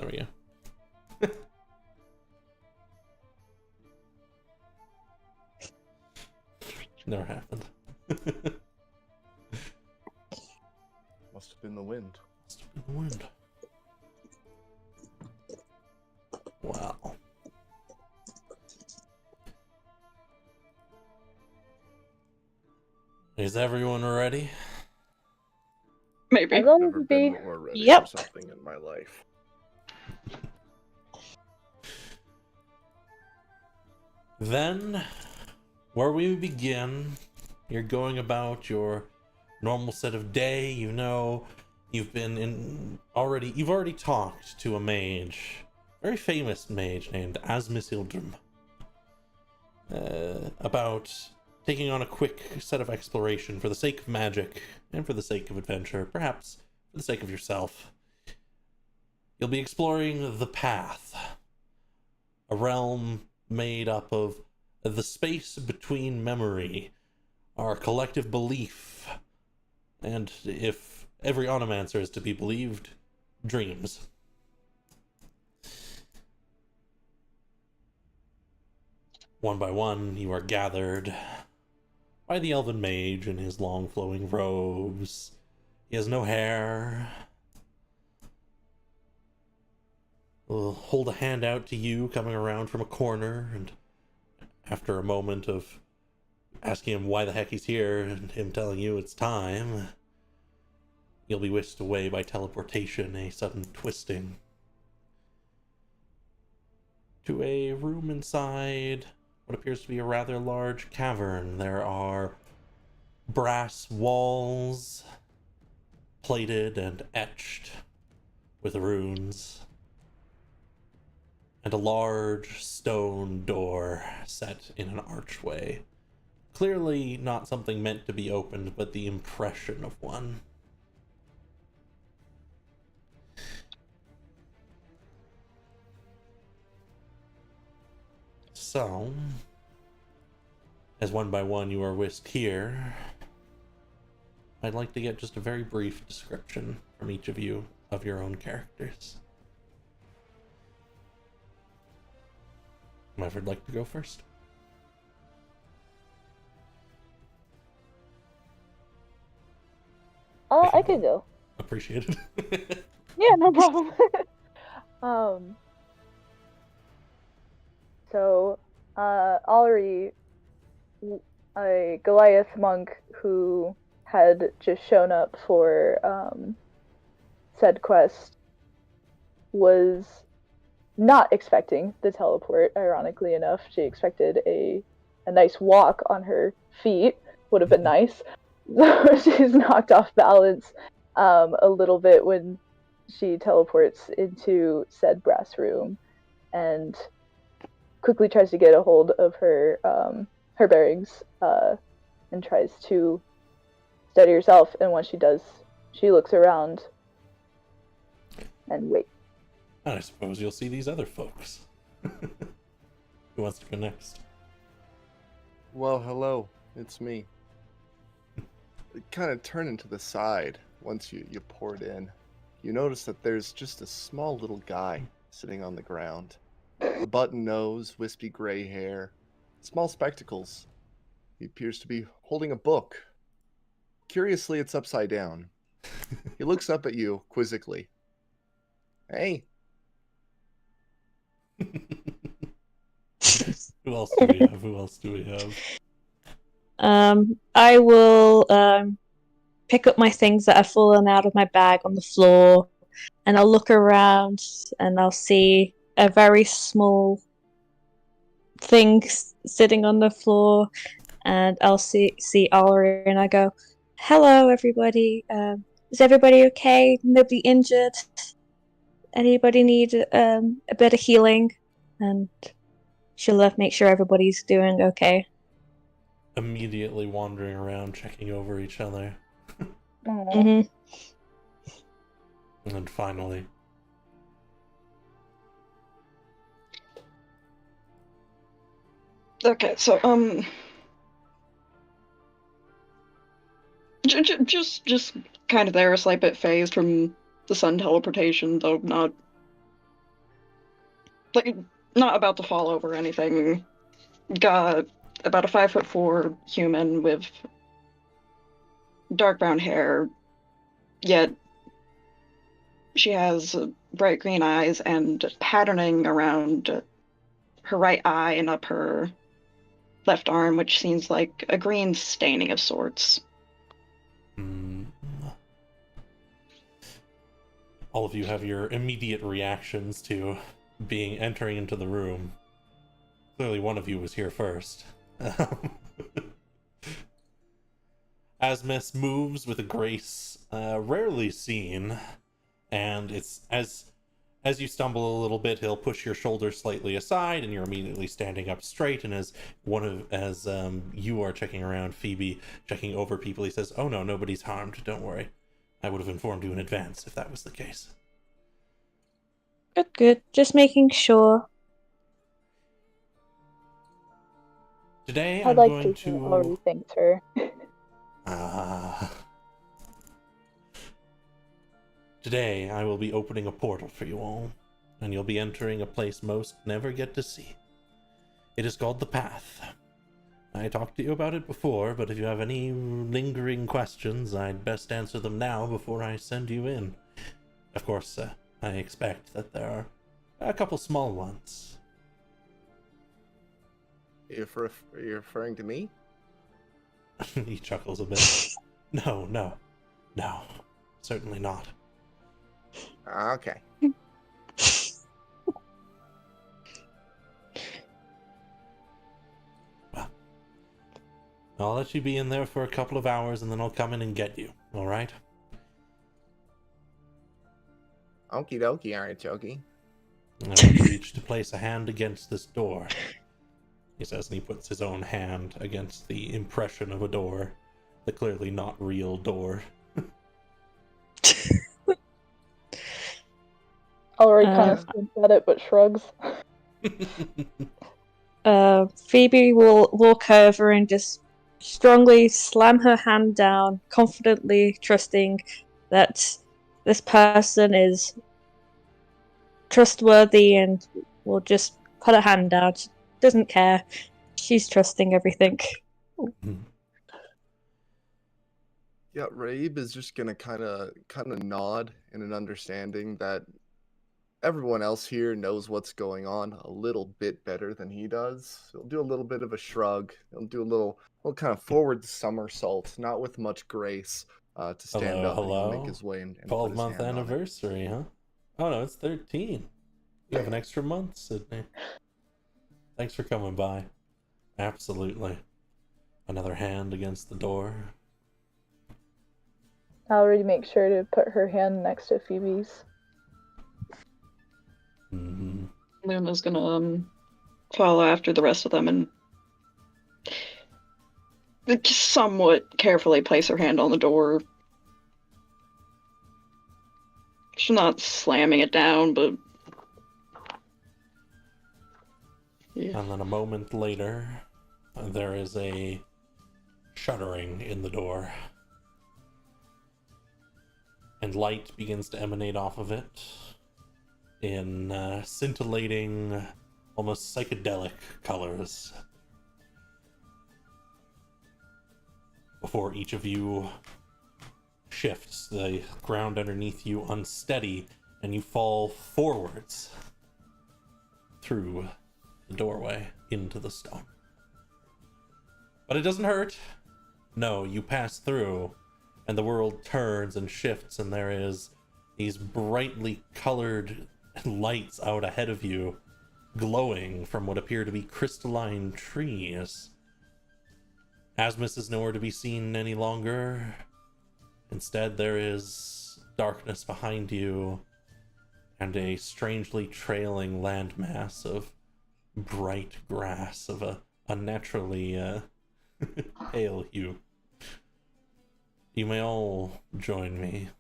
There we go. Never happened. Must have been the wind. Must have been the wind. Wow. Is everyone ready? Maybe. I've never been more ready Yep. for something in my life. Then, where we begin, you're going about your normal set of day. You know, you've already talked to a mage, very famous mage named Asmisildrum, about taking on a quick set of exploration for the sake of magic and for the sake of adventure, perhaps for the sake of yourself. You'll be exploring the Path, a realm made up of the space between memory, our collective belief, and, if every onomancer is to be believed, dreams. One by one, you are gathered by the elven mage in his long flowing robes. He has no hair. Will hold a hand out to you coming around from a corner, and after a moment of asking him why the heck he's here and him telling you it's time, you'll be whisked away by teleportation, a sudden twisting, to a room inside what appears to be a rather large cavern. There are brass walls, plated and etched with runes, and a large stone door set in an archway. Clearly not something meant to be opened, but the impression of one. So, as one by one you are whisked here, I'd like to get just a very brief description from each of you of your own characters. Whoever'd like to go first? I could go. Appreciate it. Yeah, no problem. So, Alri, a Goliath monk who had just shown up for said quest, was not expecting the teleport. Ironically enough, she expected a nice walk on her feet. Would have been nice. So she's knocked off balance a little bit when she teleports into said brass room, and quickly tries to get a hold of her her bearings and tries to steady herself. And when she does, she looks around and waits. And I suppose you'll see these other folks. Who wants to go next? Well, hello, it's me. It kind of turning to the side once you poured in. You notice that there's just a small little guy sitting on the ground. A button nose, wispy gray hair, small spectacles. He appears to be holding a book. Curiously, it's upside down. He looks up at you quizzically. Hey. Who else do we have? Who else do we have? I will pick up my things that have fallen out of my bag on the floor, and I'll look around and I'll see a very small thing sitting on the floor, and I'll see Ari, and I go, "Hello, everybody. Is everybody okay? Nobody injured? Anybody need a bit of healing?" And she'll make sure everybody's doing okay. Immediately wandering around, checking over each other. Mm-hmm. And then finally, Okay, so just kind of there, a slight bit phased from the sun teleportation, though not like, not about to fall over or anything. Got about a 5'4" human with dark brown hair, yet she has bright green eyes and patterning around her right eye and up her left arm, which seems like a green staining of sorts. All of you have your immediate reactions to entering into the room. Clearly one of you was here first. Asmus moves with a grace rarely seen, and it's as you stumble a little bit, he'll push your shoulders slightly aside, and you're immediately standing up straight. And as you are checking around, Phoebe checking over people, he says, "Oh no, nobody's harmed. Don't worry. I would have informed you in advance if that was the case." Good. Just making sure. Today I'd I'm like going to think Ellery thanks her. Today I will be opening a portal for you all, and you'll be entering a place most never get to see. It is called the Path. I talked to you about it before, but if you have any lingering questions, I'd best answer them now before I send you in. Of course, I expect that there are a couple small ones. You're referring to me? He chuckles a bit. No, certainly not. Okay. Well, I'll let you be in there for a couple of hours, and then I'll come in and get you, alright? Okie dokie, artichoke. I want you each to place a hand against this door, he says, and he puts his own hand against the impression of a door, the clearly not real door. Ellery kind of squints at it, but shrugs. Phoebe will walk over and just strongly slam her hand down, confidently trusting that this person is trustworthy and will just put her hand down. She doesn't care. She's trusting everything. Yeah, Rabe is just gonna kind of nod in an understanding that everyone else here knows what's going on a little bit better than he does. He'll do a little bit of a shrug. He'll do a little kind of forward somersault, not with much grace, to stand up and he'll make his way and put his 12-month hand on it. anniversary, huh? Oh no, it's 13. You have an extra month, Sydney. Thanks for coming by. Absolutely. Another hand against the door. Ellery makes sure to put her hand next to Phoebe's. Mm-hmm. Luna's gonna follow after the rest of them and somewhat carefully place her hand on the door. She's not slamming it down, but yeah. And then a moment later, there is a shuddering in the door. And light begins to emanate off of it in scintillating, almost psychedelic colors. Before each of you shifts, the ground underneath you unsteady, and you fall forwards through the doorway into the stone. But it doesn't hurt. No, you pass through, and the world turns and shifts, and there is these brightly colored lights out ahead of you, glowing from what appear to be crystalline trees. Asmus is nowhere to be seen any longer. Instead, there is darkness behind you, and a strangely trailing landmass of bright grass of a unnaturally pale hue. You may all join me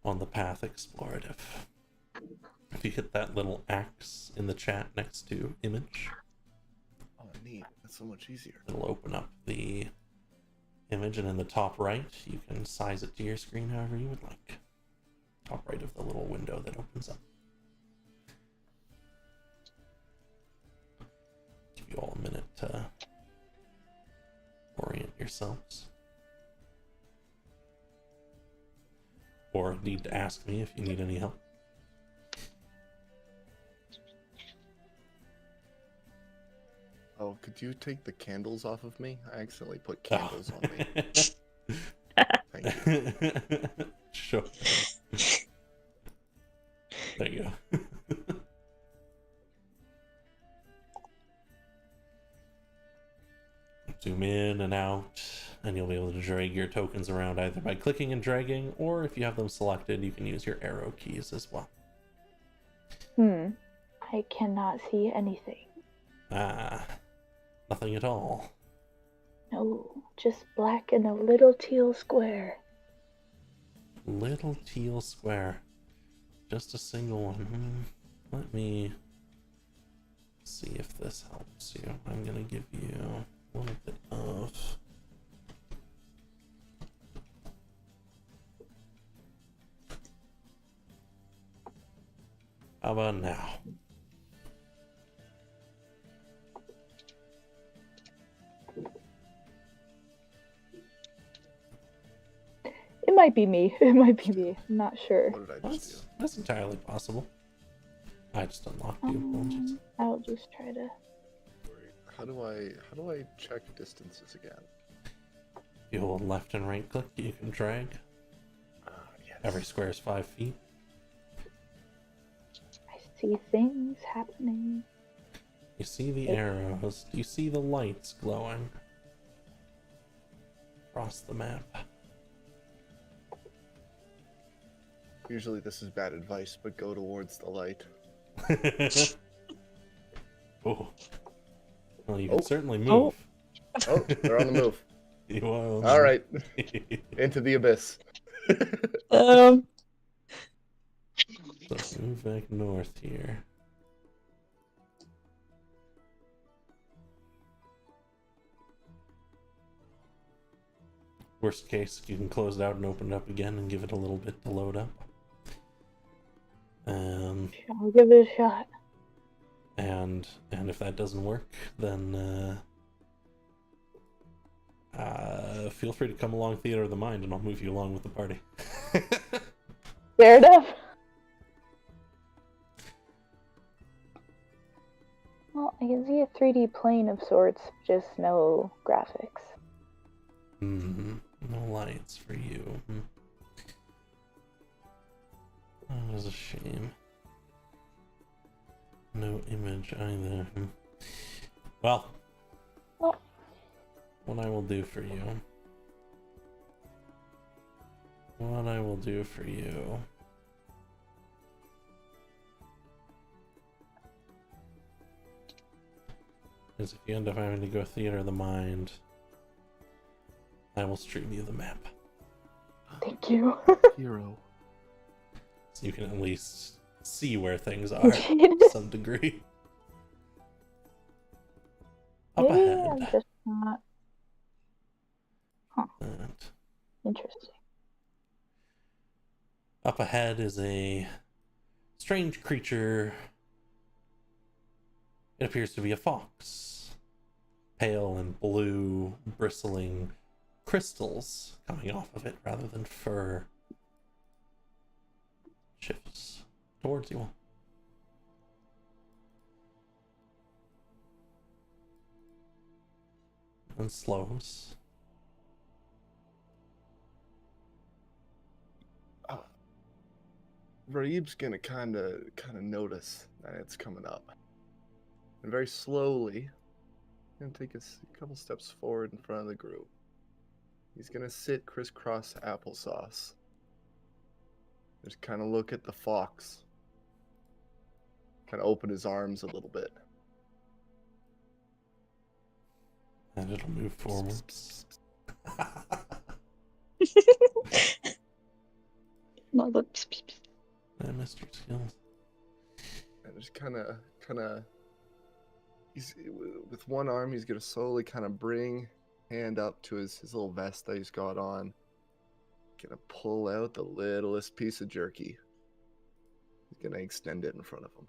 on the path explorative. If you hit that little axe in the chat next to image, Oh, neat. That's so much easier. it'll open up the image, and in the top right, you can size it to your screen however you would like. Top right of the little window that opens up. yourselves. Or need to ask me if you need any help. Oh, could you take the candles off of me? I accidentally put candles on me. Thank you. Sure. There you go. Zoom in and out, and you'll be able to drag your tokens around either by clicking and dragging, or if you have them selected, you can use your arrow keys as well. I cannot see anything. Ah, nothing at all. No, just black and a little teal square. Little teal square. Just a single one. Let me see if this helps you. I'm gonna give you a little bit of... How about now? It might be me. It might be me. I'm not sure. What did I just do? That's entirely possible. I just unlocked you. Apologies. I'll just try to. How do I check distances again? You hold left and right click, you can drag. Yes. Every square is 5 feet. I see things happening. You see the arrows. Do you see the lights glowing across the map? Usually this is bad advice, but go towards the light. Oh. Well, you can certainly move. Oh, they're on the move. You are on the All move. right, into the abyss. Um, So move back north here. Worst case, you can close it out and open it up again and give it a little bit to load up. I'll give it a shot. And if that doesn't work, then feel free to come along Theater of the Mind and I'll move you along with the party. Fair enough. Well, I can see a 3D plane of sorts, just no graphics. Mm-hmm. No lights for you. That was a shame. No image either. Well, what I will do for you. Is if you end up having to go Theater of the Mind, I will stream you the map. Thank you. Hero. So you can at least see where things are to some degree. Up Maybe ahead. I'm just not. Huh. That. Interesting. Up ahead is a strange creature. It appears to be a fox. Pale and blue, bristling crystals coming off of it rather than fur. Shifts towards you all. And slows. Raib's gonna kind of notice that it's coming up, and very slowly, gonna take a couple steps forward in front of the group. He's gonna sit crisscross applesauce. Just kind of look at the fox. Kind of open his arms a little bit. And it'll move forwards. I missed your skills. And just kind of, he's with one arm. He's gonna slowly kind of bring hand up to his little vest that he's got on. Gonna pull out the littlest piece of jerky. He's gonna extend it in front of him.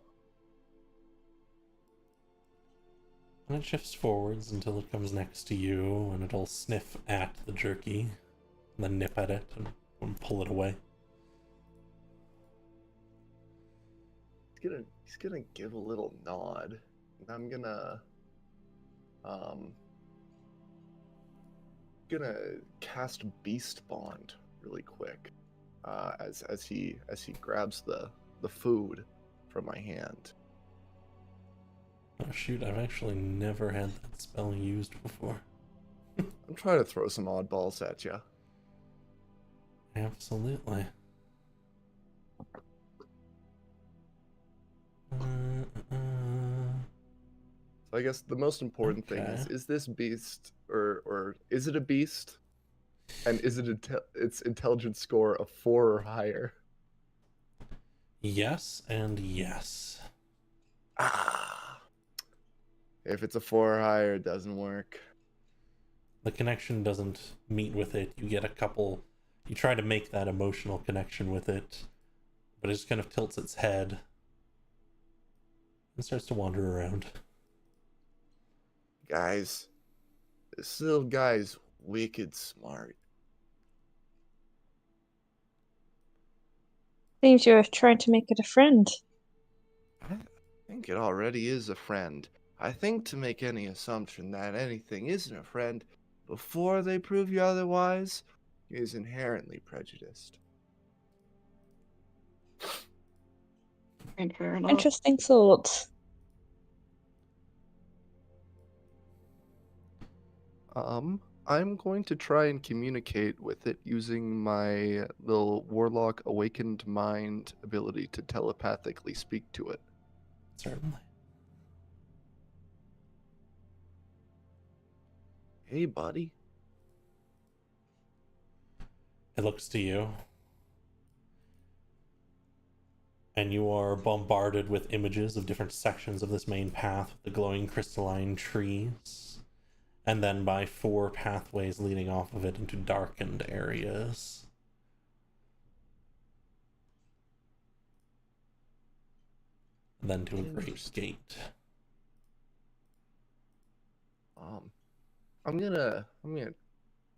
And it shifts forwards until it comes next to you, and it'll sniff at the jerky, and then nip at it and pull it away. He's gonna give a little nod, and I'm gonna cast Beast Bond really quick, as he grabs the food from my hand. Oh shoot, I've actually never had that spell used before. I'm trying to throw some oddballs at you. Absolutely. So I guess the most important thing is this beast, or is it a beast? And is it its intelligence score a 4 or higher? Yes and yes. Ah. If it's a 4 or higher, it doesn't work. The connection doesn't meet with it. You get a couple... You try to make that emotional connection with it, but it just kind of tilts its head and starts to wander around. Guys, this little guy's wicked smart. Seems you're trying to make it a friend. I think it already is a friend. I think to make any assumption that anything isn't a friend before they prove you otherwise is inherently prejudiced. And fair enough. Interesting thought. I'm going to try and communicate with it using my little Warlock Awakened Mind ability to telepathically speak to it. Certainly. Hey, buddy. It looks to you, and you are bombarded with images of different sections of this main path with the glowing crystalline trees, and then by 4 pathways leading off of it into darkened areas. And then to a great gate. I'm gonna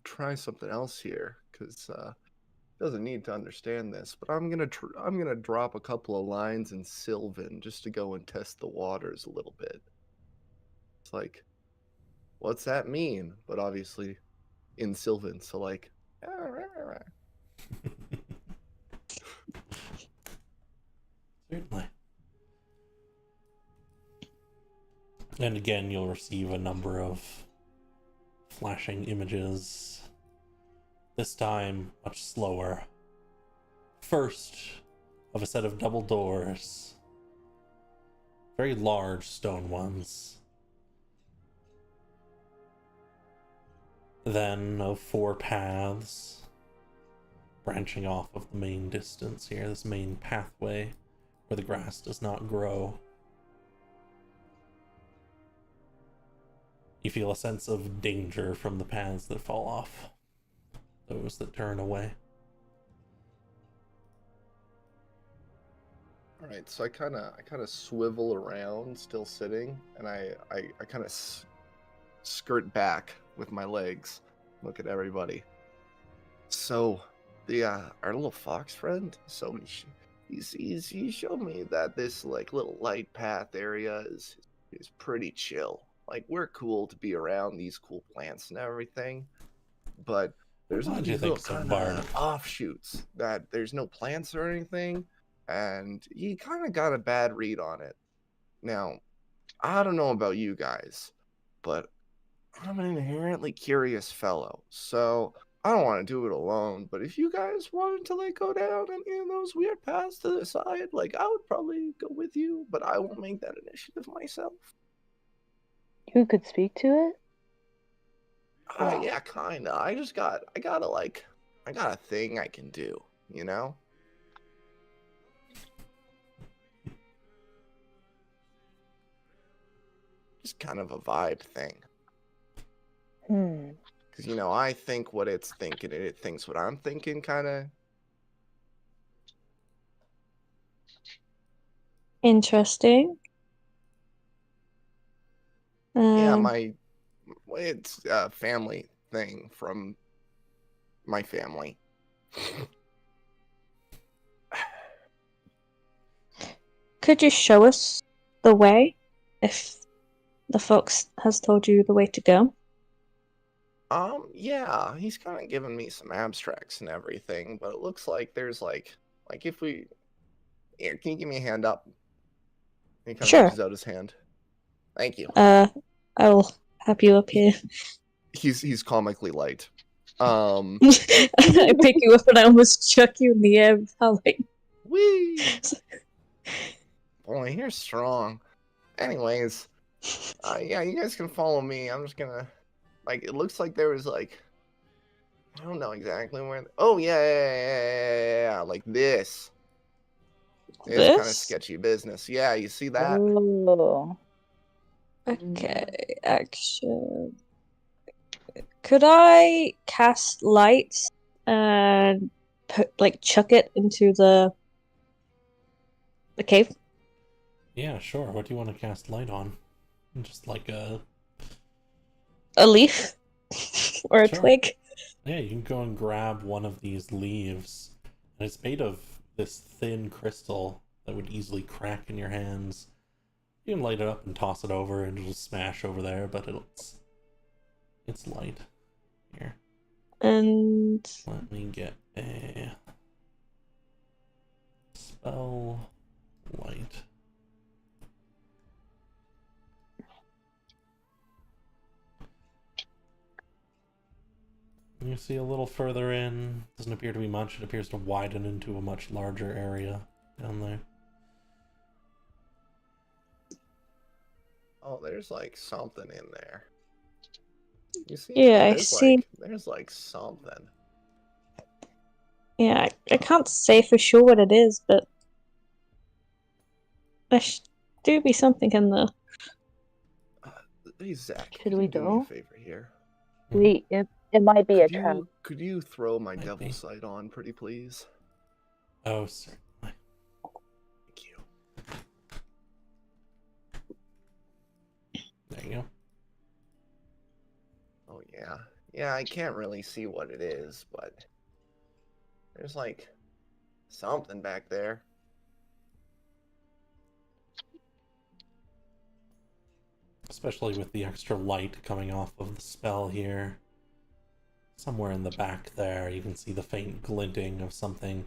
try something else here, because doesn't need to understand this, but I'm gonna drop a couple of lines in Sylvan just to go and test the waters a little bit. It's like, what's that mean? But obviously in Sylvan, so like Certainly. And again, you'll receive a number of flashing images. This time, much slower. First, of a set of double doors. Very large stone ones. Then of 4 paths branching off of the main distance here, this main pathway where the grass does not grow. You feel a sense of danger from the paths that fall off, those that turn away. all right, so I kind of swivel around, still sitting, and I kind of skirt back with my legs, look at everybody. So, the our little fox friend, so he showed me that this like little light path area is pretty chill. Like, we're cool to be around these cool plants and everything, but there's all Why'd you these think little so, kind Bard? of offshoots that there's no plants or anything, and he kind of got a bad read on it. Now, I don't know about you guys, but I'm an inherently curious fellow, so I don't want to do it alone. But if you guys wanted to like go down any of those weird paths to the side, like I would probably go with you, but I won't make that initiative myself. You could speak to it? Yeah, kinda. I got a thing I can do, you know? Just kind of a vibe thing. Because, you know, I think what it's thinking, and it thinks what I'm thinking, kind of. Interesting. Yeah, Um, it's a family thing from my family. could you show us the way if the fox has told you the way to go? Yeah, he's kind of given me some abstracts and everything, but it looks like there's like if we here, can you give me a hand up? He kind of Sure. reaches out his hand. Thank you. I'll have you up here. He's comically light. I pick you up and I almost chuck you in the air. How like, Whee! Boy, you're strong. Anyways, yeah, you guys can follow me. I'm just gonna like. It looks like there was like I don't know exactly where. Oh yeah, like this. It's kind of this? sketchy business. Yeah, you see that? Oh. Okay, action. Could I cast light and chuck it into the cave? Yeah, sure. What do you want to cast light on? Just like a... A leaf or a Sure. twig? Yeah, you can go and grab one of these leaves. And it's made of this thin crystal that would easily crack in your hands. You can light it up and toss it over and it'll smash over there, but it's light. Here, And let me get a spell light. You see a little further in, doesn't appear to be much, it appears to widen into a much larger area down there. Oh, there's like something in there. You see? yeah, I There's see. there's like something. Yeah, I can't say for sure what it is, but there do be something in there. Hey Zach, Should could we you do me a go? favor here? It might be a trap. Could you throw my Might devil be. sight on, pretty please? Oh, certainly. Thank you. There you go. Oh yeah, yeah. I can't really see what it is, but there's like something back there. Especially with the extra light coming off of the spell here. Somewhere in the back there, you can see the faint glinting of something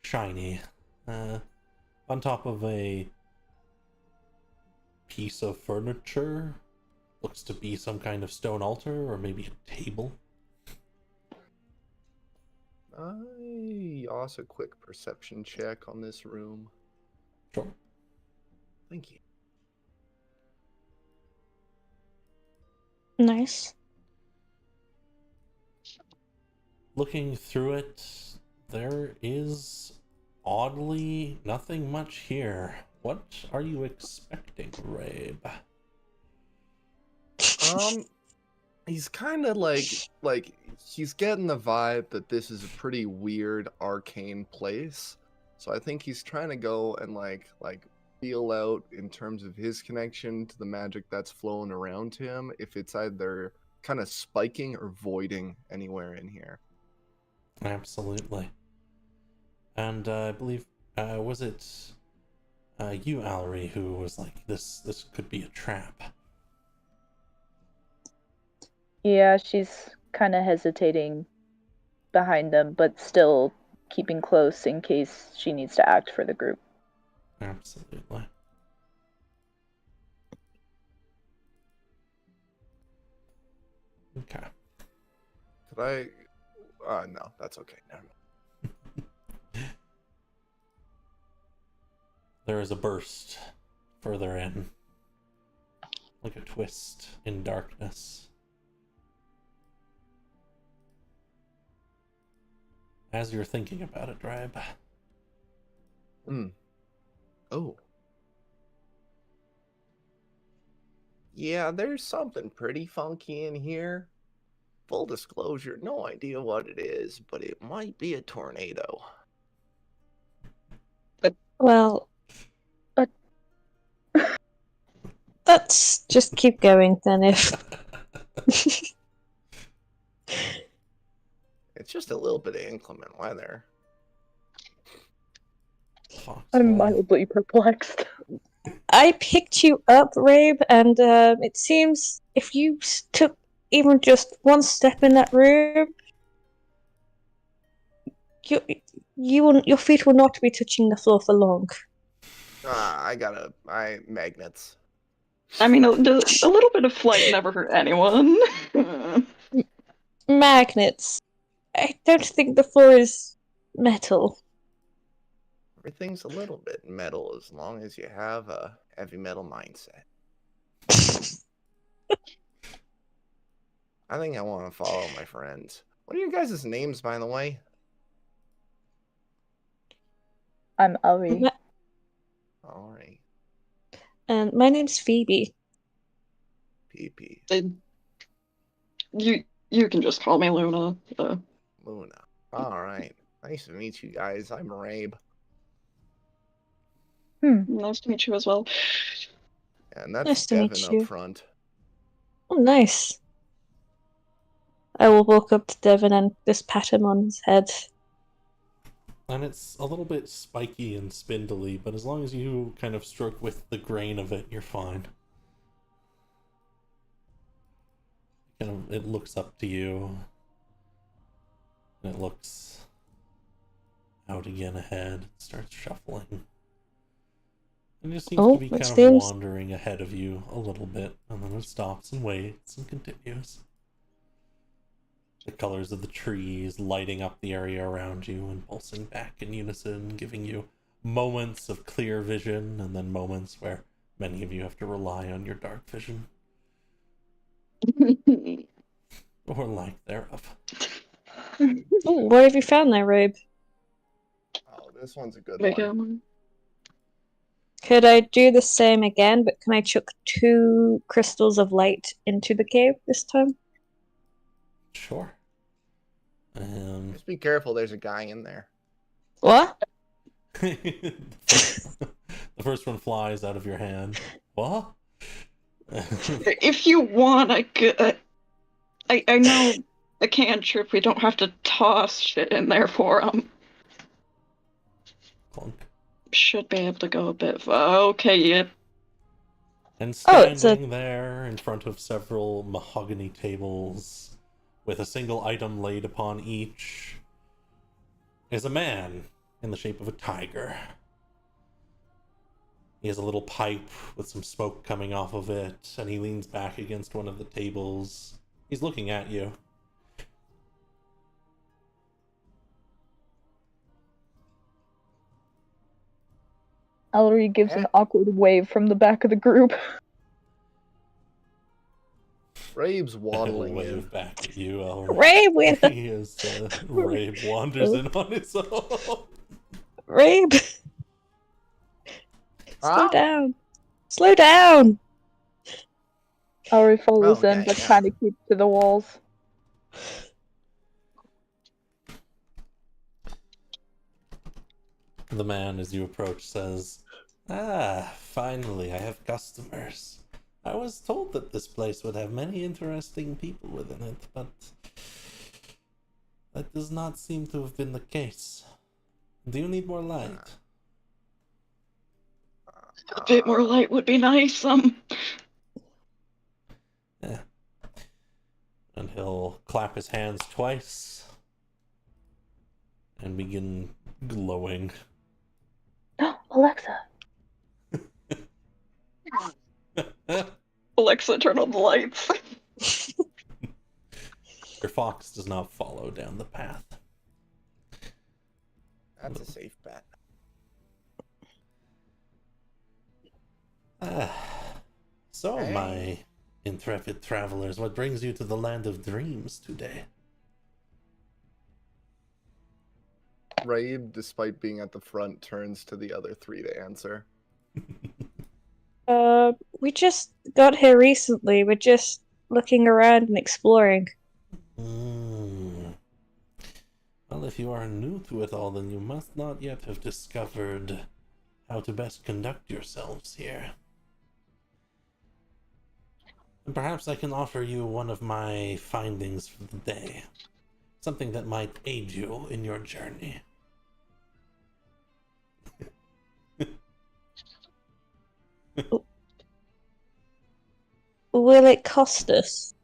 shiny. On top of a piece of furniture. Looks to be some kind of stone altar, or maybe a table. Also, quick perception check on this room. Sure. Thank you. Nice. Looking through it, there is oddly nothing much here. What are you expecting, Rabe? He's kind of like he's getting the vibe that this is a pretty weird arcane place. So I think he's trying to go and like feel out in terms of his connection to the magic that's flowing around him, if it's either kind of spiking or voiding anywhere in here. Absolutely. And I believe, was it you, Allery, who was like, this could be a trap? Yeah, she's kind of hesitating behind them, but still keeping close in case she needs to act for the group. Absolutely. Okay. Could I? No, that's okay. Never mind. There is a burst further in, like a twist in darkness. As you're thinking about it, Drab. Oh. Yeah, there's something pretty funky in here. Full disclosure, no idea what it is, but it might be a tornado. Well, Let's just keep going then. If It's just a little bit of inclement weather. I'm Foxhole. mildly perplexed. I picked you up, Rabe, and it seems if you took even just one step in that room, your feet will not be touching the floor for long. I magnets. I mean, a little bit of flight never hurt anyone. Magnets. I don't think the floor is metal. Everything's a little bit metal as long as you have a heavy metal mindset. I think I want to follow my friends. What are your guys' names, by the way? I'm Ari. Ma- All right. And my name's Phoebe. PP. You can just call me Luna. Luna. All right. Nice to meet you guys. I'm Rabe. Nice to meet you as well. And that's Nice to meet Devin you. up front. Oh, nice. I will walk up to Devin and just pat him on his head. And it's a little bit spiky and spindly, but as long as you kind of stroke with the grain of it, you're fine. It looks up to you. And it looks out again ahead. It starts shuffling. And it just seems to be kind of wandering ahead of you a little bit, and then it stops and waits and continues. The colors of the trees lighting up the area around you and pulsing back in unison, giving you moments of clear vision and then moments where many of you have to rely on your dark vision. Or lack thereof. Oh, what have you found there, Rabe? Oh, this one's a good There you one. go. Could I do the same again, but can I chuck 2 crystals of light into the cave this time? Sure. Just be careful, there's a guy in there. What? The first one flies out of your hand. What? If you want, I could. I know a cantrip. We don't have to toss shit in there for him. Clunk. Should be able to go a bit. Okay, yep. And Oh, standing there in front of several mahogany tables with a single item laid upon each is a man in the shape of a tiger. He has a little pipe with some smoke coming off of it, and he leans back against one of the tables. He's looking at you. Ellery gives an awkward wave from the back of the group. Rabe's waddling Wave in. back at you, Ellery. Rabe, He is, Rabe wanders in on his own. Rabe! Huh? Slow down. Slow down! Ellery follows in, Okay, but yeah. kind of keeps to the walls. The man, as you approach, says, "Ah, finally, I have customers. I was told that this place would have many interesting people within it, but that does not seem to have been the case. Do you need more light?" A bit more light would be nice. Yeah. And he'll clap his hands twice and begin glowing. Alexa. Alexa, turn on the lights. Your fox does not follow down the path. That's a safe bet. So, Hey. my intrepid travelers, what brings you to the land of dreams today? Rabe, despite being at the front, turns to the other 3 to answer. We just got here recently. We're just looking around and exploring. Well, if you are new to it all, then you must not yet have discovered how to best conduct yourselves here. And perhaps I can offer you one of my findings for the day. Something that might aid you in your journey. Will it cost us?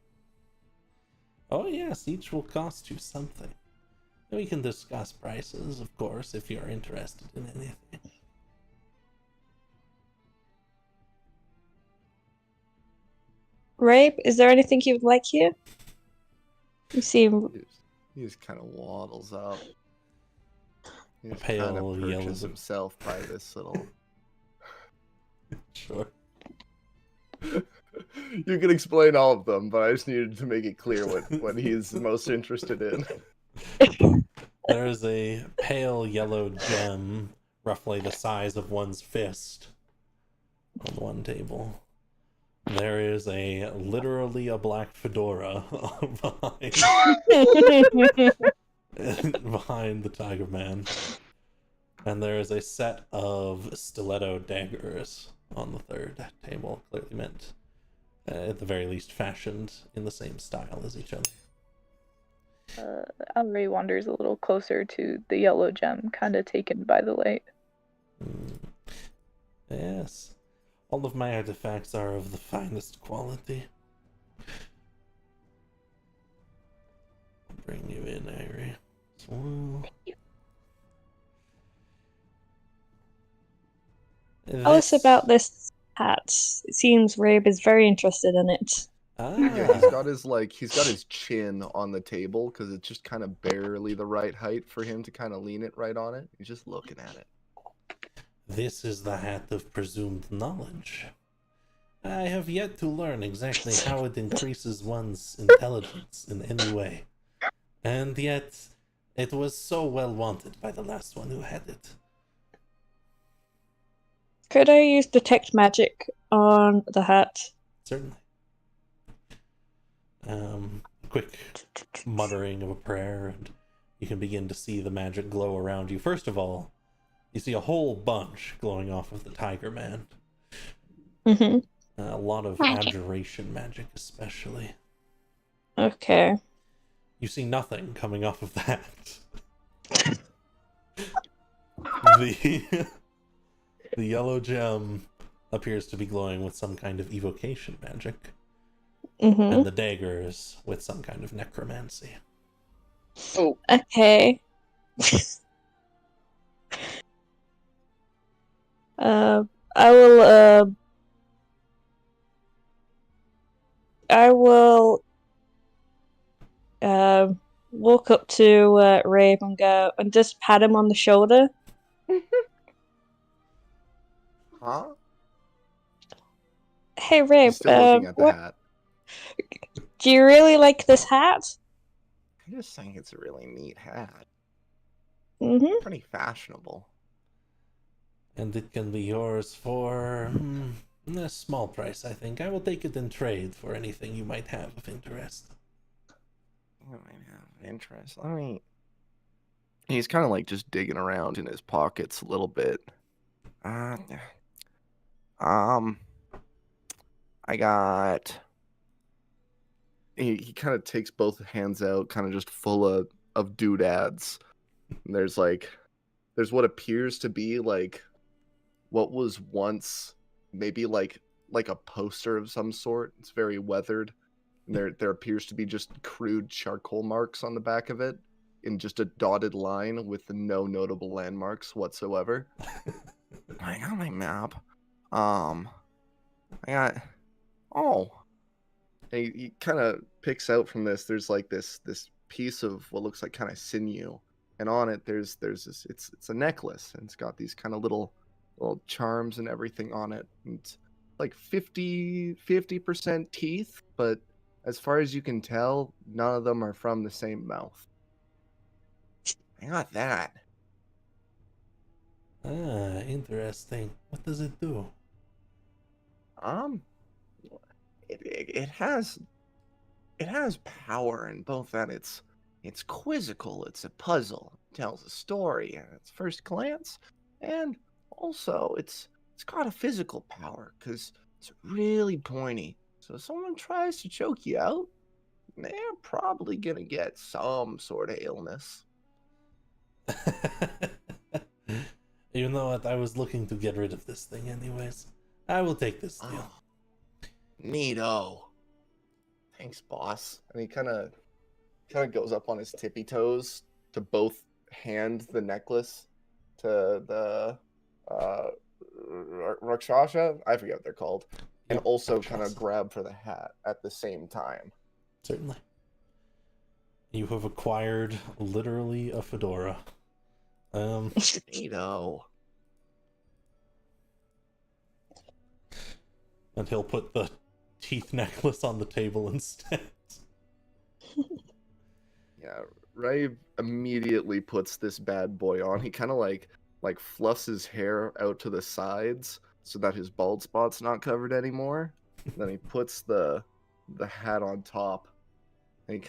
Oh yes, each will cost you something. We can discuss prices, of course, if you're interested in anything. Rabe, is there anything you would like here? You seem... He just kind of waddles up. He just pale kind of yellow- perches himself by this little... Sure. You can explain all of them, but I just needed to make it clear what he's most interested in. There is a pale yellow gem, roughly the size of one's fist, on one table. There is literally a black fedora behind the Tiger Man. And there is a set of stiletto daggers on the third table, clearly meant, at the very least, fashioned in the same style as each other. Alray wanders a little closer to the yellow gem, kind of taken by the light. Yes. All of my artifacts are of the finest quality. I'll bring you in, Irie. Thank you. Tell us about this hat. It seems Rabe is very interested in it. Yeah, he's got his chin on the table because it's just kind of barely the right height for him to kind of lean it right on it. He's just looking at it. This is the hat of presumed knowledge. I have yet to learn exactly how it increases one's intelligence in any way. And yet, it was so well wanted by the last one who had it. Could I use detect magic on the hat? Certainly. Quick muttering of a prayer, and you can begin to see the magic glow around you. First of all, you see a whole bunch glowing off of the Tiger Man. Mm-hmm. A lot of abjuration magic, especially. Okay. You see nothing coming off of that. The yellow gem appears to be glowing with some kind of evocation magic. Mm-hmm. And the daggers with some kind of necromancy. Oh, Okay. I will walk up to Rabe and go and just pat him on the shoulder. Huh? Hey Rabe, He's still looking at the hat. do you really like this hat? I just think it's a really neat hat. Mm-hmm. Pretty fashionable. And it can be yours for a small price, I think. I will take it in trade for anything you might have of interest. I might have interest. He's kind of like just digging around in his pockets a little bit. I got. He kind of takes both hands out, kind of just full of doodads. And there's what appears to be like what was once maybe like a poster of some sort. It's very weathered. And there appears to be just crude charcoal marks on the back of it in just a dotted line with no notable landmarks whatsoever. I got my map. I got. Oh. And he kind of picks out from this. There's like this piece of what looks like kind of sinew, and on it there's this. It's a necklace, and it's got these kind of little charms and everything on it. And it's like 50% teeth, but as far as you can tell, none of them are from the same mouth. I got that. Ah, interesting. What does it do? It has power in both that it's quizzical, it's a puzzle, it tells a story at its first glance, and also it's got a physical power because it's really pointy So if someone tries to choke you out, they're probably gonna get some sort of illness. You know what? I was looking to get rid of this thing anyways. I will take this deal. Oh, neato. Thanks, boss. And he kind of goes up on his tippy toes to both hand the necklace to the Rakshasha. I forget what they're called. And Yep, also kind of Rakshasa. grab for the hat at the same time. Certainly. You have acquired literally a fedora. Neato. And he'll put the teeth necklace on the table instead. Yeah, Ray immediately puts this bad boy on. He kind of like fluffs his hair out to the sides so that his bald spot's not covered anymore. Then he puts the hat on top, and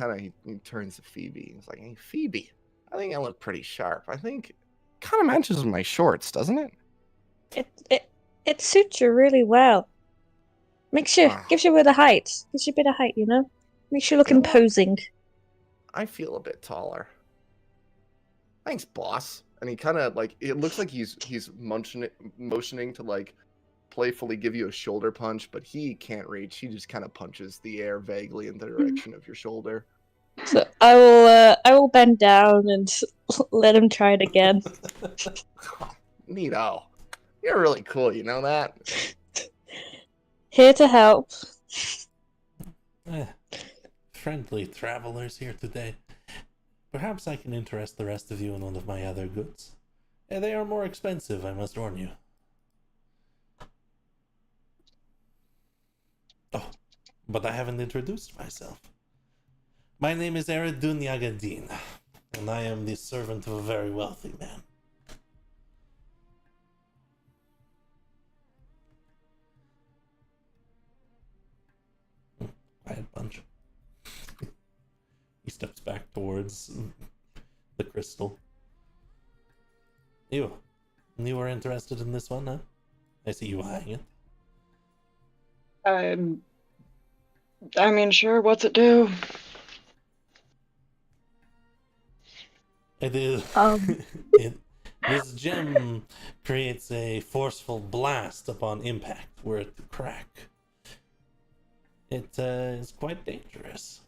he turns to Phoebe. He's like, "Hey, Phoebe, I think I look pretty sharp. I think kind of matches with my shorts, doesn't it?" It suits you really well. Gives you a bit of height. Gives you a bit of height, you know? Makes you look You know what? imposing. I feel a bit taller. Thanks, boss. And he kind of like, it looks like he's motioning to like playfully give you a shoulder punch, but he can't reach. He just kind of punches the air vaguely in the direction of your shoulder. So I will bend down and let him try it again. Neato. You're really cool, you know that? Here to help. Friendly travelers here today. Perhaps I can interest the rest of you in one of my other goods. They are more expensive, I must warn you. Oh, but I haven't introduced myself. My name is Eredun Yagadin, and I am the servant of a very wealthy man. Quiet bunch. He steps back towards the crystal. You were interested in this one, huh? I see you eyeing it. I mean, sure, what's it do? It is. This gem creates a forceful blast upon impact, were it to crack. It is quite dangerous.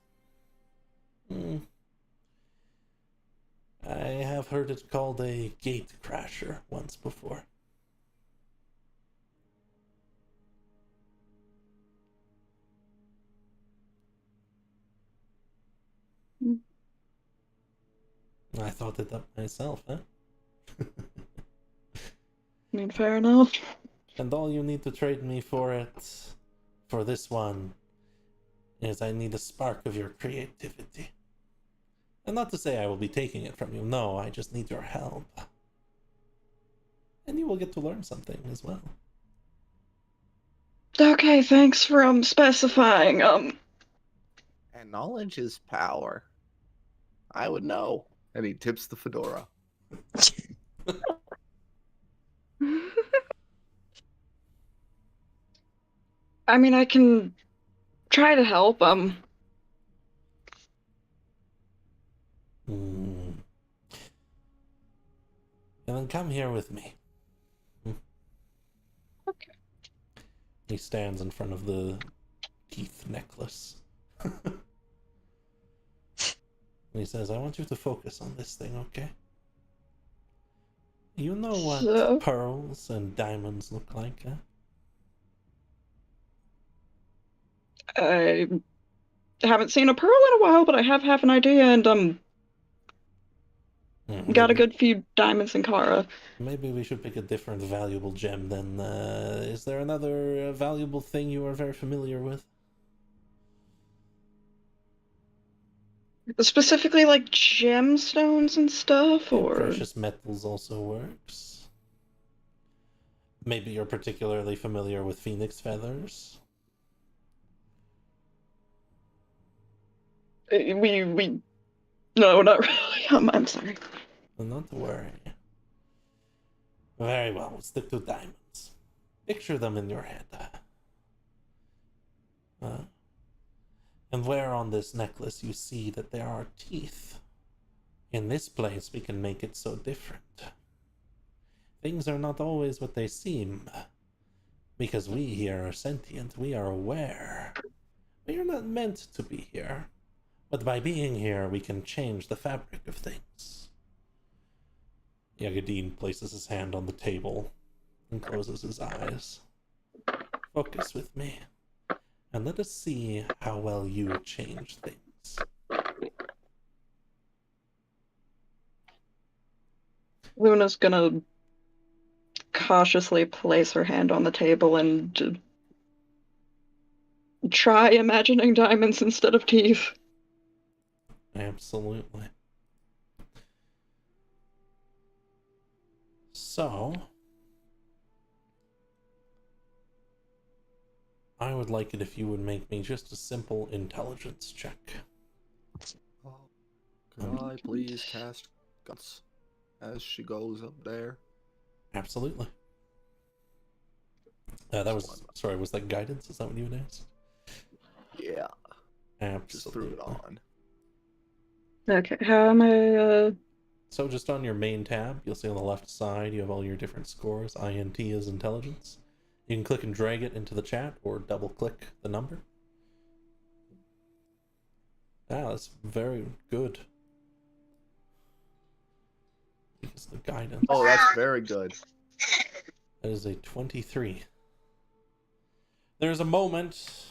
I have heard it called a gate crasher once before. I thought it up myself, huh? I mean, fair enough. And all you need to trade me for this one, is I need a spark of your creativity. And not to say I will be taking it from you, no, I just need your help. And you will get to learn something as well. Okay, thanks for specifying. And knowledge is power. I would know. And he tips the fedora. I mean, I can try to help. And then come here with me. Okay. He stands in front of the teeth necklace. And he says, I want you to focus on this thing, okay? You know what pearls and diamonds look like, huh? I haven't seen a pearl in a while, but I have half an idea, and got a good few diamonds in Kara. Maybe we should pick a different valuable gem then. Is there another valuable thing you are very familiar with? Specifically, like gemstones and stuff, Yeah, or precious metals also works. Maybe you're particularly familiar with phoenix feathers. we no, not really. I'm sorry. Not to worry. Very well, we'll stick to diamonds. Picture them in your head. And where on this necklace you see that there are teeth. In this place we can make it so different. Things are not always what they seem. Because we here are sentient, we are aware. We are not meant to be here. But by being here, we can change the fabric of things. Yagadin places his hand on the table and closes his eyes. Focus with me, and let us see how well you change things. Luna's gonna cautiously place her hand on the table and try imagining diamonds instead of teeth. Absolutely. So, I would like it if you would make me just a simple intelligence check. Could I please cast guts as she goes up there? Absolutely. Was that guidance? Is that what you had asked? Yeah, Absolutely. just threw it on. Okay, how am I, So just on your main tab, you'll see on the left side, you have all your different scores. INT is intelligence. You can click and drag it into the chat or double click the number. Ah, that's very good. Because the guidance. Oh, that's very good. That is a 23. There's a moment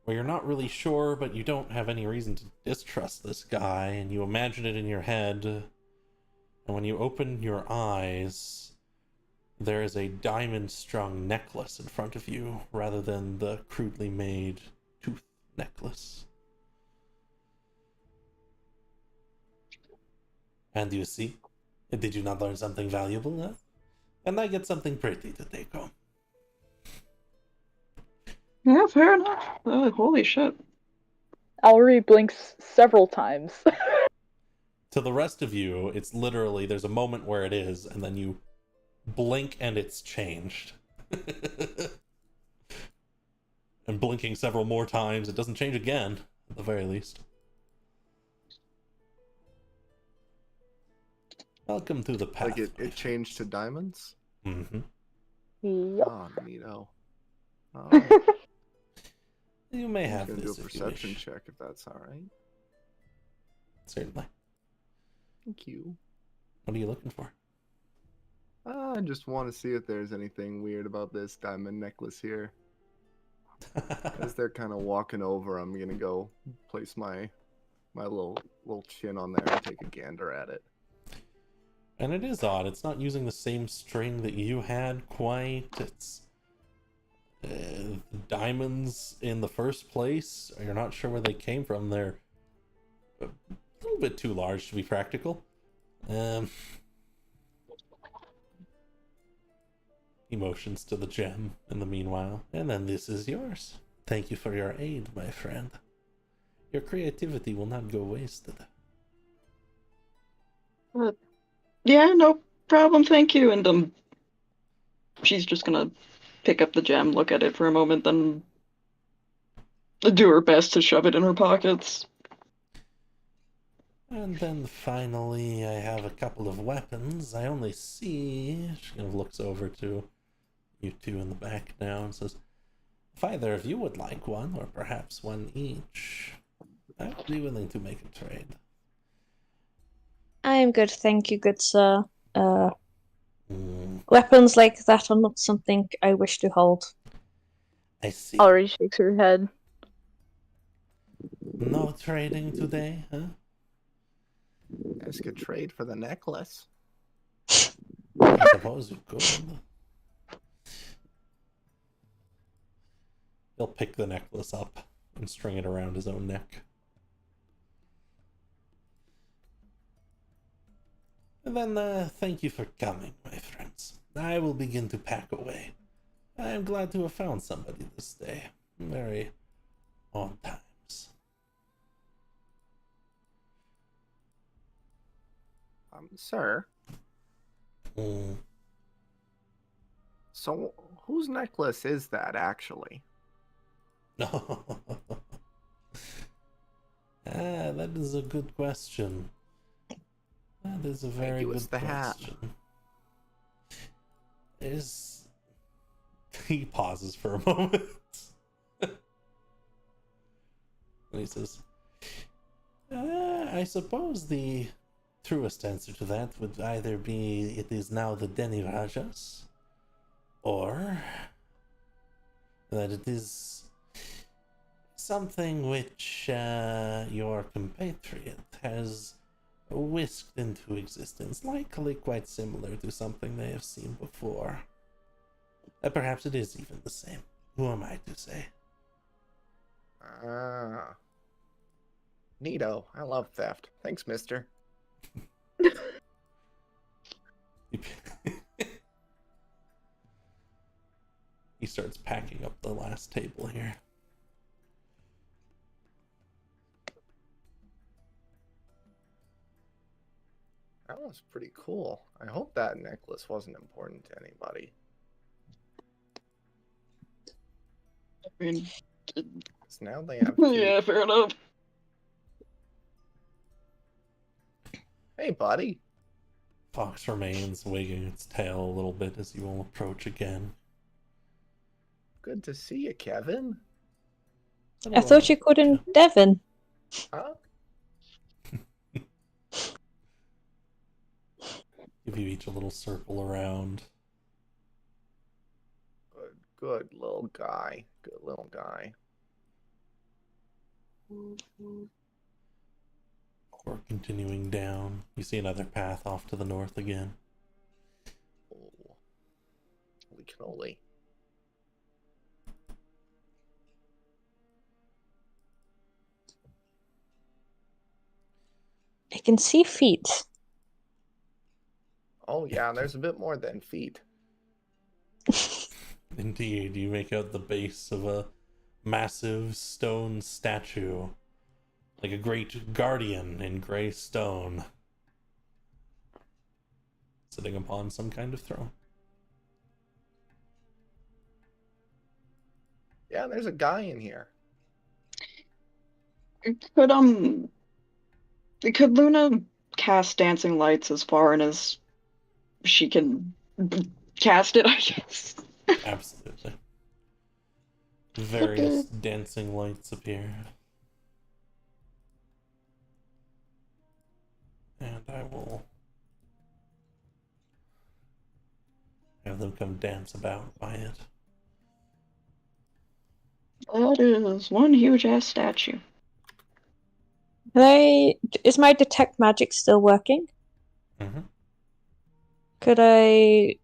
where you're not really sure, but you don't have any reason to distrust this guy, and you imagine it in your head. And when you open your eyes, there is a diamond-strung necklace in front of you, rather than the crudely made tooth necklace. And you see, did you not learn something valuable, huh? And I get something pretty to take home. Yeah, fair enough. Holy shit. Alri blinks several times. To the rest of you, it's literally, there's a moment where it is, and then you blink and it's changed. And blinking several more times, it doesn't change again, at the very least. Welcome to the path. Like it changed to diamonds? Mm-hmm. Yep. Oh, neato. Alright. You may I'm have gonna do this a if you perception wish. check if that's alright. Certainly. Thank you. What are you looking for? I just want to see if there's anything weird about this diamond necklace here. As they're kind of walking over, I'm gonna go place my little chin on there and take a gander at it. And it is odd. It's not using the same string that you had quite. It's diamonds in the first place. You're not sure where they came from. They're a little bit too large to be practical. Emotions to the gem in the meanwhile. And then this is yours. Thank you for your aid, my friend. Your creativity will not go wasted. Yeah, no problem, thank you. And she's just gonna pick up the gem, look at it for a moment, then do her best to shove it in her pockets. And then finally, I have a couple of weapons. I only see... She kind of looks over to you two in the back now and says, if either of you would like one, or perhaps one each, I would be willing to make a trade. I am good, thank you, good sir. Weapons like that are not something I wish to hold. I see. Alri shakes her head. No trading today, huh? Ask a trade for the necklace. I suppose you could. He'll pick the necklace up and string it around his own neck. And then, thank you for coming, my friends. I will begin to pack away. I am glad to have found somebody this day. Very on times. Sir. So, whose necklace is that, actually? That is a good question. That is a Thank very you, good it's the hat. question. Is he pauses for a moment. And he says, I suppose the truest answer to that would either be it is now the Deni Rajas, or that it is something which your compatriot has whisked into existence, likely quite similar to something they have seen before. Perhaps it is even the same. Who am I to say? Ah. Neato. I love theft. Thanks, mister. He starts packing up the last table here. That was pretty cool. I hope that necklace wasn't important to anybody. I mean, 'Cause now they have teeth. yeah, fair enough. Hey, buddy. Fox remains wagging its tail a little bit as you all approach again. Good to see you, Kevin. I thought you called him Devon. Huh? Give you each a little circle around. Good little guy. Good little guy. Or continuing down, you see another path off to the north again. Oh. Holy cannoli. I can see feet. Oh, yeah, there's a bit more than feet. Indeed, you make out the base of a massive stone statue, like a great guardian in gray stone, sitting upon some kind of throne. Yeah, there's a guy in here. Could Luna cast dancing lights as far in as she can cast it, I guess? Absolutely. Various dancing lights appear. And I will have them come dance about by it. That is one huge ass statue. Is my detect magic still working? Mm-hmm. Could I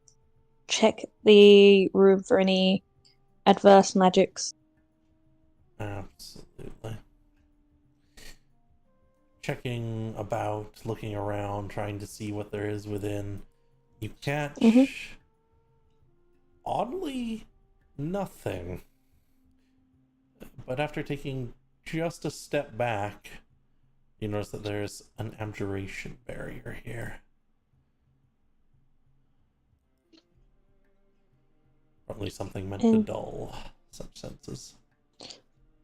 check the room for any adverse magics? Absolutely. Checking about, looking around, trying to see what there is within. You catch, oddly, nothing. But after taking just a step back, you notice that there's an abjuration barrier here. Probably something meant to dull such senses.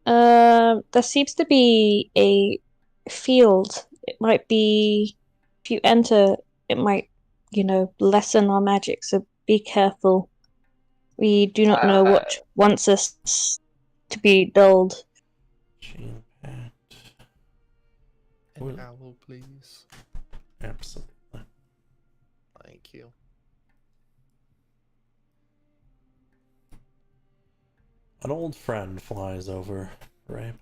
There seems to be a field. It might be, if you enter, it might, lessen our magic, so be careful. We do not know what wants us to be dulled. Chain pact. An owl, please. Absolutely. Thank you. An old friend flies over, right?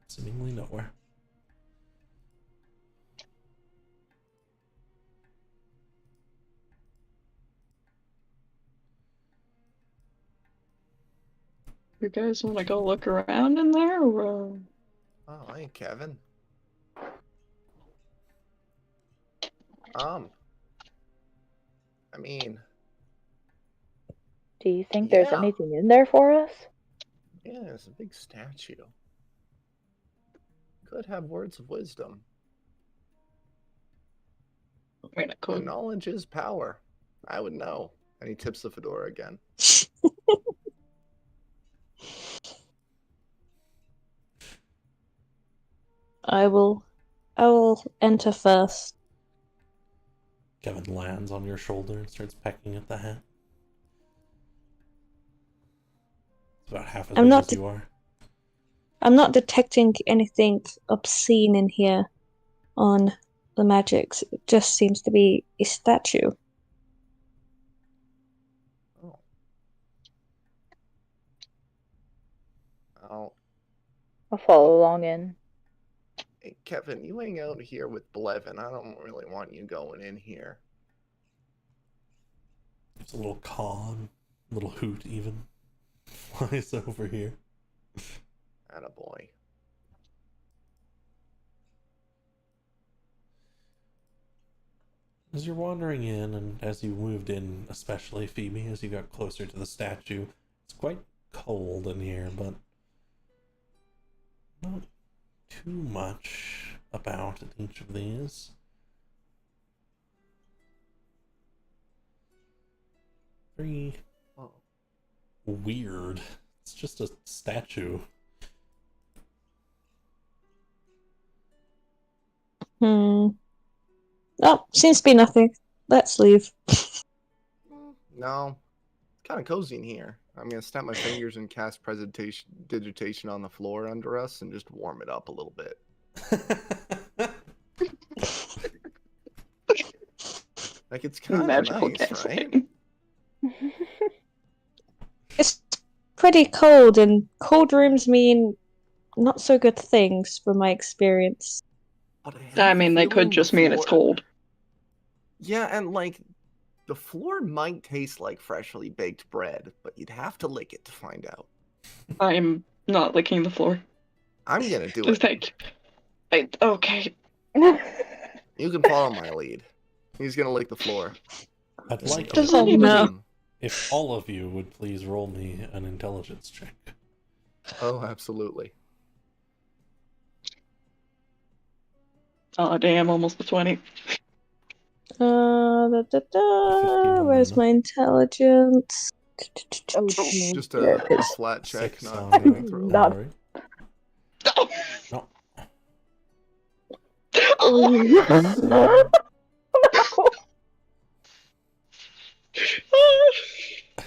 Seemingly nowhere. You guys want to go look around in there? Or, Oh, hey, Kevin. I mean, Do you think there's Yeah. anything in there for us? yeah, it's a big statue. Could have words of wisdom. wait, I And could. knowledge is power. I would know. And he tips the fedora again. I will enter first. Kevin lands on your shoulder and starts pecking at the hat. It's about half as I'm big not as you are. I'm not detecting anything obscene in here on the magics. It just seems to be a statue. Oh. Oh. I'll follow along in. Hey, Kevin, you hang out here with Blevin. I don't really want you going in here. It's a little caw, a little hoot even. Flies over here. Attaboy. As you're wandering in, and as you moved in, especially Phoebe, as you got closer to the statue, it's quite cold in here, but not too much about each of these. Very weird. It's just a statue. Oh, seems to be nothing. Let's leave. No. It's kind of cozy in here. I'm going to snap my fingers and cast digitation on the floor under us and just warm it up a little bit. Like, it's kind of Magical nice, casting. right? It's pretty cold, and cold rooms mean not so good things from my experience. But I mean, they could just mean it's cold. Yeah, and like, the floor might taste like freshly baked bread, but you'd have to lick it to find out. I'm not licking the floor. I'm gonna do Please, it. Okay. You can follow my lead. He's gonna lick the floor. I'd like Does it Oh, no. if all of you would please roll me an intelligence check. Oh, absolutely. Oh, damn, almost the 20. Where's my intelligence? Oh, geez. Just There a it is. flat check, 6 not on the throw. Not- Lori. No.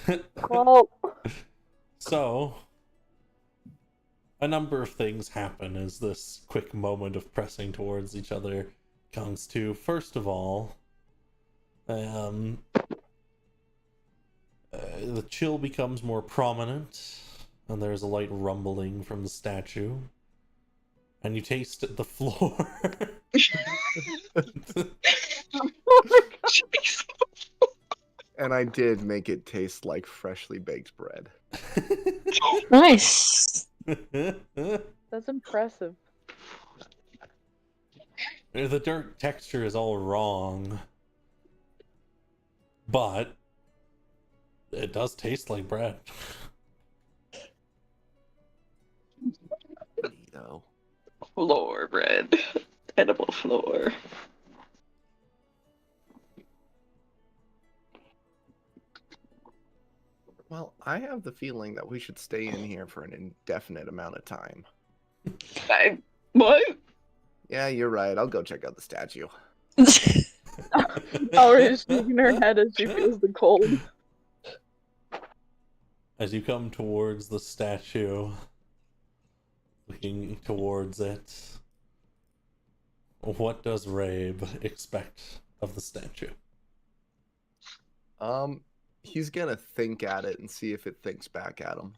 Oh. Well, So, a number of things happen as this quick moment of pressing towards each other comes to. First of all, the chill becomes more prominent, and there's a light rumbling from the statue, and you taste the floor. And I did make it taste like freshly baked bread. Nice. that's impressive. The dirt texture is all wrong, but it does taste like bread. Neato. Floor bread. Edible floor. Well, I have the feeling that we should stay in here for an indefinite amount of time. What? Yeah, you're right. I'll go check out the statue. Already shaking her head as she feels the cold. As you come towards the statue, looking towards it, what does Rabe expect of the statue? He's gonna think at it and see if it thinks back at him.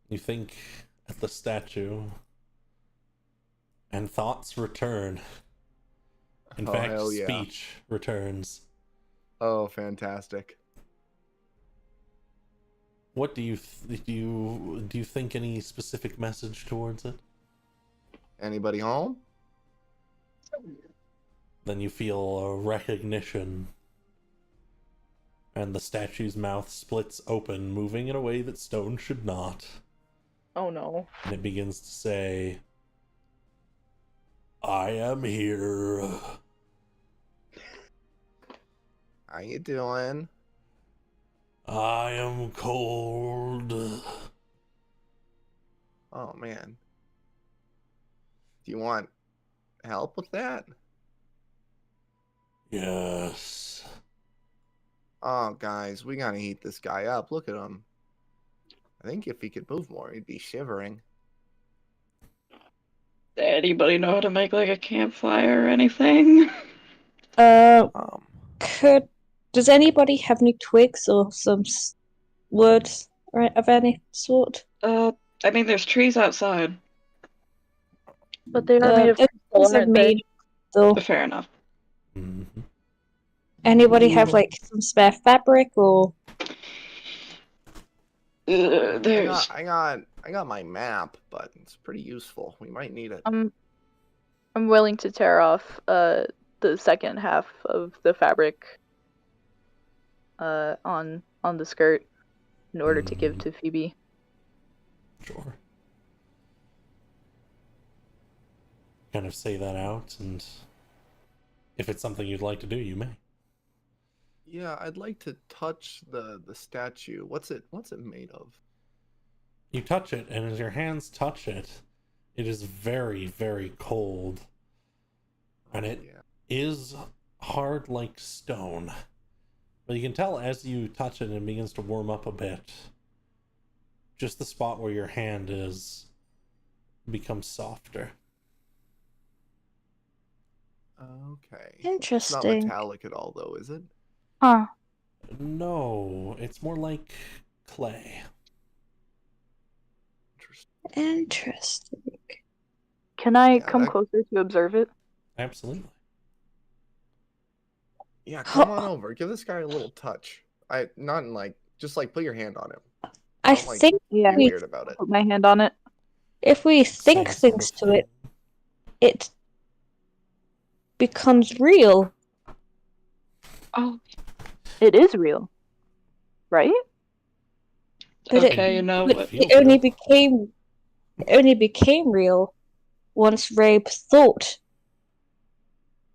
You think at the statue, and thoughts return. In fact, hell yeah. speech returns. Oh, fantastic. What do you think any specific message towards it? Anybody home? Then you feel a recognition, and the statue's mouth splits open, moving in a way that stone should not. Oh no. And it begins to say, I am here. How you doing? I am cold. Oh man. Do you want help with that? Yes. Oh, guys, we gotta heat this guy up. Look at him. I think if he could move more, he'd be shivering. Anybody know how to make like a campfire or anything? Uh, Um, does anybody have any twigs or some wood of any sort? I mean, there's trees outside. But they are made of Those crystal, are aren't they? made though. Fair enough. Mm-hmm. Anybody have like some spare fabric or? There's. I got my map, but it's pretty useful. We might need it. I'm willing to tear off the second half of the fabric on the skirt in order to give to Phoebe. Sure. Kind of say that out, and if it's something you'd like to do, you may. Yeah, I'd like to touch the statue. What's it made of? You touch it, and as your hands touch it, it is very, very cold. And it is hard like stone. But you can tell as you touch it and it begins to warm up a bit, just the spot where your hand is becomes softer. Okay. Interesting. It's not metallic at all, though, is it? Huh. No, it's more like clay. Interesting. Interesting. Can I Yeah, come closer to observe it? Absolutely. Yeah, come on over. Give this guy a little touch. Not in like, just like put your hand on him. I Don't, like, think Yeah. Be we, weird about it. Put my hand on it. if we think Same sort things of to thing. it, it becomes real. Oh, It is real, right? But okay, you know but what? Feels it only real. became real once Rabe thought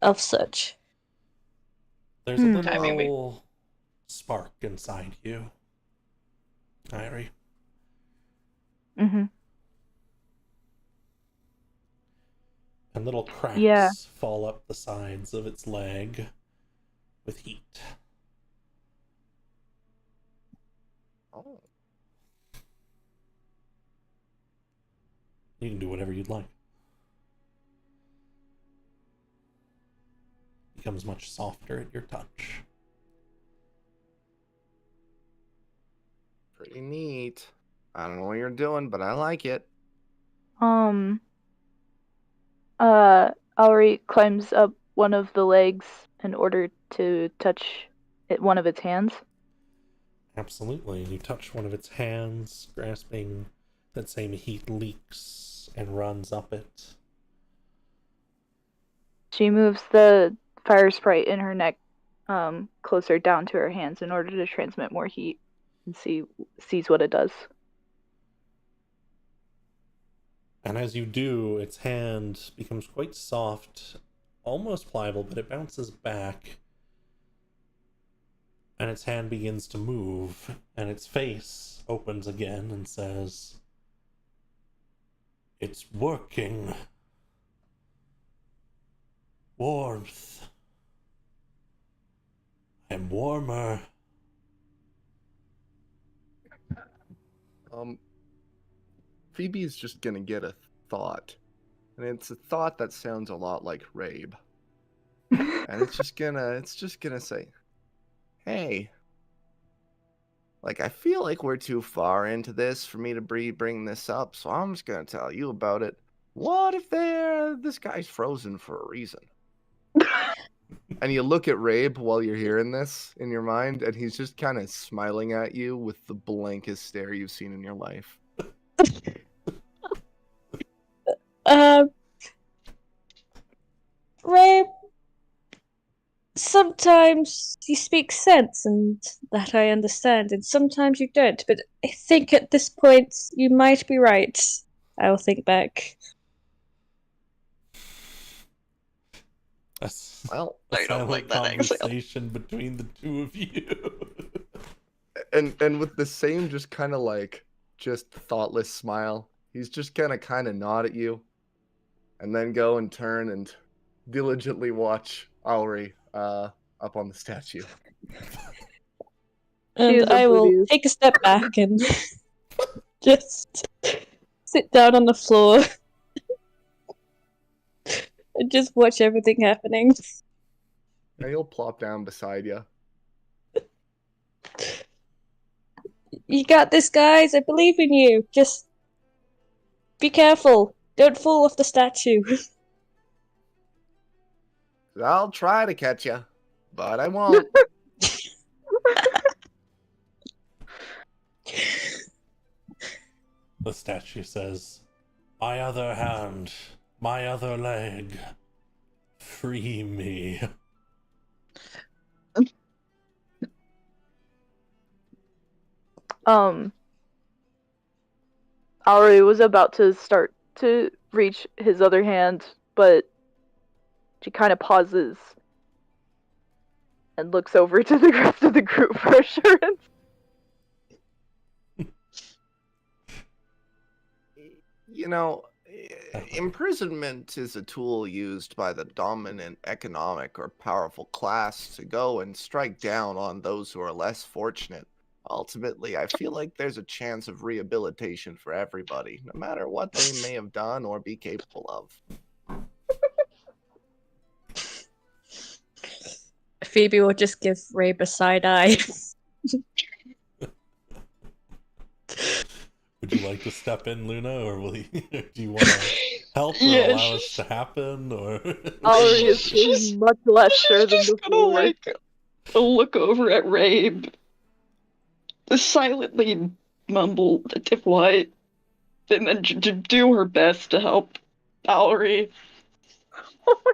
of such. There's a Hmm. little I mean, spark inside you, Irie. Mm-hmm. And little cracks Yeah. fall up the sides of its leg with heat. Oh. You can do whatever you'd like. Becomes much softer at your touch. Pretty neat. I don't know what you're doing, but I like it. Ellery climbs up one of the legs in order to touch one of its hands. Absolutely. You touch one of its hands, grasping that same heat leaks and runs up it. She moves the fire sprite in her neck closer down to her hands in order to transmit more heat and sees what it does. And as you do, its hand becomes quite soft, almost pliable, but it bounces back. And its hand begins to move, and its face opens again and says, "It's working. Warmth. I'm warmer." Phoebe's just gonna get a thought. And it's a thought that sounds a lot like Rabe. And it's just gonna say, hey, like, I feel like we're too far into this for me to bring this up, so I'm just gonna tell you about it. What if this guy's frozen for a reason? And you look at Rabe while you're hearing this in your mind, and he's just kind of smiling at you with the blankest stare you've seen in your life. Rabe, sometimes you speak sense, and that I understand, and sometimes you don't. But I think at this point you might be right. I'll think back. Well, A I don't silent like that exhale. conversation between the two of you. and with the same just kind of like just thoughtless smile, he's just gonna kind of nod at you. and then go and turn and diligently watch Auri up on the statue. And She's I will oblivious. take a step back and just sit down on the floor and just watch everything happening. And he'll plop down beside you. You got this, guys. I believe in you. Just be careful. Don't fall off the statue. I'll try to catch you, but I won't. The statue says, "My other hand, my other leg, free me." Auri was about to start to reach his other hand, but she kind of pauses and looks over to the rest of the group for assurance. You know, imprisonment is a tool used by the dominant economic or powerful class to go and strike down on those who are less fortunate. Ultimately, I feel like there's a chance of rehabilitation for everybody, no matter what they may have done or be capable of. Phoebe will just give Rabe a side eye. Would you like to step in, Luna, or will you, do you want to help or Yeah, allow us she's- to happen? Or Auri is She's- feeling much less sure than just gonna before. like look over at Rabe, silently mumble if what, and then do her best to help Valerie. Oh my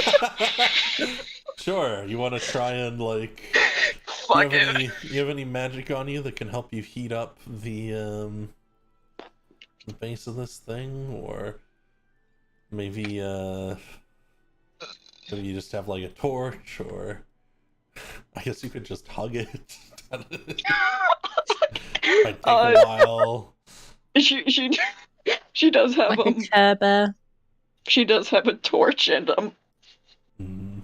god! Sure, you want to try and like Fuck it. you have any magic on you that can help you heat up the base of this thing, or maybe maybe you just have like a torch, or I guess you could just hug it. Might take a while. She does have Like a Care Bear. she does have a torch and Mm.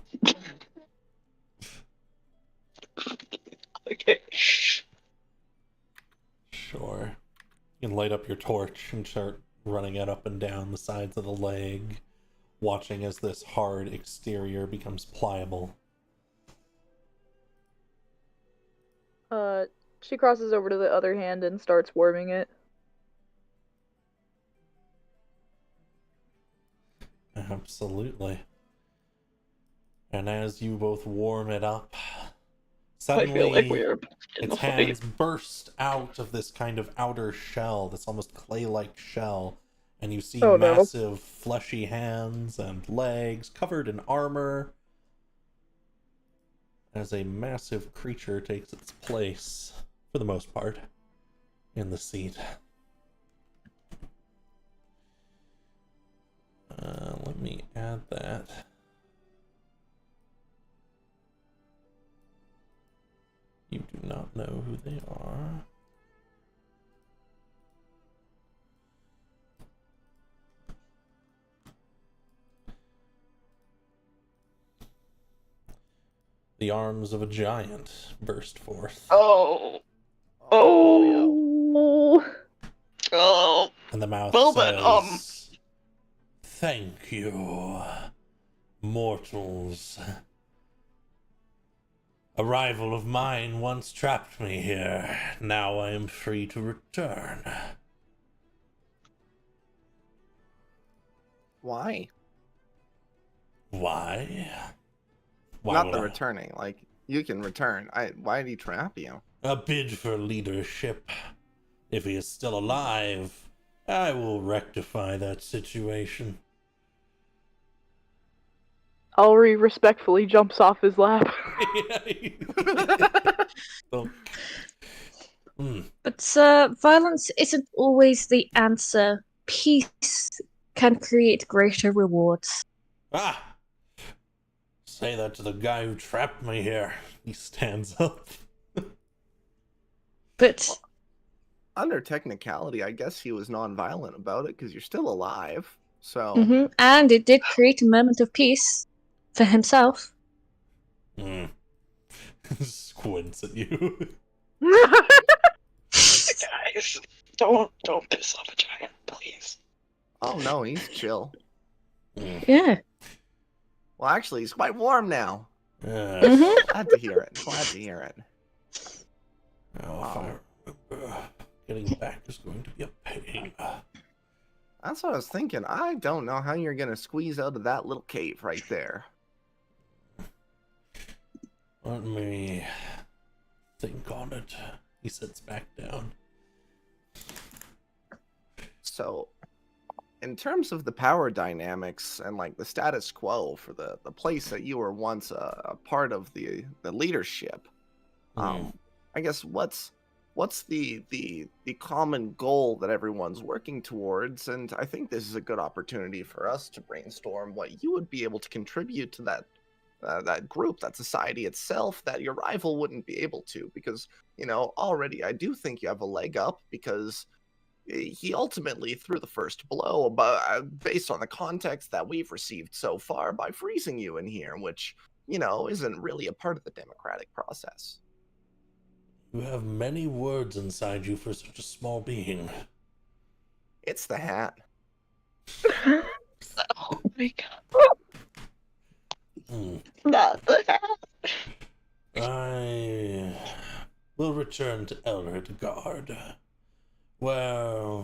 okay. Sure. You can light up your torch and start running it up and down the sides of the leg, watching as this hard exterior becomes pliable. She crosses over to the other hand and starts warming it. Absolutely. And as you both warm it up, I suddenly feel like we're in its the fight. hands burst out of this kind of outer shell, this almost clay-like shell, and you see Oh, no. massive fleshy hands and legs covered in armor as a massive creature takes its place, for the most part, in the seat. Let me add that. You do not know who they are. The arms of a giant burst forth, Oh. Oh. Oh. and the mouth Well says, then, "Thank you, mortals. A rival of mine once trapped me here. Now I am free to return." Why? Why? Why Not would the I- returning. Like, you can return. Why did he trap you? A bid for leadership. If he is still alive, I will rectify that situation. Auri respectfully jumps off his lap. So, But violence isn't always the answer. Peace can create greater rewards. Ah! Say that to the guy who trapped me here. He stands up. But Under technicality, I guess he was non-violent about it because you're still alive. So And it did create a moment of peace for himself. Squints at you. Guys, don't piss off a giant, please. oh no, he's chill. Yeah. Well, actually, he's quite warm now. Mhm. Glad to hear it. Glad to hear it. Oh, if I remember, getting back is going to be a pain. That's what I was thinking. I don't know how you're gonna squeeze out of that little cave right there. Let me think on it. He sits back down. So, in terms of the power dynamics and like the status quo for the place that you were once a part of the leadership, I guess what's the common goal that everyone's working towards? And I think this is a good opportunity for us to brainstorm what you would be able to contribute to that group, that society itself, that your rival wouldn't be able to, because already I do think you have a leg up, because he ultimately threw the first blow, but based on the context that we've received so far, by freezing you in here, which isn't really a part of the democratic process. You have many words inside you for such a small being. It's the hat. Oh my god. Not the hat. I will return to Elredgard, where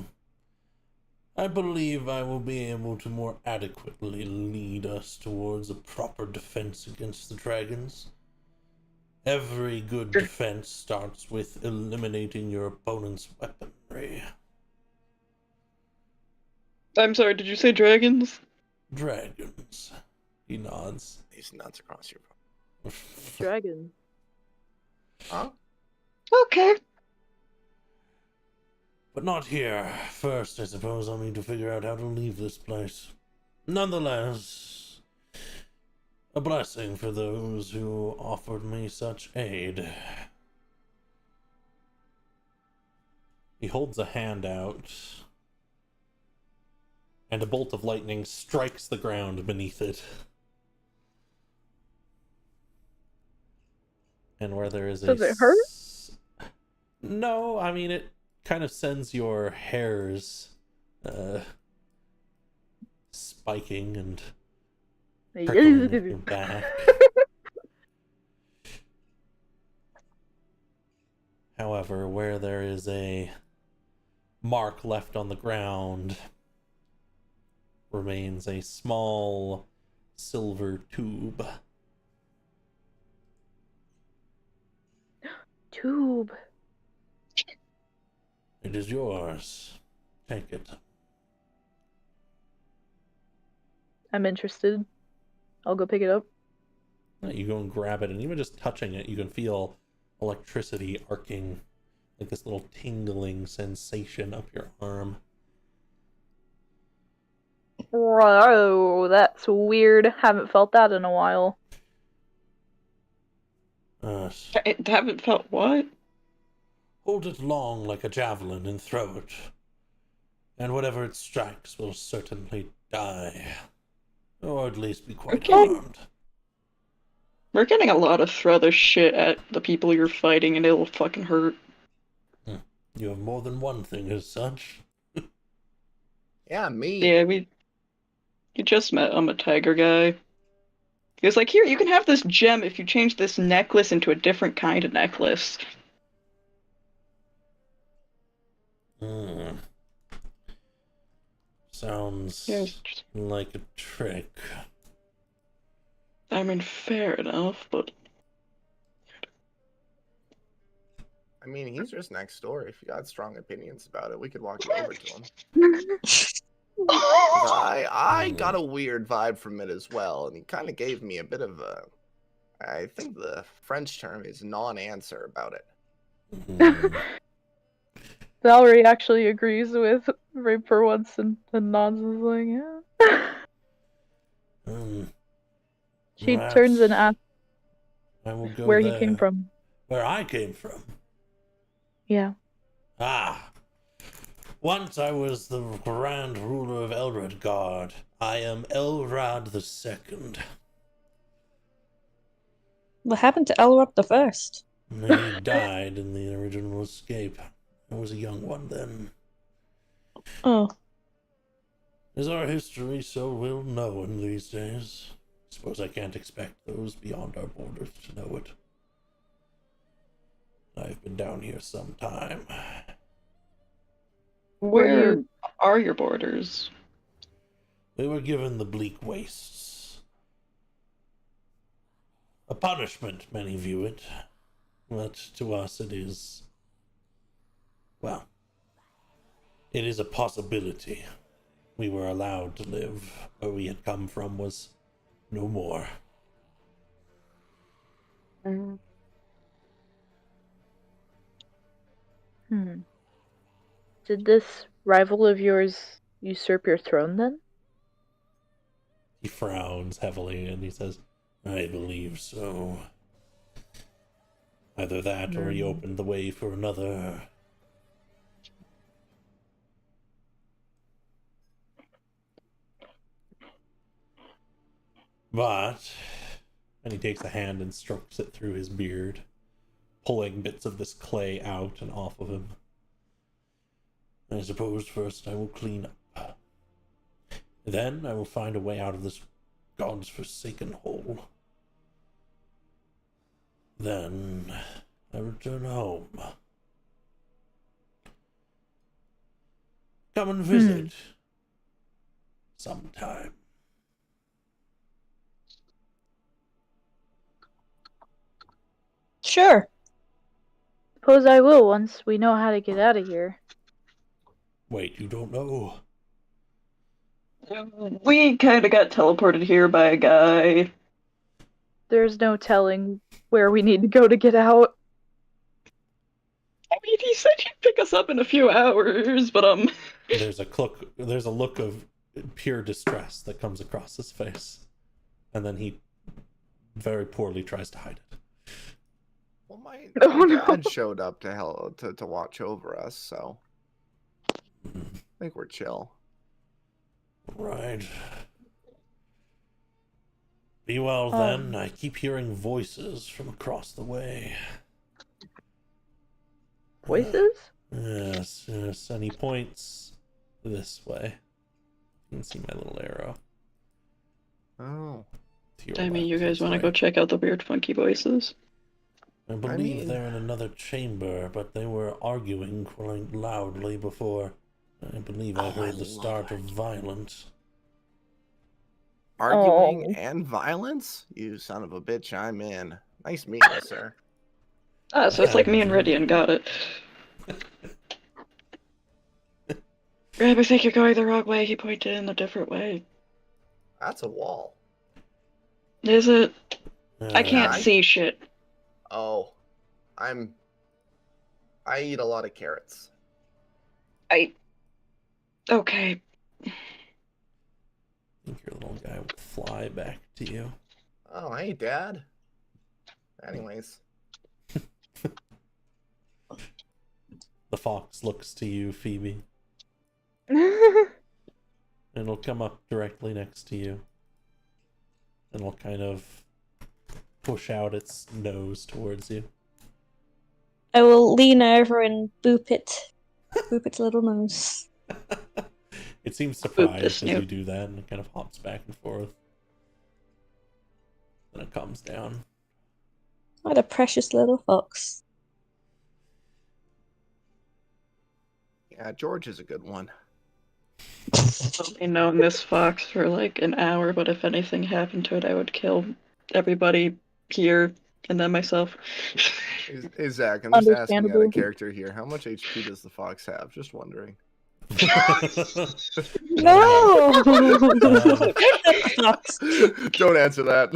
I believe I will be able to more adequately lead us towards a proper defense against the dragons. Every good defense starts with eliminating your opponent's weaponry. I'm sorry, did you say dragons? Dragons. He nods. These nuts across your Dragon. huh? Okay. But not here. First, I suppose I'll need to figure out how to leave this place. Nonetheless, a blessing for those who offered me such aid. He holds a hand out, and a bolt of lightning strikes the ground beneath it. And where there is Does it hurt? No, I mean, it kind of sends your hairs spiking and prickling in your back. However, where there is a mark left on the ground remains a small silver tube. Tube. It is yours. Take it. I'm interested. I'll go pick it up. You go and grab it, and even just touching it, you can feel electricity arcing, like this little tingling sensation up your arm. Whoa, that's weird. Haven't felt that in a while. I haven't felt what? Hold it long like a javelin and throw it, and whatever it strikes will certainly die, or at least be quite harmed. We're getting a lot of throw this shit at the people you're fighting, and it'll fucking hurt. You have more than one thing as such. Yeah, me. Yeah, you just met. I'm a tiger guy. He was like, here, you can have this gem if you change this necklace into a different kind of necklace. Sounds like a trick. I mean, fair enough, but... I mean, he's just next door. If you got strong opinions about it, we could walk you over to him. I got a weird vibe from it as well, and he kind of gave me a bit of a... I think the French term is non-answer about it. Valerie actually agrees with Rape for once and nods and is like, yeah. She turns and asks where he came from. Where I came from? Yeah. Once I was the grand ruler of Elrod Guard. I am Elrod the Second. What happened to Elrod the First? He died in the original escape. I was a young one then. Oh, Is our history so well known these days? Suppose I can't expect those beyond our borders to know it. I've been down here some time. Where are your borders? We were given the bleak wastes. A punishment, many view it. But to us it is... well, it is a possibility. We were allowed to live. Where we had come from was no more. Did this rival of yours usurp your throne then? He frowns heavily and he says, I believe so. Either that or he opened the way for another. But, and he takes a hand and strokes it through his beard, pulling bits of this clay out and off of him. I suppose first I will clean up. Then I will find a way out of this God's forsaken hole. Then I return home. Come and visit sometime. sure. Suppose I will once we know how to get out of here. Wait, you don't know? We kind of got teleported here by a guy. There's no telling where we need to go to get out. I mean, he said he'd pick us up in a few hours, but There's a look of pure distress that comes across his face. And then he very poorly tries to hide it. Well, my Oh, no. dad showed up to watch over us, so I think we're chill. Right. Be well then. I keep hearing voices from across the way. Voices? Yes, yes. And he points this way. You can see my little arrow. Oh, To your I mean, left, you guys this want to way. go check out the weird, funky voices? I believe they're in another chamber, but they were arguing quite loudly before. I believe I heard the start of violence. arguing and violence? You son of a bitch! I'm in. Nice meeting you, sir. Ah, so it's like me and Rydian, got it. Rab, I think you're going the wrong way. He pointed in a different way. That's a wall. Is it? I can't I- see shit. Oh, I eat a lot of carrots. Okay. I think your little guy will fly back to you. Oh, hey, Dad. Anyways, The fox looks to you, Phoebe, and it'll come up directly next to you. And it'll kind of push out its nose towards you. I will lean over and boop its little nose. It seems the surprised as snoot. you do that, and it kind of hops back and forth. Then it calms down. What a precious little fox. yeah, George is a good one. I've only known this fox for like an hour, but if anything happened to it, I would kill everybody here and then myself. Hey, Zach, I'm just asking out Understandable. of character here. How much HP does the fox have? Just wondering. No! Don't answer that.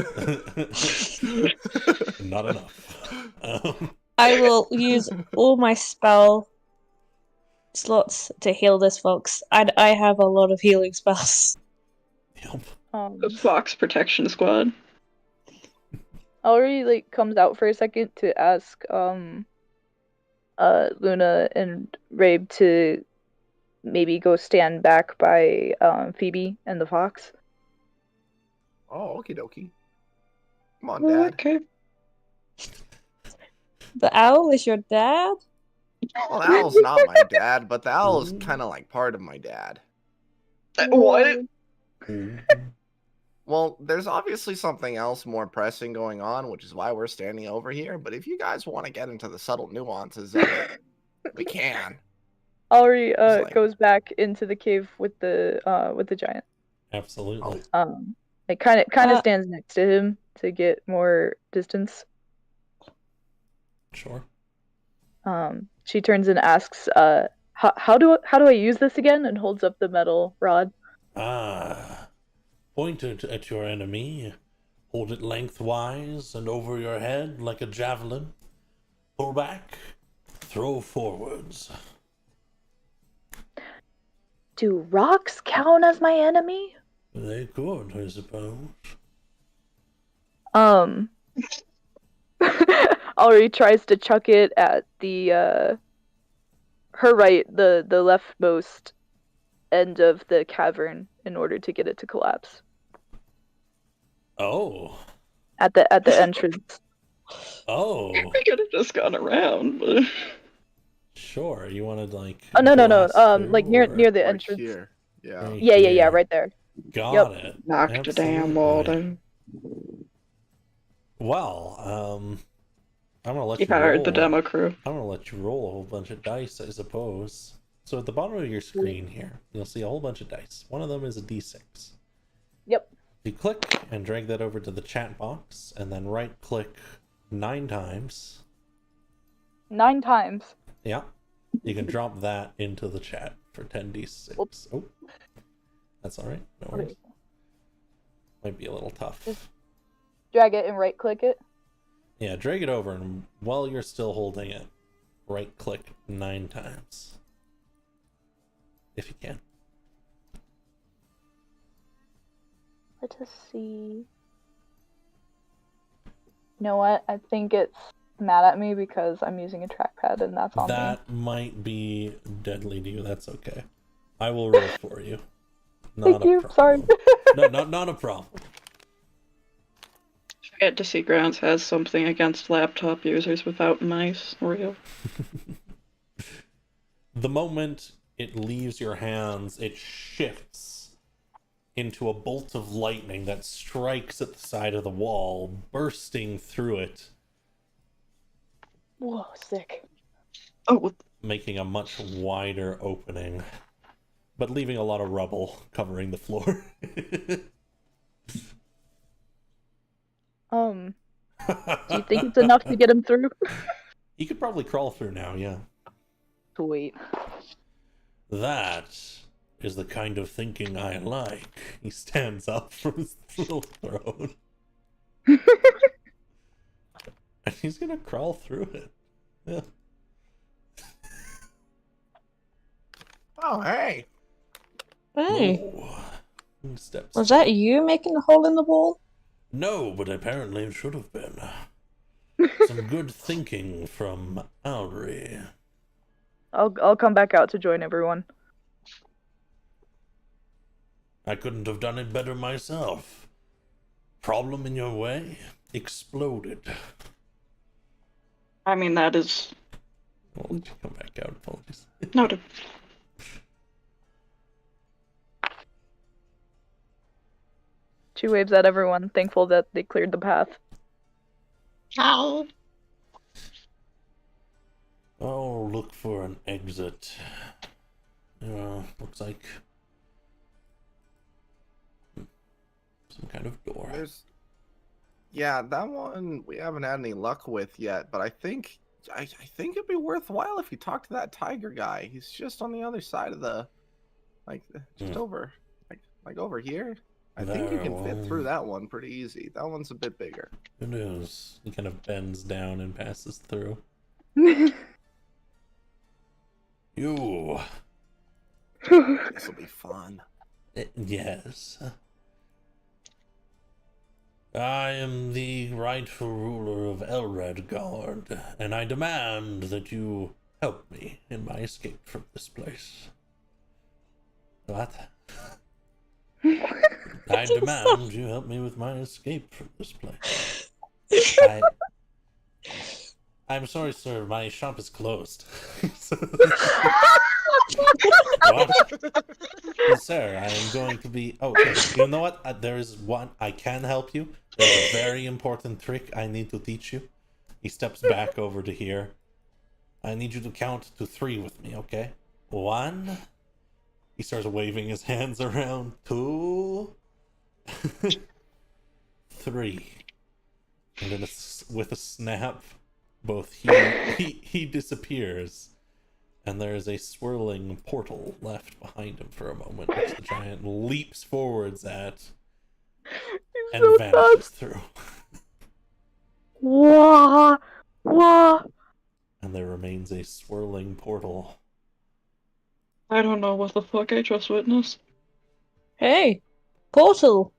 Not enough. I will use all my spell slots to heal this fox. I have a lot of healing spells. Yep. The Fox Protection Squad. Ellery comes out for a second to ask Luna and Rabe to maybe go stand back by Phoebe and the fox. Oh, okie dokie. Come on, Dad. Okay. The owl is your dad? Well, the owl's not my dad, but the owl is kind of like part of my dad. What? Well, there's obviously something else more pressing going on, which is why we're standing over here. But if you guys want to get into the subtle nuances of it, we can. Alri like- goes back into the cave with the giant. Absolutely. It kind of Uh, stands next to him to get more distance. Sure. She turns and asks, how do I use this again? And holds up the metal rod. Point it at your enemy. Hold it lengthwise and over your head like a javelin. Pull back. Throw forwards. Do rocks count as my enemy? They could, I suppose. Alri tries to chuck it at the her right, the leftmost end of the cavern in order to get it to collapse. Oh. At the entrance. Oh. We could have just gone around, but Sure. You wanted like. Oh no. blast through, Like near or- the Right entrance. here. Yeah. Right Yeah, here. right there. Got Yep. it. knocked the damn wall Absolutely. down. Well, I'm gonna let You you hired roll. the demo crew. I'm gonna let you roll a whole bunch of dice, I suppose. So at the bottom of your screen here, you'll see a whole bunch of dice. One of them is a d6. Yep. You click and drag that over to the chat box, and then right-click 9 times. 9 times. Yeah. You can drop that into the chat for 10d6. Whoops. Oh, that's all right. No worries. Might be a little tough. Drag it and right click it. Yeah, drag it over, and while you're still holding it, right-click 9 times. If you can. Let us see. You know what? I think it's mad at me because I'm using a trackpad and that's on me. That might be deadly to you. That's okay. I will roll for you. Thank you. Sorry. No, not a problem. Fantasy Grounds has something against laptop users without mice. Real. The moment it leaves your hands, it shifts into a bolt of lightning that strikes at the side of the wall, bursting through it, Whoa, sick. Oh, making a much wider opening, but leaving a lot of rubble covering the floor. Do you think it's enough to get him through? You could probably crawl through now, yeah. Sweet. That is the kind of thinking I like. He stands up from his little throne. And he's gonna crawl through it. Yeah. Oh, hey. Hey, Whoa. He steps was that you making the hole in the wall? No, but apparently it should have been. Some good thinking from Alri. I'll come back out to join everyone. I couldn't have done it better myself. Problem in your way? Exploded. I mean, that is I'll let you come back out, apologies. noted. She waves at everyone, thankful that they cleared the path. Ow. Oh, look for an exit. Looks like some kind of door. Yeah, that one we haven't had any luck with yet, but I think it'd be worthwhile if you talk to that tiger guy. He's just on the other side of the, just over, like over here. I think you There, can fit well. through that one pretty easy. That one's a bit bigger. It is. He kind of bends down and passes through. You. This'll be fun. Yes. I am the rightful ruler of Elredgard, and I demand that you help me in my escape from this place. What? I demand you help me with my escape from this place. I'm sorry, sir. My shop is closed. What? Sir, I am going to be... Oh, okay. You know what? There is one... I can help you. There's a very important trick I need to teach you. He steps back over to here. I need you to count to 3 with me, okay? 1. He starts waving his hands around. 2. 3. And then with a snap, both he disappears, and there is a swirling portal left behind him for a moment, which the giant leaps forwards at and so vanishes through. Wah! Wah! And there remains a swirling portal. I don't know what the fuck I just witnessed. Hey, portal.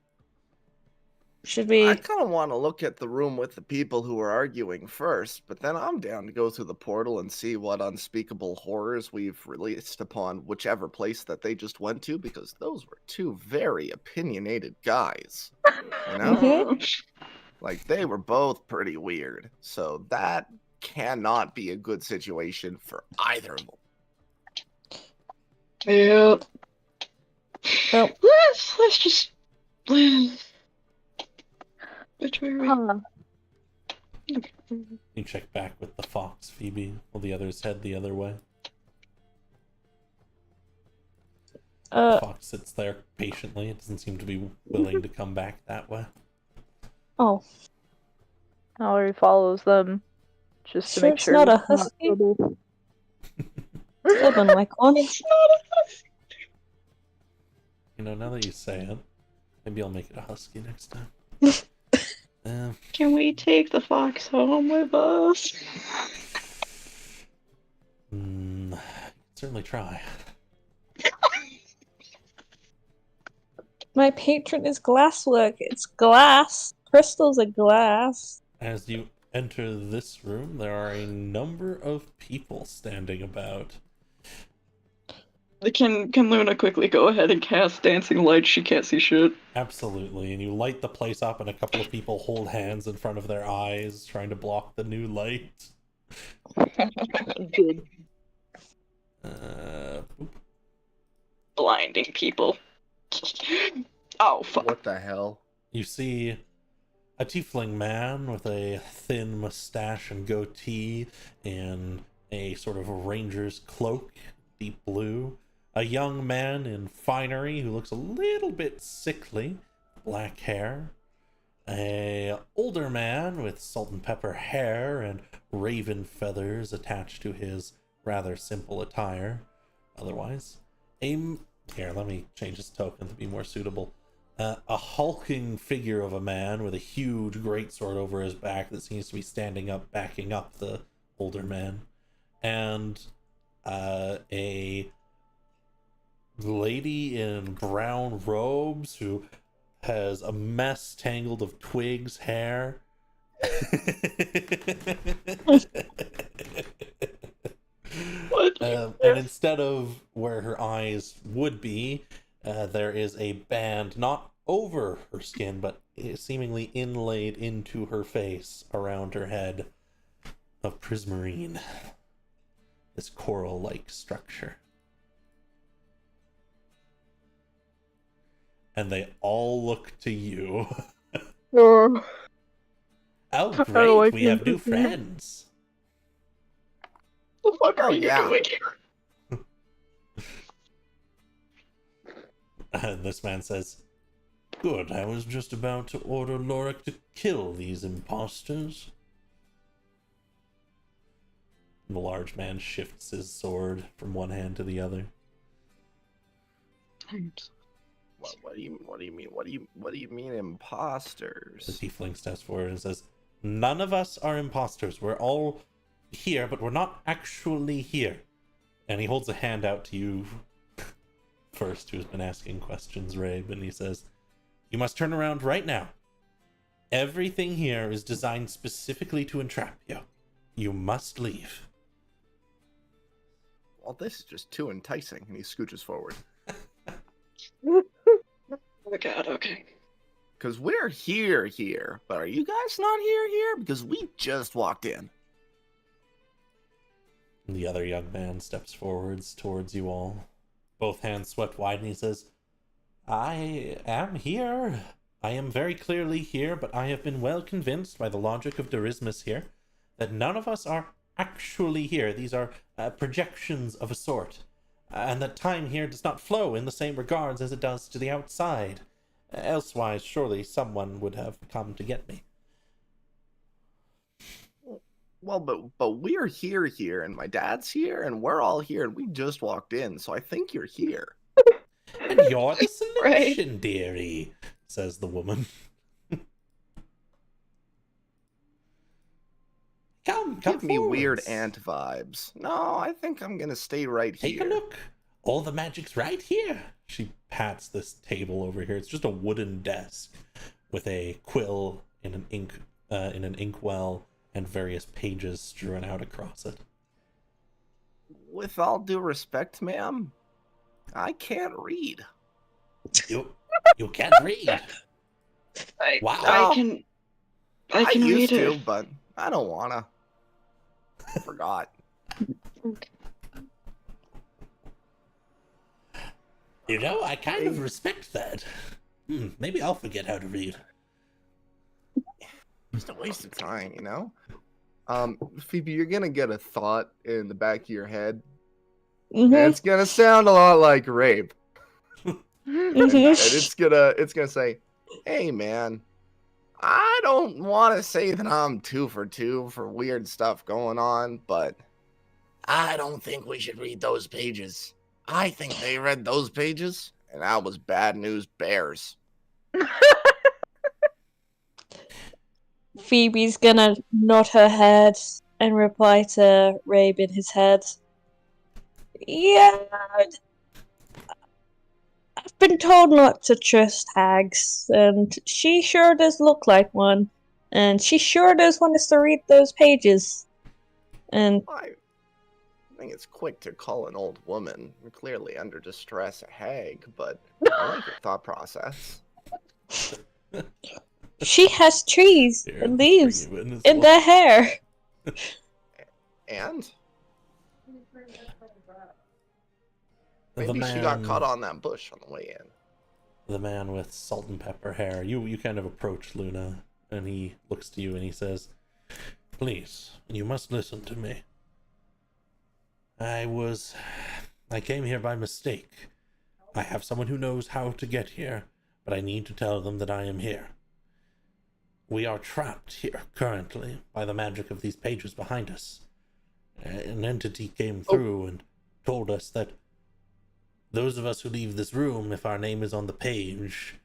Should I we? kind of want to look at the room with the people who are arguing first, but then I'm down to go through the portal and see what unspeakable horrors we've released upon whichever place that they just went to, because those were 2 very opinionated guys. You know? Mhm. Like, they were both pretty weird. So that cannot be a good situation for either of them. Yeah. Well, Let's just. Which way are we? Huh. You check back with the fox, Phoebe, while the others head the other way. The fox sits there patiently. It doesn't seem to be willing to come back that way. Oh, Mallory follows them just to Sure make it's sure not a it's not husky? trouble. stubborn like one. It's not a husky. You know, now that you say it, maybe I'll make it a husky next time. Can we take the fox home with us? Certainly try. My patron is glasswork. It's glass. Crystals are glass. As you enter this room, there are a number of people standing about. Can Luna quickly go ahead and cast dancing lights? She can't see shit. Absolutely, and you light the place up, and a couple of people hold hands in front of their eyes, trying to block the new light. Good. Blinding people. Oh, fuck. What the hell? You see a tiefling man with a thin mustache and goatee and a sort of ranger's cloak, deep blue. A young man in finery who looks a little bit sickly, black hair. A older man with salt and pepper hair and raven feathers attached to his rather simple attire. Otherwise, here, let me change this token to be more suitable. A hulking figure of a man with a huge greatsword over his back that seems to be standing up, backing up the older man. And a lady in brown robes who has a mess tangled of twigs hair. What? And instead of where her eyes would be, there is a band not over her skin, but seemingly inlaid into her face around her head of prismarine. This coral-like structure. And they all look to you. Oh, Oh, How do great, I we have new continue? friends. What the fuck are Oh, you yeah. doing here? And this man says, "Good, I was just about to order Lorik to kill these imposters." The large man shifts his sword from one hand to the other. What do you mean The imposters? tiefling steps forward and says, "None of us are imposters. We're all here, but we're not actually here." And he holds a hand out to you first, who's been asking questions, Rabe, and he says, "You must turn around right now. Everything here is designed specifically to entrap you. You must leave." Well, this is just too enticing, and he scooches forward. Oh god, okay. Because we're here, but are you guys not here? Because we just walked in. The other young man steps forwards towards you all, both hands swept wide, and he says, I am here. I am very clearly here, but I have been well convinced by the logic of Derismus here that none of us are actually here. These are projections of a sort, and that time here does not flow in the same regards as it does to the outside. Elsewise, surely someone would have come to get me. Well, but we're here, and my dad's here, and we're all here, and we just walked in, so I think you're here. And you're the solution, dearie, says the woman. Come Give me weird forwards. ant vibes. No, I think I'm gonna stay right here. Take a look. All the magic's right here. She pats this table over here. It's just a wooden desk with a quill in an inkwell and various pages strewn out across it. With all due respect, ma'am, I can't read. You can't read. Wow. I can used read to, it. but I don't wanna. Forgot. You know, I kind of respect that. Maybe I'll forget how to read. Just a waste of time, you know? Phoebe, you're gonna get a thought in the back of your head. And it's gonna sound a lot like rape. And it's gonna say, hey man, I don't wanna say that I'm 2 for 2 for weird stuff going on, but I don't think we should read those pages. I think they read those pages, and that was bad news bears. Phoebe's gonna nod her head and reply to Rabe in his head. Yeah, I've been told not to trust hags, and she sure does look like one, and she sure does want us to read those pages. And I think it's quick to call an old woman, clearly under distress, a hag, but I like your thought process. she has trees Here, and leaves bring you as in well. their hair. And? The Maybe she got man- caught on that bush on the way in. The man with salt and pepper hair. You kind of approach Luna, and he looks to you and he says, please, you must listen to me. I came here by mistake. I have someone who knows how to get here, but I need to tell them that I am here. We are trapped here currently by the magic of these pages behind us. An entity came through and told us that those of us who leave this room, if our name is on the page,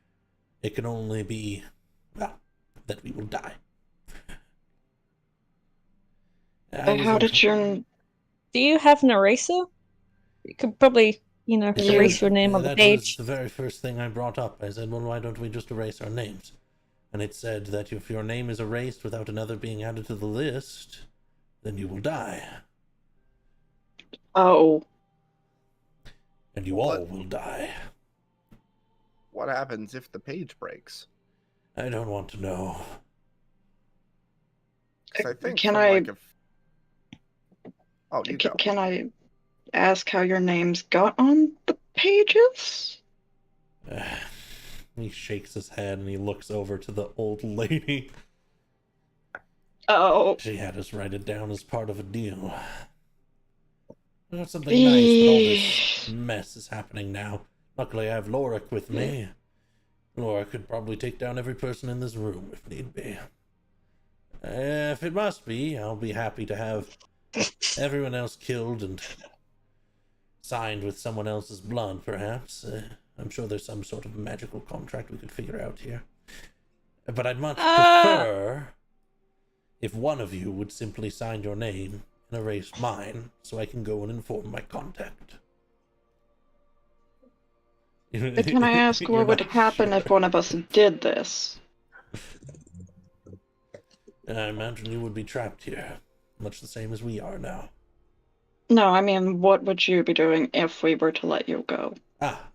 it can only be, well, that we will die. How did your... Do you have an eraser? You could probably, erase your name on the That page. was the very first thing I brought up. I said, well, why don't we just erase our names? And it said that if your name is erased without another being added to the list, then you will die. Oh. And you all will die. What happens if the page breaks? I don't want to know. 'Cause I think Can from, I- like, Oh, you go. Can I ask how your names got on the pages? He shakes his head and he looks over to the old lady. Oh. She had us write it down as part of a deal. That's something nice, but all this mess is happening now. Luckily, I have Lorik with me. Lorik could probably take down every person in this room if need be. If it must be, I'll be happy to have everyone else killed and signed with someone else's blood, perhaps. I'm sure there's some sort of magical contract we could figure out here. But I'd much prefer if one of you would simply sign your name and erase mine so I can go and inform my contact. Can I ask You're what would not happen sure. if one of us did this? I imagine you would be trapped here, much the same as we are now. No, I mean, what would you be doing if we were to let you go?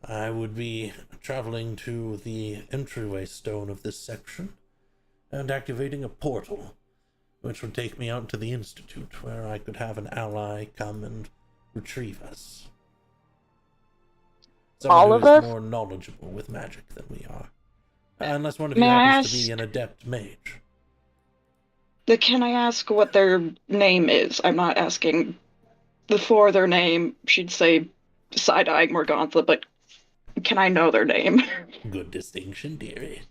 I would be traveling to the entryway stone of this section and activating a portal, which would take me out to the Institute, where I could have an ally come and retrieve us. Someone All who of is us? more knowledgeable with magic than we are. Unless one of May you I happens to be ask- an adept mage. Can I ask what their name is? I'm not asking before their name. She'd say side-eyeing Morgantha, but can I know their name? Good distinction, dearie.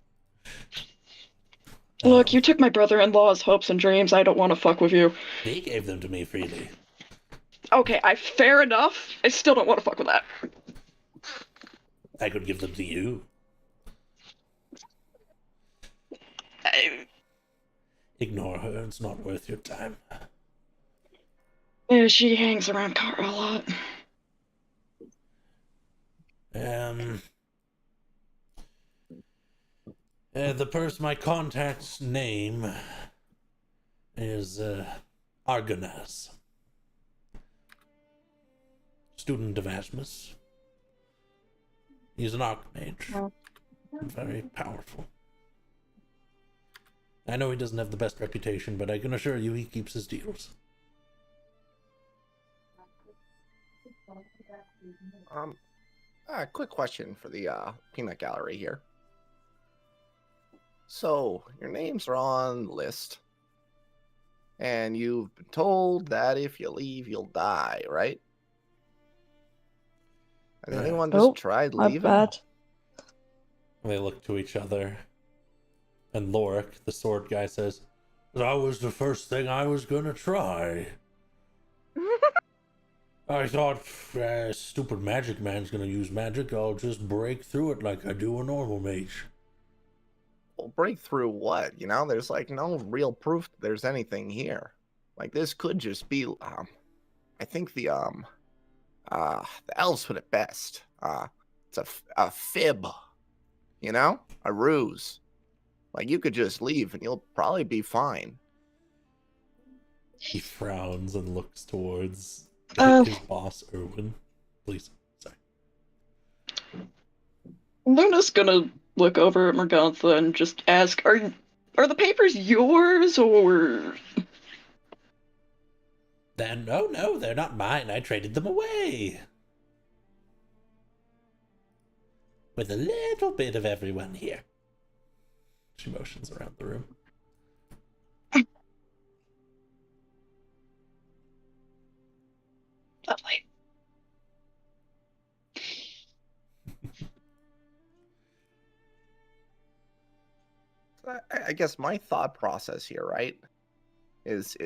Look, you took my brother-in-law's hopes and dreams. I don't want to fuck with you. He gave them to me freely. Okay, fair enough. I still don't want to fuck with that. I could give them to you. Ignore her, it's not worth your time. She hangs around Kara a lot. My contact's name is Argonaz. Student of Asmus. He's an archmage. Very powerful. I know he doesn't have the best reputation, but I can assure you he keeps his deals. Quick question for the peanut gallery here. So, your names are on the list, and you've been told that if you leave, you'll die, right? Has anyone just tried My leaving? bad. They look to each other, and Lorik, the sword guy, says, "That was the first thing I was gonna try. I thought, stupid magic man's gonna use magic, I'll just break through it like I do a normal mage." Well, break through what? You know, there's like no real proof that there's anything here. Like, this could just be, I think the elves put it best. It's a fib, you know? A ruse. Like, you could just leave and you'll probably be fine. He frowns and looks towards Oh. his boss, Erwin. Please, sorry. Luna's gonna look over at Morgantha and just ask, are the papers yours, or... Then, oh no, they're not mine. I traded them away. With a little bit of everyone here. She motions around the room. Lovely. I guess my thought process here, right, is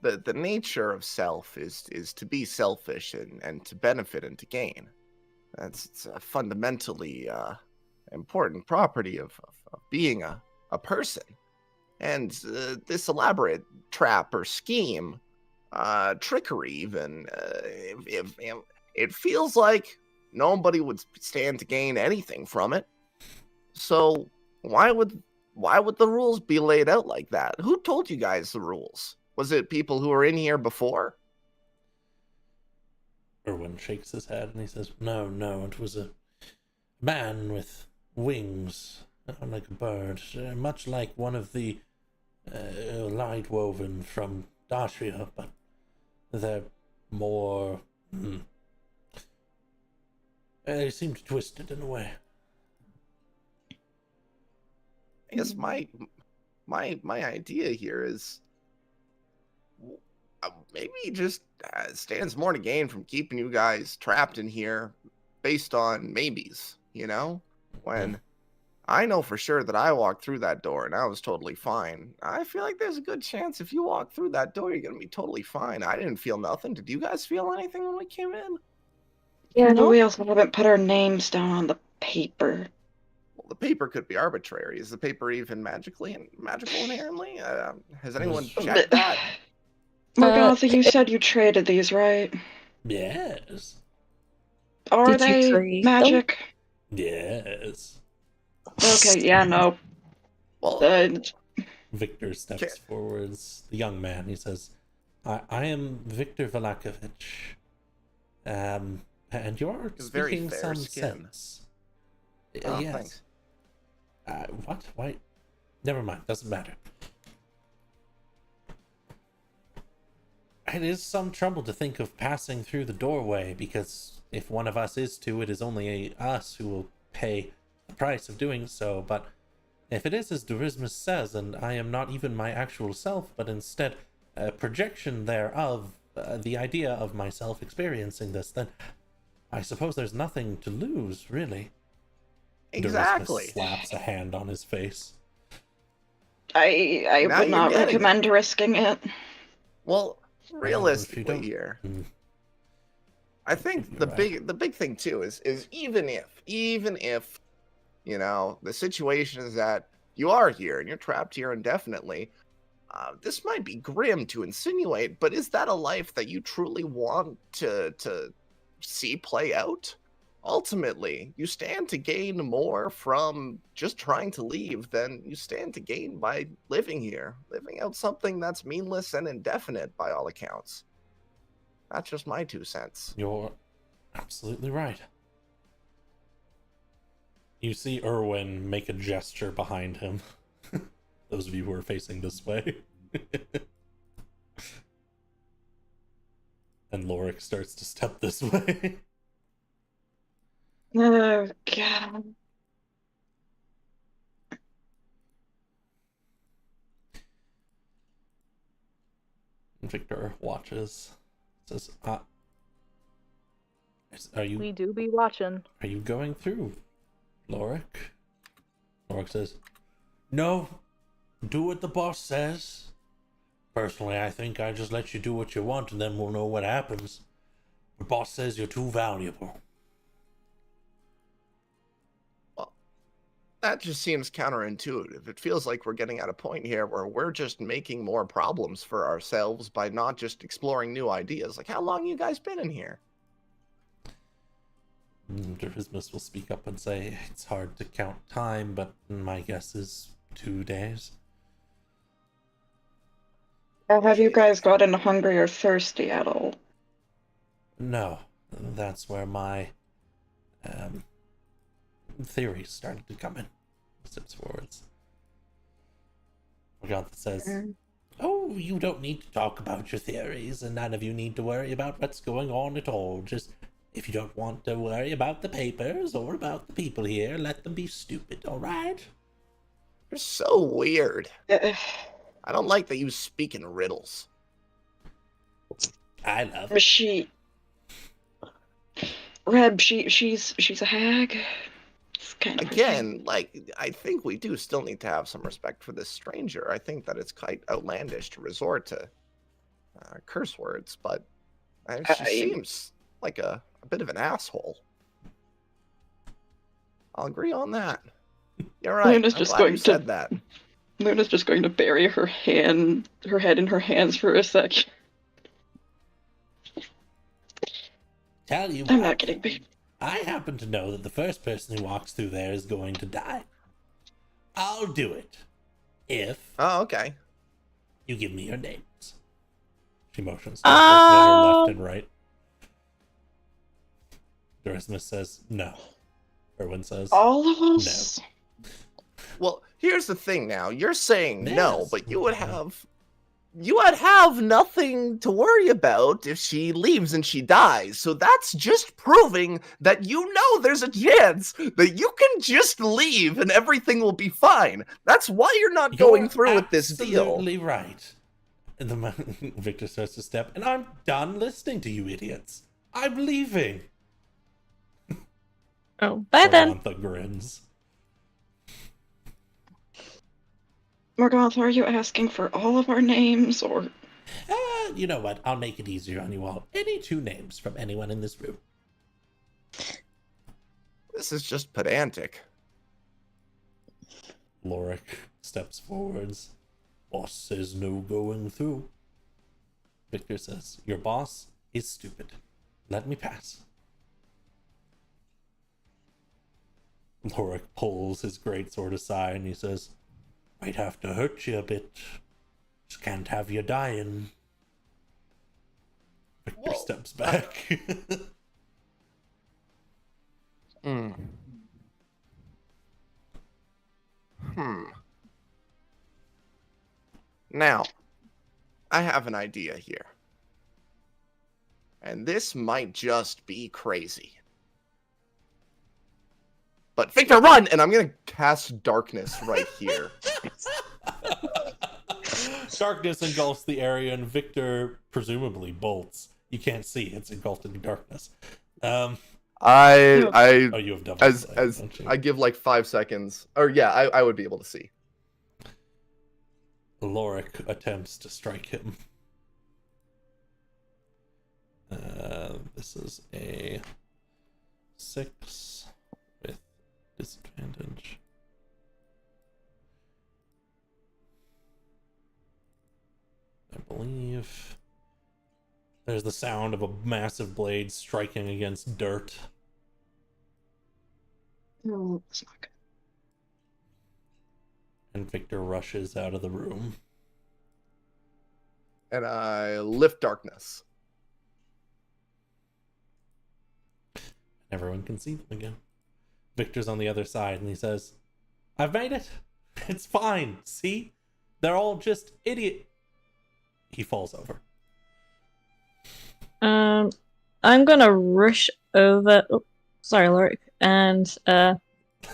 the nature of self is to be selfish and to benefit and to gain. It's a fundamentally important property of being a person. And this elaborate trap or scheme, trickery even, if it feels like nobody would stand to gain anything from it. So why would the rules be laid out like that? Who told you guys the rules? Was it people who were in here before? Erwin shakes his head and he says, No, it was a man with wings, like a bird, much like one of the light woven from Dacia, but they're more... they seemed twisted in a way. I guess my idea here is maybe he just stands more to gain from keeping you guys trapped in here based on maybes, you know? When I know for sure that I walked through that door and I was totally fine. I feel like there's a good chance if you walk through that door, you're going to be totally fine. I didn't feel nothing. Did you guys feel anything when we came in? Yeah, No. but we also haven't put our names down on the paper. Well, the paper could be arbitrary. Is the paper even magical inherently? Has anyone checked that? Morgantha, you said you traded these, right? Yes. Are Did you they create them? magic? Yes. Okay, yeah, no. Well, Victor steps forwards. The young man, he says, I am Victor Valakovich. And you're Very speaking fair some skin. sense. Oh, Yes. thanks. What? Why? Never mind. Doesn't matter. It is some trouble to think of passing through the doorway, because if one of us is to, it is only us who will pay the price of doing so. But if it is as Durismus says, and I am not even my actual self, but instead a projection thereof, the idea of myself experiencing this, then I suppose there's nothing to lose, really. Exactly. Durismus slaps a hand on his face. I Now would you're not getting recommend risking it. Well, If you realistically don't- here, Mm, I think You're the right. big thing too is even if the situation is that you are here and you're trapped here indefinitely, this might be grim to insinuate, but is that a life that you truly want to see play out? Ultimately, you stand to gain more from just trying to leave than you stand to gain by living here, living out something that's meaningless and indefinite by all accounts. That's just my 2 cents. You're absolutely right. You see Erwin make a gesture behind him. Those of you who are facing this way. And Lorik starts to step this way. Oh, God. Victor watches. Says, are We you do be watching. going through, Lorik? Lorik says, no, do what the boss says. Personally, I think I just let you do what you want and then we'll know what happens. The boss says you're too valuable. Well, that just seems counterintuitive. It feels like we're getting at a point here where we're just making more problems for ourselves by not just exploring new ideas. Like, how long you guys been in here? Durismus will speak up and say, it's hard to count time, but my guess is 2 days. Have you guys gotten hungry or thirsty at all? No, that's where my theories started to come in. Steps forwards. Morgantha says, oh, you don't need to talk about your theories, and none of you need to worry about what's going on at all. Just, if you don't want to worry about the papers or about the people here, let them be stupid, alright? You're so weird. Uh, I don't like that you speak in riddles. I love it. She's a hag. It's kind of her thing. Again, like, I think we do still need to have some respect for this stranger. I think that it's quite outlandish to resort to curse words, but she seems like a bit of an asshole. I'll agree on that. You're right. Luna's I'm just glad going you to- said that. Luna's just going to bury her head in her hands for a sec. Tell you I'm what, not kidding, babe. I happen to know that the first person who walks through there is going to die. I'll do it. If Oh, okay. you give me your names. She motions to the person at her left and right. Durismus says no. Erwin says All of us? Well, here's the thing now. You're saying no, Yes. but you would have nothing to worry about if she leaves and she dies. So that's just proving that you know there's a chance that you can just leave and everything will be fine. That's why you're not going through with this deal. Absolutely right. And Victor starts to step, and I'm done listening to you idiots. I'm leaving. Oh, bye then. Morgantha grins. Morgoth, are you asking for all of our names, or... You know what? I'll make it easier on you all. Any 2 names from anyone in this room. This is just pedantic. Lorik steps forwards. Boss says no going through. Victor says, your boss is stupid. Let me pass. Lorik pulls his greatsword aside and he says, might have to hurt you a bit. Just can't have you dying. Victor Whoa. steps back. Now, I have an idea here. And this might just be crazy. But Victor, run! And I'm gonna cast darkness right here. Darkness engulfs the area, and Victor presumably bolts. You can't see; it's engulfed in darkness. Oh, you have double sight, as don't you? I give like 5 seconds, or yeah, I would be able to see. Lorik attempts to strike him. This is a 6 with disadvantage. I believe there's the sound of a massive blade striking against dirt. No, it's not good. And Victor rushes out of the room. And I lift darkness. Everyone can see them again. Victor's on the other side, and he says, I've made it. It's fine. See? They're all just idiot. He falls over. I'm gonna rush over. Oh, sorry, Lorik, and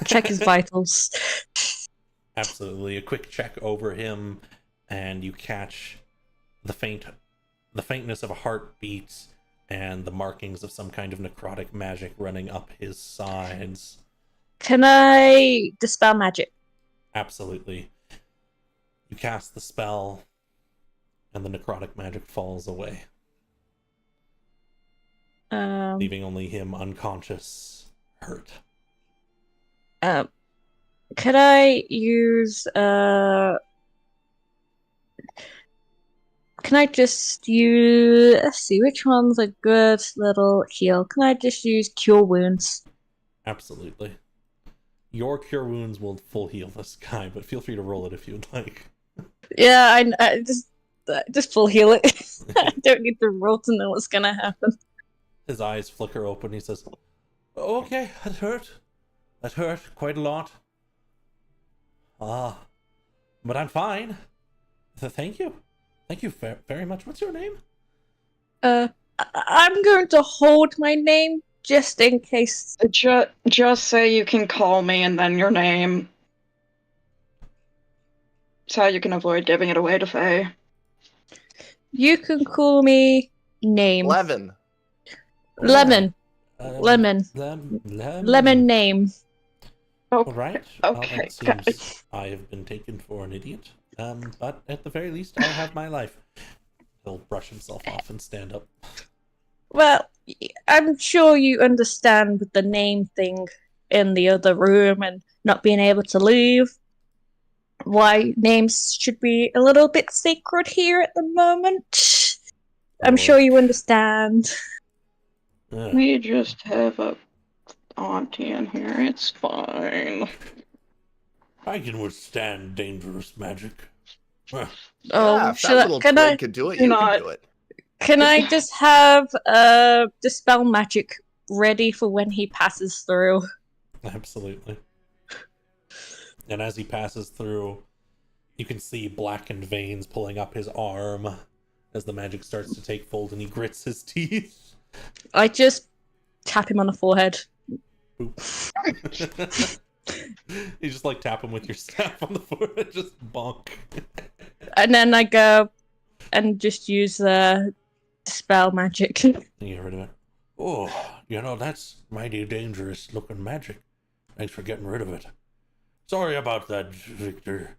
check his vitals. Absolutely. A quick check over him, and you catch the faintness of a heartbeat and the markings of some kind of necrotic magic running up his sides. Can I dispel magic? Absolutely. You cast the spell, and the necrotic magic falls away, leaving only him unconscious, hurt. Could I use Can I just use... Let's see, which one's a good little heal? Can I just use Cure Wounds? Absolutely. Your Cure Wounds will full heal this guy, but feel free to roll it if you'd like. Yeah, I just full heal it. I don't need to roll to know what's gonna happen. His eyes flicker open. He says, okay, that hurt. That hurt quite a lot. But I'm fine. Thank you. Thank you very much. What's your name? I'm going to hold my name just in case. Just say you can call me and then your name. So you can avoid giving it away to Faye. You can call me name. Lemon. Lemon. Lemon name. Oh, All right. okay. It seems I have been taken for an idiot. But at the very least, I have my life. He'll brush himself off and stand up. Well, I'm sure you understand with the name thing in the other room and not being able to leave why names should be a little bit sacred here at the moment. I'm sure you understand. We just have a auntie in here. It's fine. I can withstand dangerous magic. Yeah, if that little twig could do it, you can do it. Can I just have dispel magic ready for when he passes through? Absolutely. And as he passes through, you can see blackened veins pulling up his arm as the magic starts to take fold, and he grits his teeth. I just tap him on the forehead. You just like tap him with your staff on the forehead, just bonk. And then I go and just use dispel magic. You get rid of it. Oh, that's mighty dangerous looking magic. Thanks for getting rid of it. Sorry about that, Victor.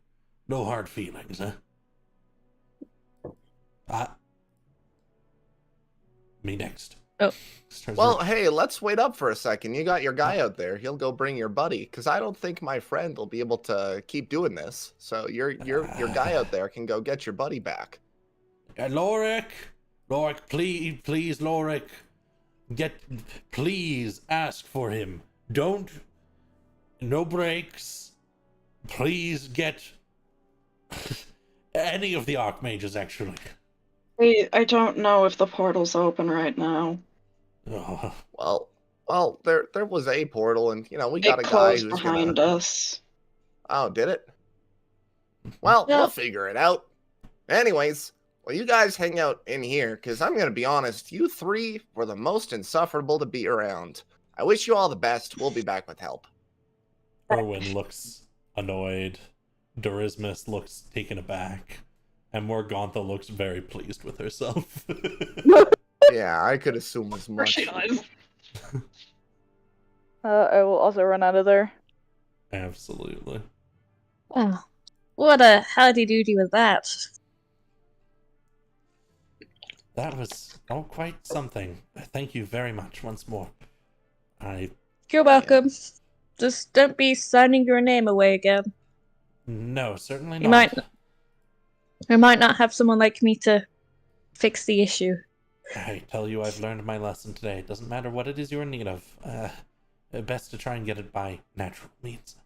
No hard feelings, huh? Me next. Oh. Well, hey, let's wait up for a second. You got your guy out there. He'll go bring your buddy, because I don't think my friend will be able to keep doing this. So your guy out there can go get your buddy back. Lorik, please, Lorik, please ask for him. No breaks. Please get any of the archmages, actually. I don't know if the portal's open right now. Oh. Well, there was a portal, and we got a guy who's behind us. Oh, did it? Well, we'll figure it out. Anyways, well, you guys hang out in here, because I'm going to be honest, you three were the most insufferable to be around. I wish you all the best. We'll be back with help. Erwin looks annoyed. Dorismus looks taken aback. And Morgantha looks very pleased with herself. Yeah, I could assume as much. She does. I will also run out of there. Absolutely. Oh, what a howdy-doody with that. That was quite something. Thank you very much once more. You're welcome. Just don't be signing your name away again. No, certainly You not. We might not have someone like me to fix the issue. I tell you, I've learned my lesson today. It doesn't matter what it is you're in need of. Best to try and get it by natural means.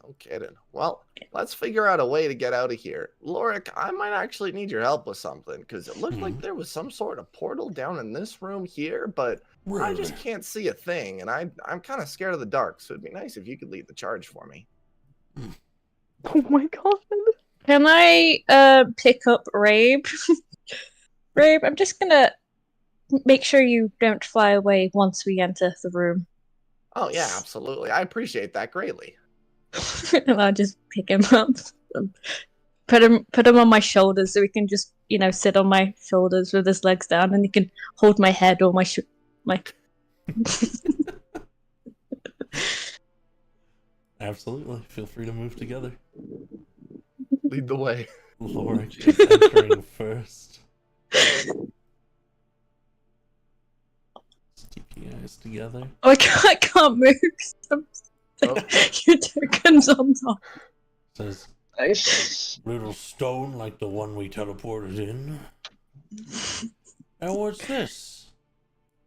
No kidding. Well, let's figure out a way to get out of here. Lorik, I might actually need your help with something, because it looked like there was some sort of portal down in this room here, but I just can't see a thing, and I'm kind of scared of the dark, so it'd be nice if you could lead the charge for me. Oh my god. Can I pick up Rabe? Rabe, I'm just gonna make sure you don't fly away once we enter the room. Oh, yeah, absolutely. I appreciate that greatly. And I'll just pick him up. Put him on my shoulders so he can just, sit on my shoulders with his legs down, and he can hold my head or my Absolutely. Feel free to move together. Lead the way. Lorik is entering first. Just keep your eyes together. Oh, I can't move. Oh. Your token's on top. Says, Nice. little stone like the one we teleported in. And what's this?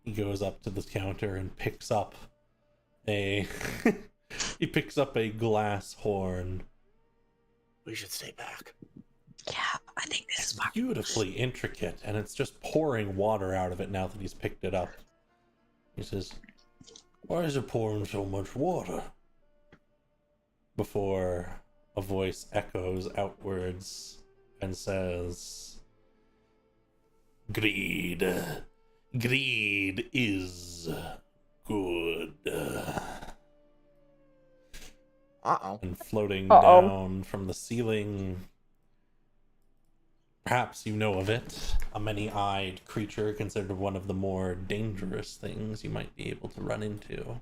He goes up to the counter and picks up a he picks up a glass horn. We should stay back. Yeah, I think this is It's beautifully intricate, and it's just pouring water out of it now that he's picked it up. He says, "Why is it pouring so much water?" Before a voice echoes outwards and says, "Greed. Greed is good." Uh-oh. And floating Uh-oh. down from the ceiling, perhaps you know of it, a many-eyed creature considered one of the more dangerous things you might be able to run into.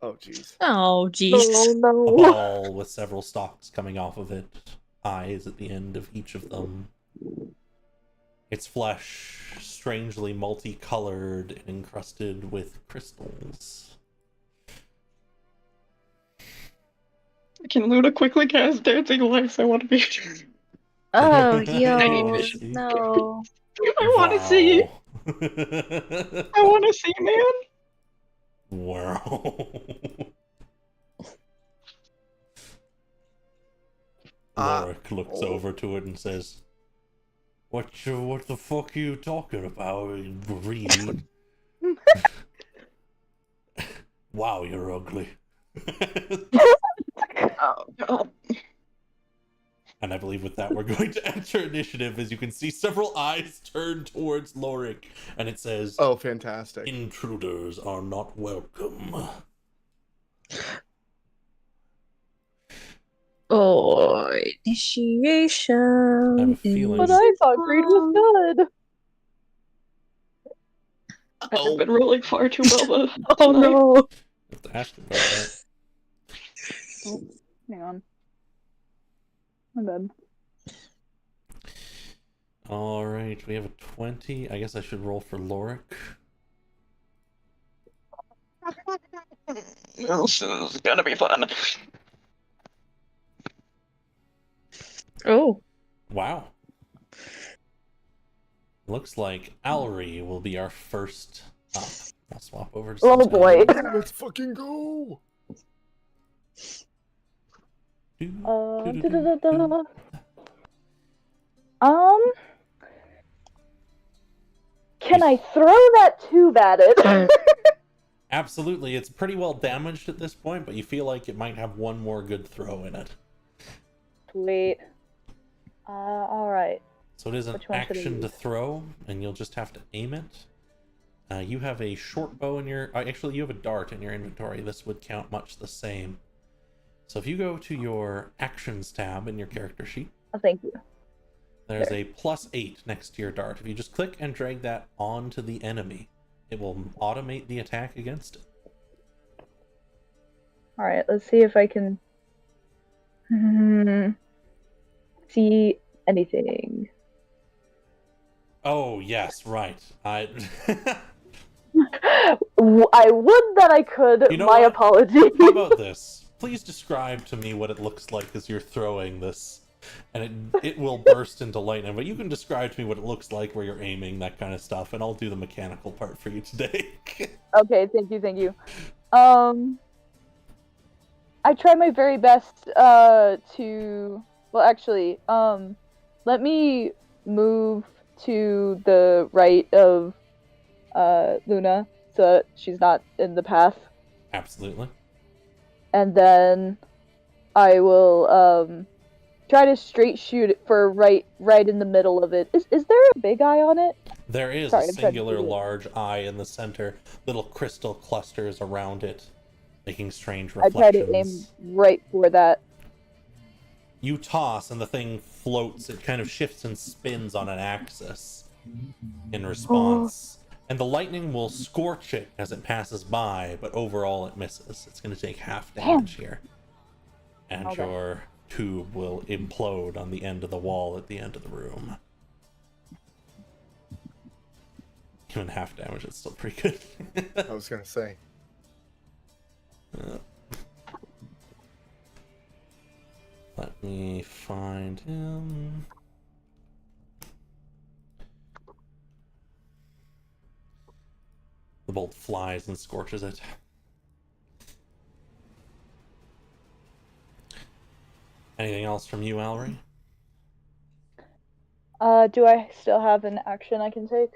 Oh, jeez. Oh, jeez. Oh A no. ball with several stalks coming off of it, eyes at the end of each of them. Its flesh strangely multicolored and encrusted with crystals. Can Luna quickly cast Dancing Lights? I want to be. Oh, need yo, vision. no. I want to see. I want to see, man. Wow. Lorik looks over to it and says, what the fuck are you talking about? Greed? Wow, you're ugly. Oh, God. And I believe with that, we're going to enter initiative, as you can see several eyes turn towards Lorik, and it says, Oh, fantastic. intruders are not welcome. Oh, initiation. I have a feeling- But I thought greed was good. I've been rolling far too well. Oh no. I have to ask about that. Oh, hang on. My bad. Alright, we have a 20. I guess I should roll for Lorik. This is gonna be fun. Oh. Wow. Looks like Alry will be our first up. I'll swap over to Oh some boy. Let's fucking go. Da-da-da-da. Can I throw that tube at it? Absolutely, it's pretty well damaged at this point, but you feel like it might have one more good throw in it. Sweet. All right. So it is an Which one should I action to use? throw, and you'll just have to aim it. You have a short bow in your... actually, you have a dart in your inventory. This would count much the same. So if you go to your Actions tab in your character sheet, Oh, thank you. there's a +8 next to your dart. If you just click and drag that onto the enemy, it will automate the attack against it. All right. Let's see if I can see anything. Oh, yes, right. I I would that I could. You know My what? apologies. How about this? Please describe to me what it looks like as you're throwing this. And it will burst into lightning, but you can describe to me what it looks like where you're aiming, that kind of stuff, and I'll do the mechanical part for you today. Okay, thank you. I try my very best to well actually, let me move to the right of Luna so that she's not in the path. Absolutely. And then I will try to straight shoot it for right in the middle of it. Is there a big eye on it? There is Sorry, a I'm trying to singular do it. large eye in the center, little crystal clusters around it, making strange I try to aim reflections. right for that. You toss, and the thing floats. It kind of shifts and spins on an axis in response. And the lightning will scorch it as it passes by, but overall it misses. It's going to take half damage here. And Okay. your tube will implode on the end of the wall at the end of the room. Even half damage is still pretty good. I was gonna say. Let me find him. The bolt flies and scorches it. Anything else from you, Alry? Do I still have an action I can take?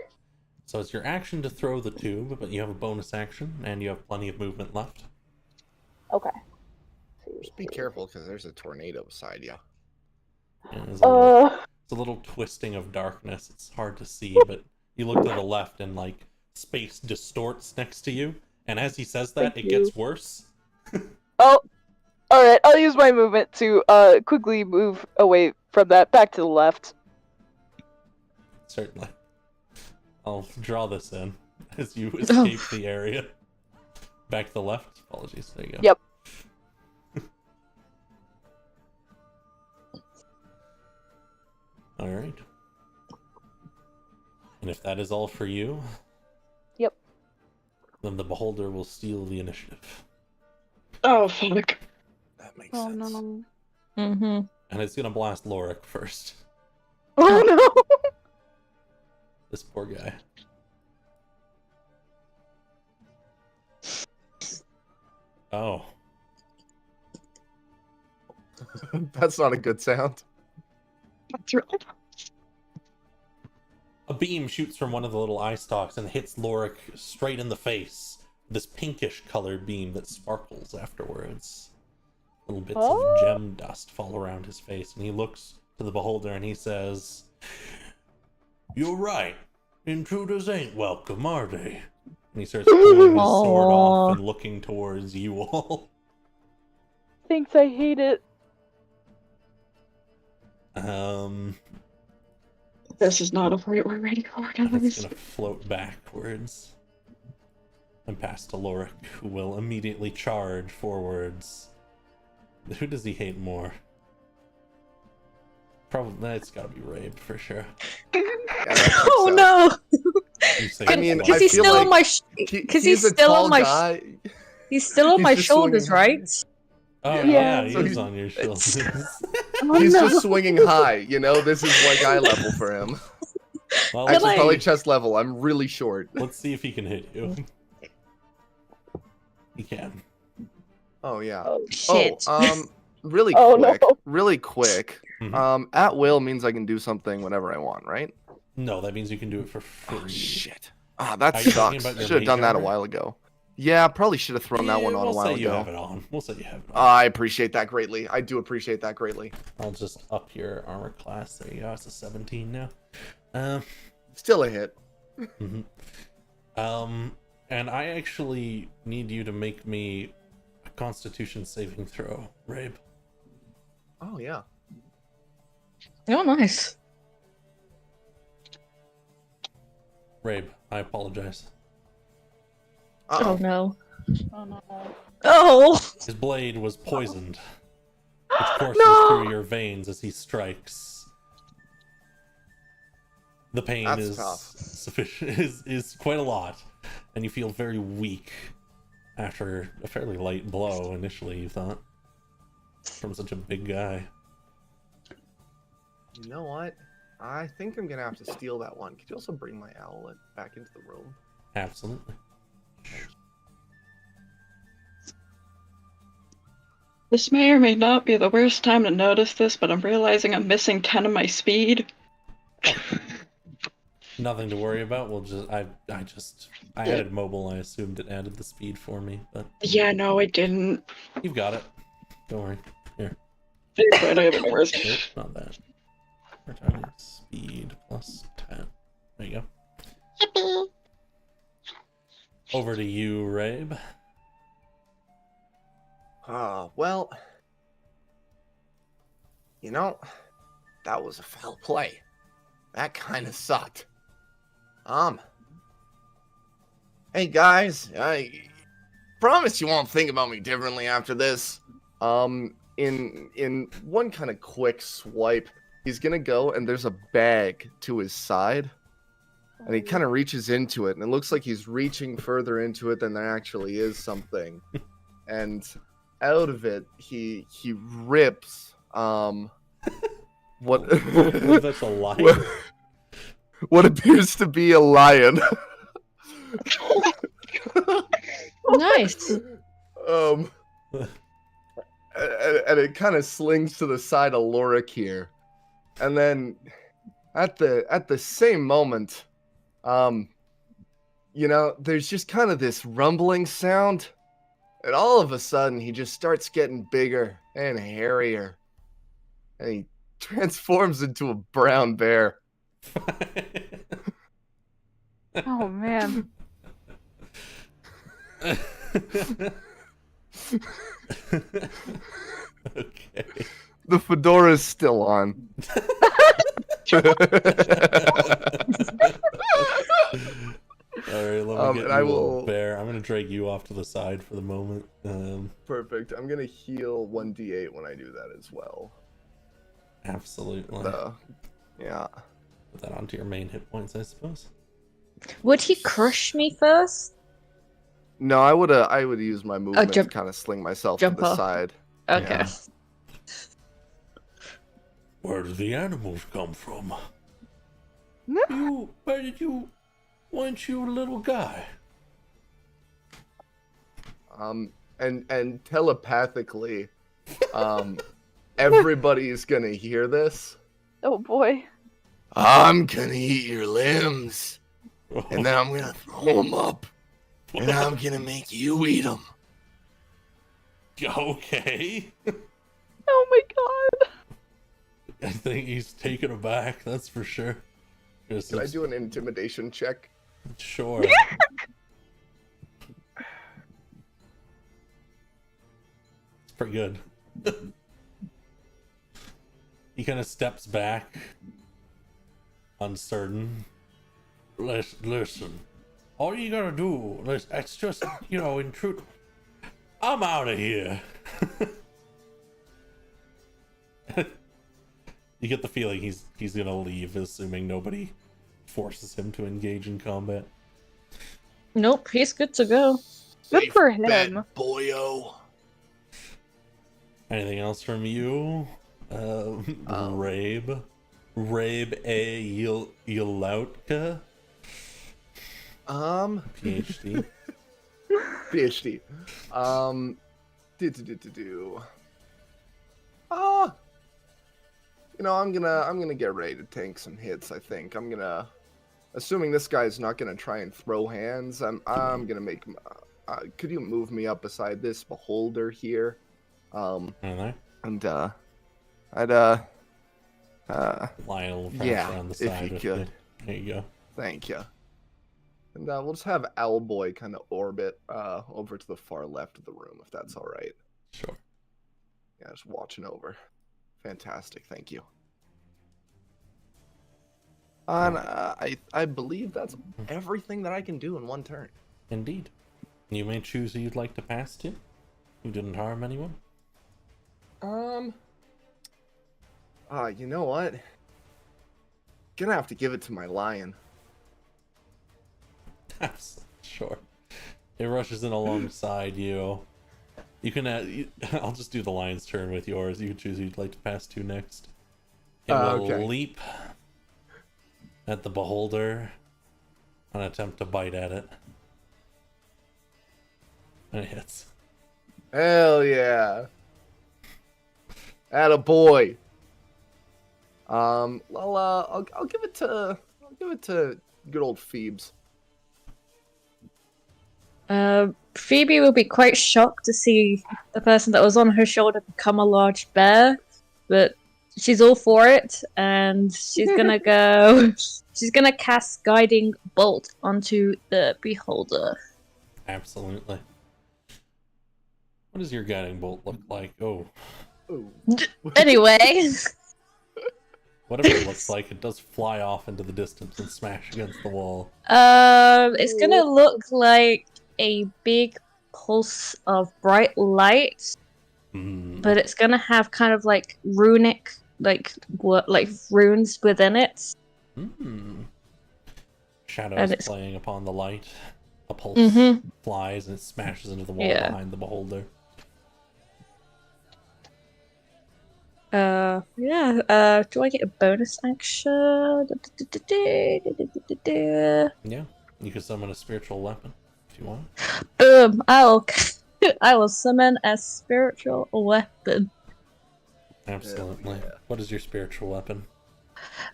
So it's your action to throw the tube, but you have a bonus action, and you have plenty of movement left. Okay. Just be careful, because there's a tornado beside you. And there's a little twisting of darkness. It's hard to see, but you look to the left, and like space distorts next to you. And as he says that, Thank it you. gets worse. Oh, all right. I'll use my movement to quickly move away from that, back to the left. Certainly. I'll draw this in as you escape the area. Back to the left. Apologies. There you go. Yep. All right. And if that is all for you, Yep. then the beholder will steal the initiative. Oh, fuck. That makes Oh, sense. no. Mm-hmm. And it's gonna blast Lorik first. Oh no. This poor guy. Oh. That's not a good sound. That's really A beam shoots from one of the little eye stalks and hits Lorik straight in the face. This pinkish colored beam that sparkles afterwards. Little bits of gem dust fall around his face, and he looks to the beholder and he says, "You're right. Intruders ain't welcome, are they?" And he starts pulling his sword off and looking towards you all. Thinks I hate it. This is not a fight we're ready for, It's guys. gonna float backwards and pass to Lorik, who will immediately charge forwards. Who does he hate more? Probably, it's gotta be Rabe for sure. Yeah, I think Oh so. no! You say I mean, it's Because I he's feel still like on my. He- Because he's a still tall on my. guy. He's still on He's my just shoulders, swinging high. right? Oh Yeah. yeah, he So is he's- on your shoulders. Oh, He's no. just swinging high, you know? This is like eye level for him. Well, Can Actually, I- probably chest level. I'm really short. let's see if he can hit you. He can. Oh, yeah. Oh, Shit. Really Oh, quick. no. Really quick. Mhm. At will means I can do something whenever I want, right? No, that means you can do it for free. Oh, shit. Ah, that Are you talking sucks. about your Should have done mage that a armor? while ago. Yeah, probably should have thrown that Yeah, one on a we'll while say you ago. have it on. We'll say you have it on. I appreciate that greatly. I do appreciate that greatly. I'll just up your armor class. There you go. It's a 17 now. Still a hit. Mhm. And I actually need you to make me a Constitution saving throw, Rabe. Oh yeah. Oh, nice. Rabe, I apologize. Oh no. Oh no. Oh! His blade was poisoned, which courses No! through your veins as he strikes. The pain That's is tough. sufficient is quite a lot, and you feel very weak after a fairly light blow initially, you thought, from such a big guy. You know what? I think I'm gonna have to steal that one. Could you also bring my owlet back into the room? Absolutely. This may or may not be the worst time to notice this, but I'm realizing I'm missing 10 of my speed. Nothing to worry about. We'll just I added mobile. I assumed it added the speed for me, but Yeah, no, I didn't. you've got it. Don't worry. Here. I don't even know where's Nope, not that. We're talking speed plus 10. There you go. Over to you, Rabe. Well, you know, that was a foul play. That kind of sucked. Hey guys, I promise you won't think about me differently after this. In one kind of quick swipe, he's gonna go and there's a bag to his side, and he kind of reaches into it, and it looks like he's reaching further into it than there actually is something, and out of it he rips what That's a lion. what appears to be a lion. Nice. And it kind of slings to the side of Lorik here, and then at the same moment, you know, there's just kind of this rumbling sound, and all of a sudden he just starts getting bigger and hairier, and he transforms into a brown bear. Oh man. Okay. The fedora's still on. Alright, let me get And you I a will- bear. I'm gonna drag you off to the side for the moment. Perfect. I'm gonna heal 1d8 when I do that as well. Absolutely. Yeah. Put that onto your main hit points, I suppose. Would he crush me first? No, I would use my movement jump- to kind of sling myself jump to the off. side. Okay. Yeah. Where did the animals come from? No. Weren't you a little guy? And telepathically, everybody's gonna hear this. Oh boy. I'm gonna eat your limbs, and then I'm gonna throw them up, and I'm gonna make you eat them. Okay. Oh my god. I think he's taken aback, that's for sure. Can I do an intimidation check? Sure. It's pretty good. He kind of steps back, uncertain. Listen, all you gotta do, it's just, you know, in truth, I'm out of here. You get the feeling he's gonna leave, assuming nobody forces him to engage in combat. Nope, he's good to go. Good Safe for bet, him. boyo. Anything else from you, Rabe? Rabe A. Yelautka? PhD. PhD. You know, I'm gonna get ready to tank some hits. I think I'm gonna, assuming this guy's not gonna try and throw hands. I'm gonna make him could you move me up beside this beholder here? Right there. And I'd Lie a little fast yeah, around the if side. you with could. There you go. Thank you. And we'll just have Owlboy kind of orbit over to the far left of the room, if that's all right. Sure. Yeah, just watching over. Fantastic, thank you. And I believe that's everything that I can do in one turn. Indeed. You may choose who you'd like to pass to. Who didn't harm anyone. You know what? Gonna have to give it to my lion. Sure. It rushes in alongside you. You can. I'll just do the lion's turn with yours. You can choose who you'd like to pass to next. It will okay. leap at the beholder and attempt to bite at it. And it hits. Hell yeah. Attaboy. I'll give it to good old Phoebes. Phoebe will be quite shocked to see the person that was on her shoulder become a large bear, but she's all for it, and she's gonna go. She's gonna cast Guiding Bolt onto the beholder. Absolutely. What does your guiding bolt look like? Oh. Ooh. Anyway. Whatever it looks like, it does fly off into the distance and smash against the wall. It's gonna look like a big pulse of bright light, but it's gonna have kind of like runic, like runes within it. Shadows playing upon the light. A pulse flies and it smashes into the wall behind the beholder. Do I get a bonus action? Yeah, you can summon a spiritual weapon if you want. Boom! I will summon a spiritual weapon. Absolutely. Yeah. What is your spiritual weapon?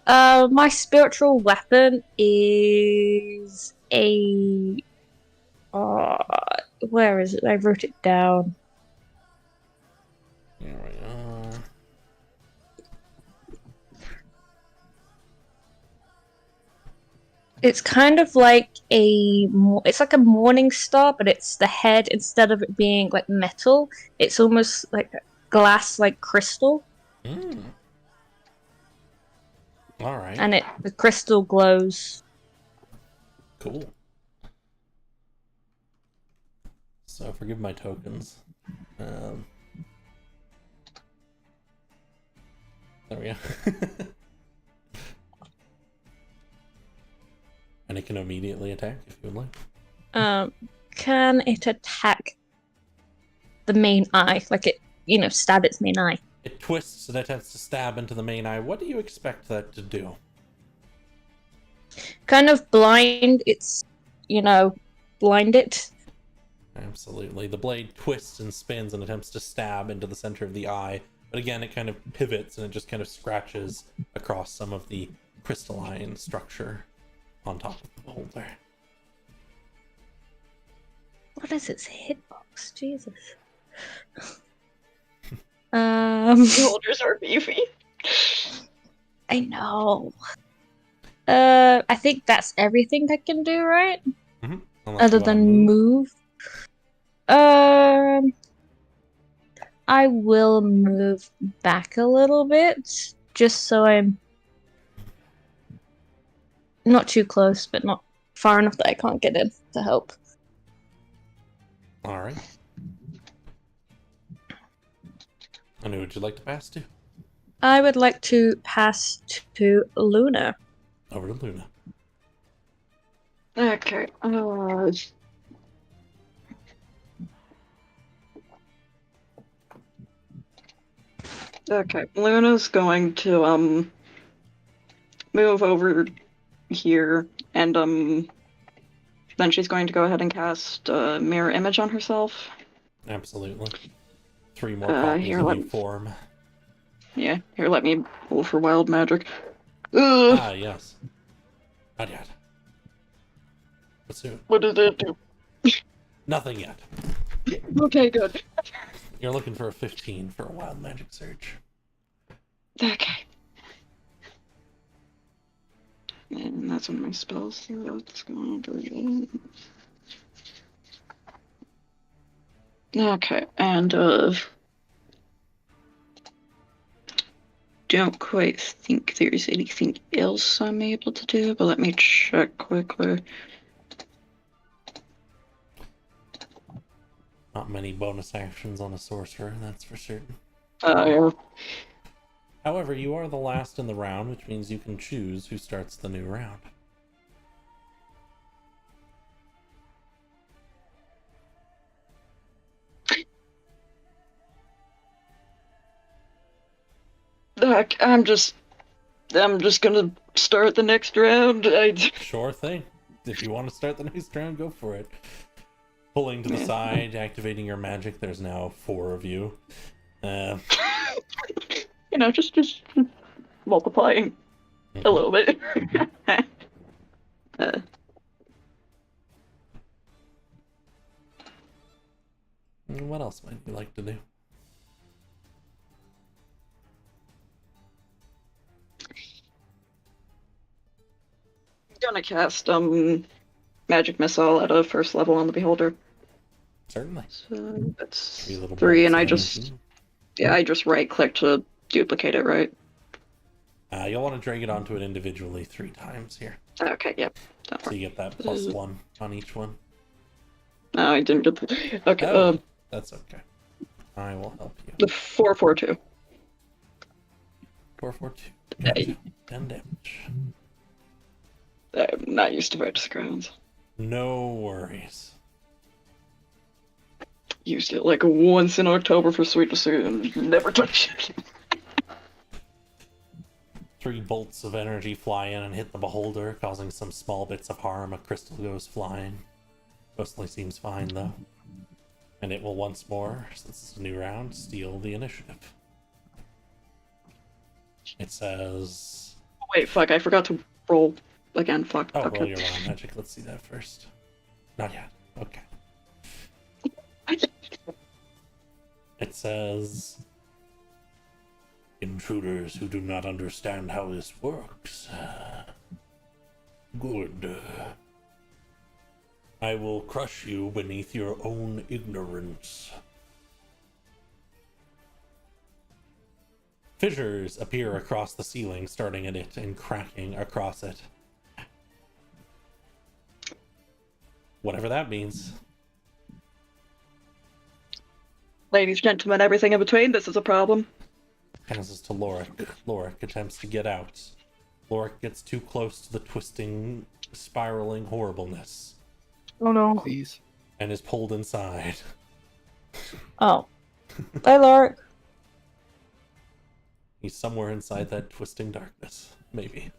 My spiritual weapon is a. Where is it? I wrote it down. Here we are. It's kind of like it's like a morning star, but it's the head, instead of it being like metal, it's almost like glass, like crystal. Alright. And the crystal glows. Cool. So forgive my tokens. There we go. And it can immediately attack if you would like. Can it attack the main eye? Like it, stab its main eye? It twists and attempts to stab into the main eye. What do you expect that to do? Kind of blind. It's, blind it. Absolutely. The blade twists and spins and attempts to stab into the center of the eye. But again, it kind of pivots and it just kind of scratches across some of the crystalline structure on top of the beholder. What is its hitbox? Jesus. Beholders are beefy. I know. I think that's everything I can do, right? Other than move. I will move back a little bit, just so I'm not too close, but not far enough that I can't get in to help. Alright. And who would you like to pass to? I would like to pass to Luna. Over to Luna. Okay. Okay. Luna's going to move over here, and then she's going to go ahead and cast mirror image on herself. Absolutely. 3 more copies of you form. Yeah, here, let me roll for wild magic. Ugh. Ah, yes. Not yet. But soon. What does it do? Nothing yet. Okay, good. You're looking for a 15 for a wild magic search. Okay. And that's one of my spells. So that's going to be... Okay, and don't quite think there's anything else I'm able to do, but let me check quickly. Not many bonus actions on a sorcerer, that's for certain. Yeah. However, you are the last in the round, which means you can choose who starts the new round. I'm just gonna start the next round. Sure thing. If you want to start the next round, go for it. Pulling to the side, activating your magic. There's now 4 of you. Just multiplying a little bit. What else might you like to do? Gonna cast magic missile at a first level on the beholder. Certainly. So that's 3 little 3, and bolts I just right click to duplicate it, right? You'll want to drag it onto it individually 3 times here. Okay, yep. So you get that +1 on each one. No, I didn't get the... Okay, Oh, that's okay. I will help you. The 442. 442. Gotcha. 10 damage. I'm not used to Righteous Crowns. No worries. Used it like once in October for Sweet Pursuit and never touched it. 3 bolts of energy fly in and hit the beholder, causing some small bits of harm. A crystal goes flying. Mostly seems fine, though. And it will once more, since it's a new round, steal the initiative. It says... Wait, fuck, I forgot to roll again, fuck. Oh, okay. roll your wild magic. Let's see that first. Not yet. Okay. It says... Intruders who do not understand how this works. Good. I will crush you beneath your own ignorance. Fissures appear across the ceiling, starting at it and cracking across it. Whatever that means. Ladies, gentlemen, everything in between, this is a problem. Passes to Lorik. Lorik attempts to get out. Lorik gets too close to the twisting, spiraling horribleness. Oh no. Please. And is pulled inside. Oh. Bye, Lorik. He's somewhere inside that twisting darkness. Maybe.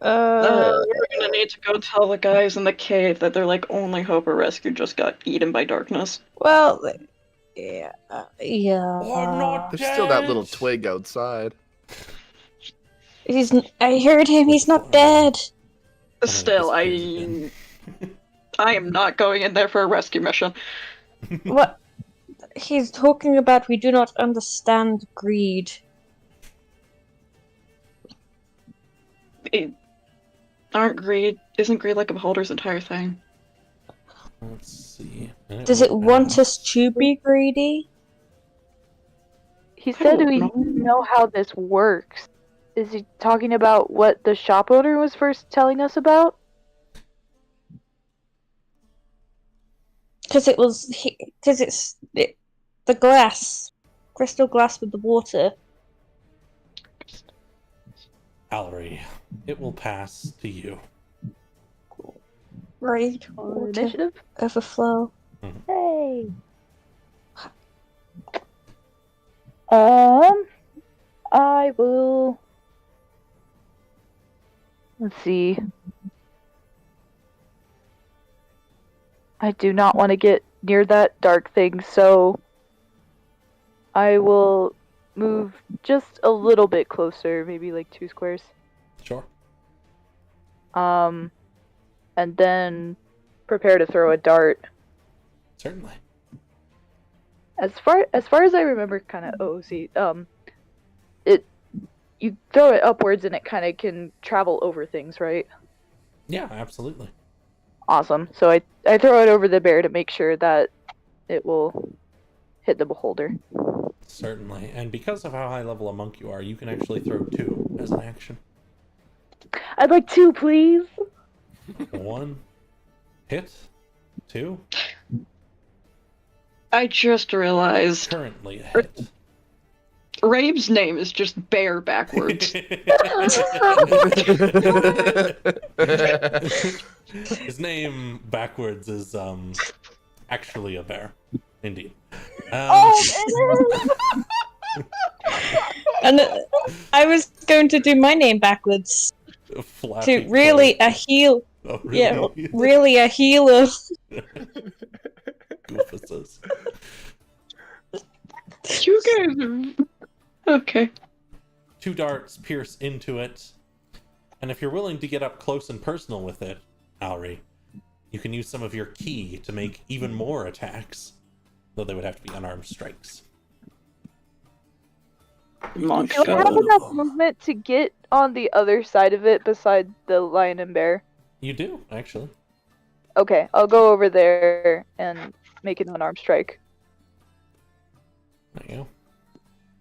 We're gonna need to go tell the guys in the cave that their only hope of rescue just got eaten by darkness. Well, yeah. Yeah. I'm not There's still that little twig outside. I heard him, he's not dead. Still, I am not going in there for a rescue mission. What? He's talking about we do not understand greed. Isn't greed like a beholder's entire thing? Let's see. Does it want us to be greedy? He said don't we know. know how this works. Is he talking about what the shop owner was first telling us about? Because it's the glass, crystal glass with the water. Allery, it will pass to you. Right. Initiative? Overflow. Hey. I will. Let's see. I do not want to get near that dark thing, so I will move just a little bit closer, maybe like 2 squares. Sure. And then prepare to throw a dart Certainly. As far as I remember, kind of OOC, you throw it upwards and it kind of can travel over things, right? Yeah, absolutely. Awesome. So I throw it over the bear to make sure that it will hit the beholder. Certainly. And because of how high level a monk you are, you can actually throw 2 as an action. I'd like 2, please. 1 hit, 2 I just realized currently a hit. Rabe's name is just bear backwards. His name backwards is actually a bear, indeed. And I was going to do my name backwards to really a heal. Oh, really? Yeah, really a healer. Goofuses. You guys are... Okay. 2 darts pierce into it, and if you're willing to get up close and personal with it, Alri, you can use some of your ki to make even more attacks, though they would have to be unarmed strikes. Monk. Do I have enough movement to get on the other side of it beside the lion and bear? You do, actually. Okay, I'll go over there and make an unarmed strike. There you go.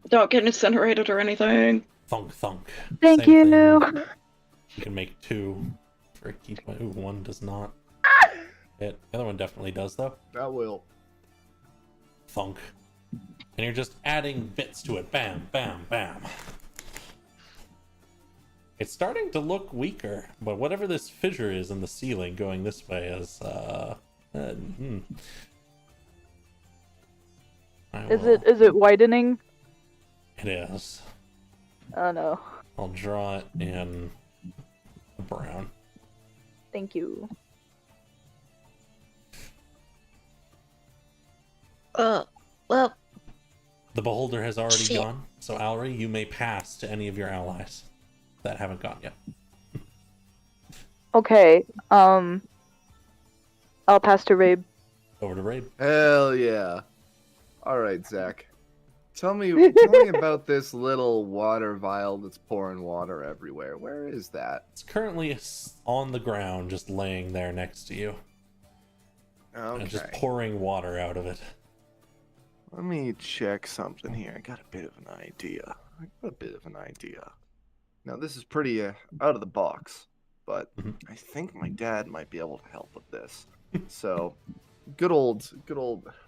Don't get incinerated or anything. Thunk thunk. Thank Same you. thing. You can make 2 for a key point. Ooh, 1 does not hit. The other one definitely does, though. That will. Thunk. And you're just adding bits to it. Bam, bam, bam. It's starting to look weaker, but whatever this fissure is in the ceiling going this way is, Is it widening? It is. Oh no. I'll draw it in brown. Thank you. Well, The beholder has already Shit. gone, so Alri, you may pass to any of your allies that haven't gone yet. Okay. I'll pass to Rabe. Over to Rabe. Hell yeah. All right, Zach. Tell me about this little water vial that's pouring water everywhere. Where is that? It's currently on the ground, just laying there next to you. Okay. And just pouring water out of it. Let me check something here. I got a bit of an idea. Now, this is pretty out of the box, but Mhm. I think my dad might be able to help with this. So, good old,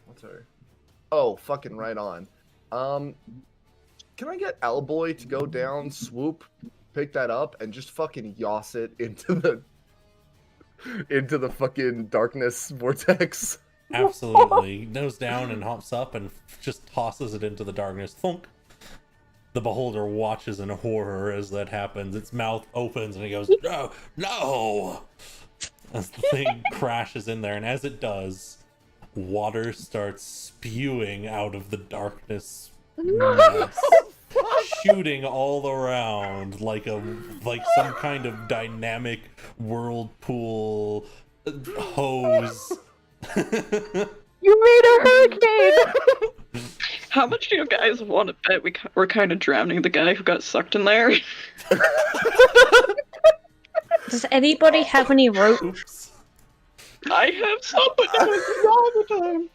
what's her? Oh, fucking right on. Can I get Owlboy to go down, swoop, pick that up, and just fucking yoss it into the fucking darkness vortex? Absolutely. He nose down and hops up and just tosses it into the darkness. Thunk. The beholder watches in horror as that happens. Its mouth opens and he goes, "No, no!" As the thing crashes in there, and as it does, water starts spewing out of the darkness mess, shooting all around like some kind of dynamic whirlpool hose. You made a hurricane! How much do you guys want to bet we're kind of drowning the guy who got sucked in there? does anybody have any rope? Oops. I have some, but no one's all the time.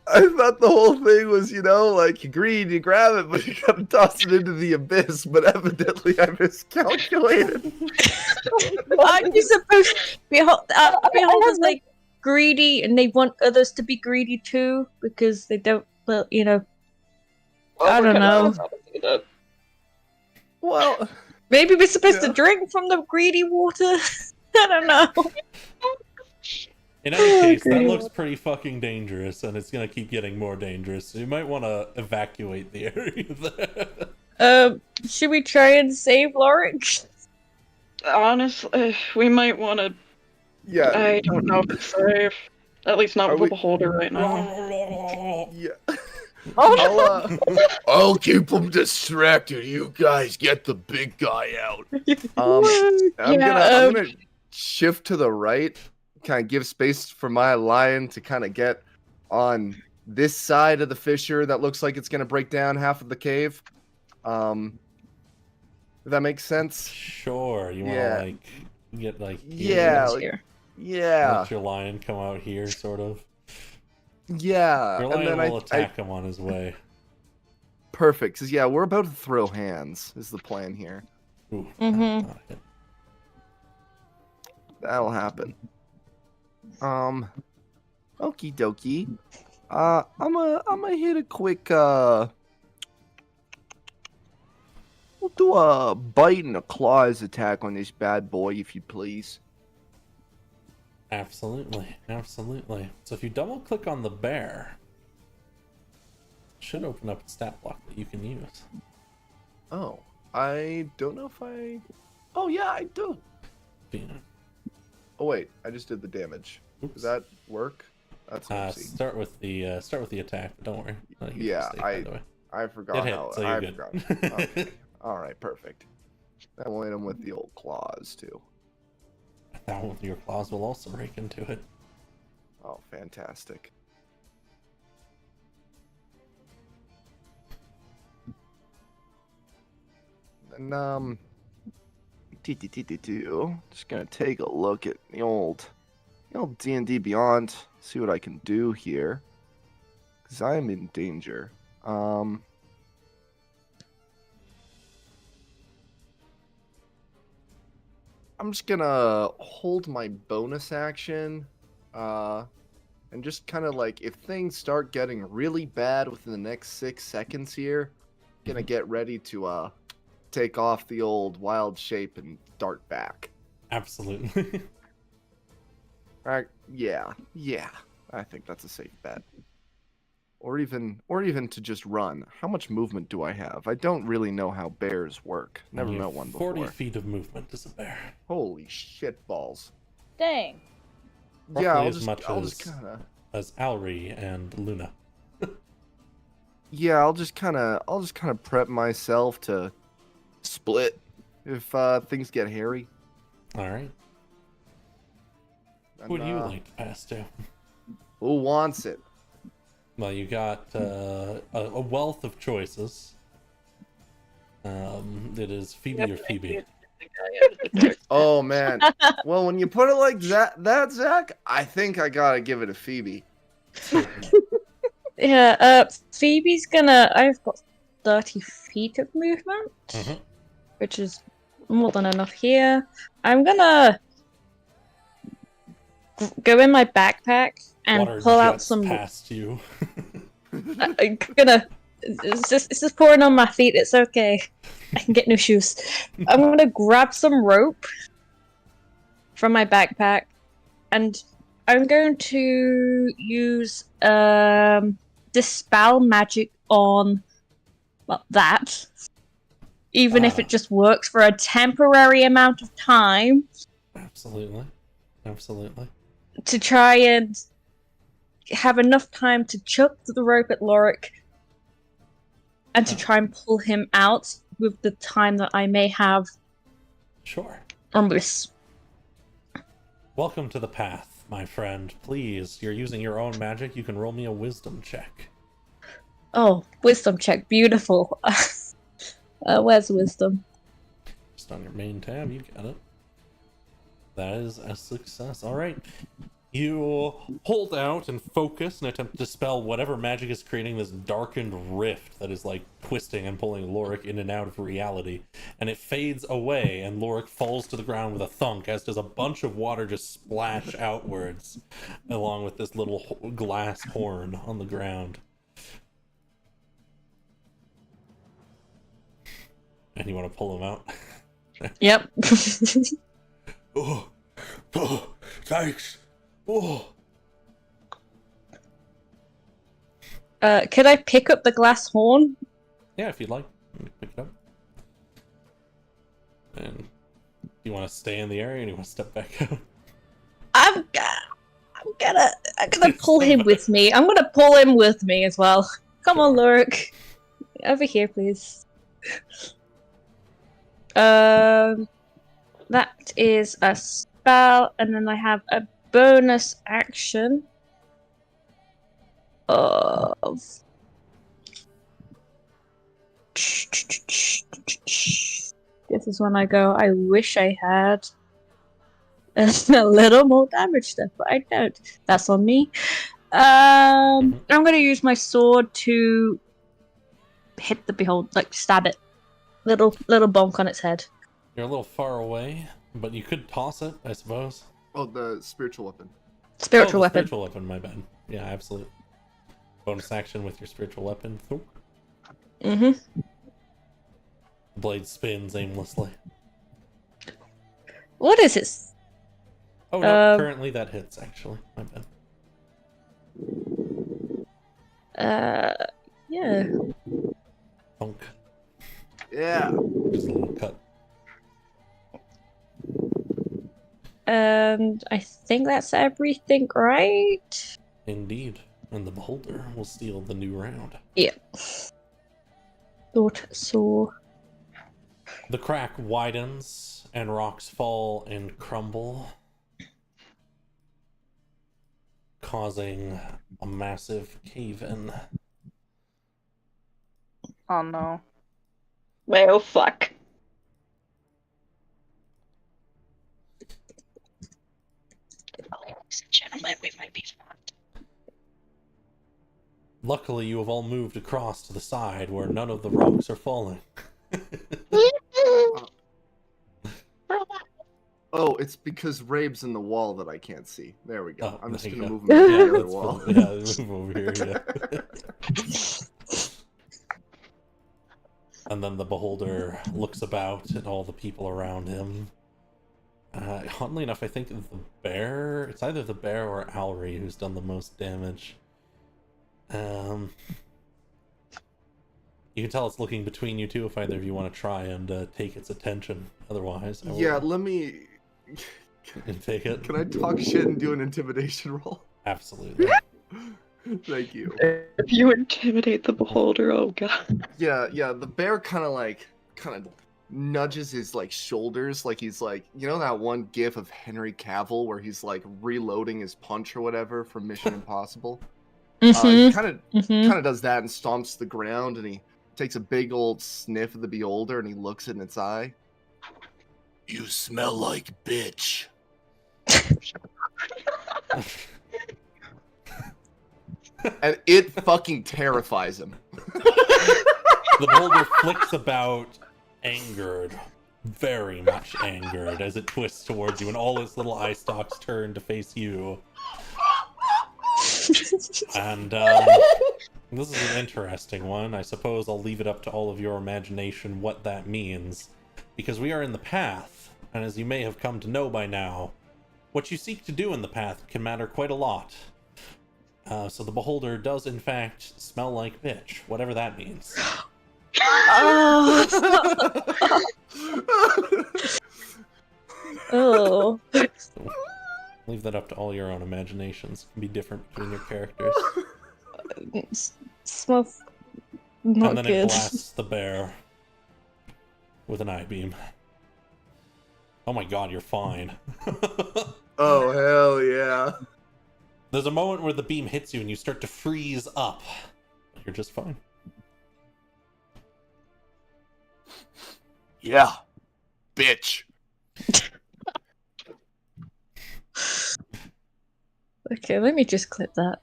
I thought the whole thing was, like, you grab it, but you gotta toss it into the abyss, but evidently I miscalculated. Aren't you supposed to beholders like greedy and they want others to be greedy too because they don't, well, I don't know. Well, Maybe we're supposed to Yeah. drink from the greedy water. I don't know. In any case, that great. looks pretty fucking dangerous, and it's gonna keep getting more dangerous. So you might want to evacuate the area there. Should we try and save Lorik? Honestly, we might want to. yeah, I don't know if it's safe. At least not Are with we- the beholder right now. yeah. Oh, I'll keep them distracted. You guys get the big guy out. I'm gonna shift to the right, kind of give space for my lion to kind of get on this side of the fissure that looks like it's gonna break down half of the cave. If that makes sense. Sure. You want Yeah. to like get like Yeah, It's like- here. Yeah, let your lion come out here, sort of. yeah, Your and lion then will I attack him on his way. perfect. Cause yeah, we're about to throw hands. Is the plan here? Ooh, Mhm. not a hit. That'll happen. Okie dokie. I'm gonna hit a quick. We'll do a bite and a claws attack on this bad boy, if you please. Absolutely, absolutely. So if you double click on the bear, it should open up a stat block that you can use. Oh, I don't know if I. Oh yeah, I do. You Oh wait, I just did the damage. Oops. Does that work? That's oopsie. start with the attack, but don't worry. Not a huge Yeah, mistake, by the way. I forgot It hit, how. so you're I good. forgot. Okay. All right, perfect. Then we'll hit him with the old claws too. That one with your claws will also rake into it. Oh, fantastic. And just gonna take a look at the old D&D Beyond, see what I can do here, because I am in danger. I'm just gonna hold my bonus action, and just kind of like, if things start getting really bad within the next 6 seconds here, gonna get ready to take off the old wild shape and dart back. Absolutely. Right? Yeah, I think that's a safe bet. Or even to just run. How much movement do I have? I don't really know how bears work. Never You met have one 40 before. feet of movement as a bear. Holy shit balls. Dang. Yeah, Roughly I'll as just, much I'll as- just kind of. As Alri and Luna. Yeah, I'll just kind of prep myself to split if things get hairy. Alright. And, Who would you like to pass to? Who wants it? Well, you got a wealth of choices. It is Phoebe or Phoebe. Oh man. Well, when you put it like that Zach, I think I gotta give it to Phoebe. Yeah, Phoebe's gonna. I've got 30 feet of movement, Mhm. which is more than enough here. I'm gonna go in my backpack and Water pull out jets some. past you. I'm gonna. It's just pouring on my feet. It's okay. I can get new shoes. I'm gonna grab some rope from my backpack, and I'm going to use dispel magic on that. Even if it just works for a temporary amount of time, Absolutely. Absolutely. to try and have enough time to chuck the rope at Lorik and to try and pull him out with the time that I may have Sure. on this. Welcome to the path, my friend. Please, you're using your own magic. You can roll me a wisdom check. Oh, wisdom check. Beautiful. Where's wisdom? Just on your main tab, you got it. That is a success. All right. You hold out and focus and attempt to dispel whatever magic is creating this darkened rift that is like twisting and pulling Lorik in and out of reality. And it fades away, and Lorik falls to the ground with a thunk, as does a bunch of water just splash outwards, along with this little glass horn on the ground. And you want to pull him out? Yep. Oh, thanks. Oh. Could I pick up the glass horn? Yeah, if you'd like, pick it up. And you want to stay in the area, and you want to step back out? I'm gonna pull him with me. I'm gonna pull him with me as well. Come on, Lorik. Over here, please. That is a spell, and then I have a bonus action. of. This is when I go, I wish I had a little more damage stuff, but I don't. That's on me. I'm gonna use my sword to hit the behold, like stab it. Little bonk on its head. You're a little far away, but you could toss it, I suppose. Oh, the spiritual weapon. Spiritual weapon. Spiritual weapon, my bad. Yeah, absolutely. Bonus action with your spiritual weapon. Mm-hmm. The blade spins aimlessly. What is it? Oh no, currently that hits, actually. My bad. Yeah. Bonk. Yeah. Just a little cut. And I think that's everything, right? Indeed. And the beholder will steal the new round. Yeah. Thought so. The crack widens, and rocks fall and crumble, causing a massive cave-in. Oh no. Well, fuck. Ladies and gentlemen, we might be fucked. Luckily, you have all moved across to the side where none of the rocks are falling. Oh, it's because Rabe's in the wall that I can't see. There we go. Oh, I'm just there you gonna go. move him to the other let's wall. move over here, yeah. And then the beholder looks about at all the people around him. Oddly enough, I think the bear, it's either the bear or Alry who's done the most damage. You can tell it's looking between you two if either of you want to try and take its attention. Otherwise, I will Yeah, let me. take it. Can I talk shit and do an intimidation roll? Absolutely. Thank you. If you intimidate the beholder, oh god. Yeah, the bear kind of nudges his like shoulders, like he's like, you know that one gif of Henry Cavill where he's like reloading his punch or whatever from Mission Impossible. He kind of does that and stomps the ground, and he takes a big old sniff of the beholder and he looks in its eye. You smell like bitch. And it fucking terrifies him. The beholder flicks about, angered, very much angered, as it twists towards you, and all its little eye stalks turn to face you. And this is an interesting one. I suppose I'll leave it up to all of your imagination what that means, because we are in the path, and as you may have come to know by now, what you seek to do in the path can matter quite a lot. So the beholder does in fact smell like bitch, whatever that means. Oh. Leave that up to all your own imaginations. It can be different between your characters. Smells not And then good. it blasts the bear with an eye beam. Oh my god, you're fine. Oh, hell yeah. There's a moment where the beam hits you and you start to freeze up. You're just fine. Yeah, bitch. Okay, let me just clip that.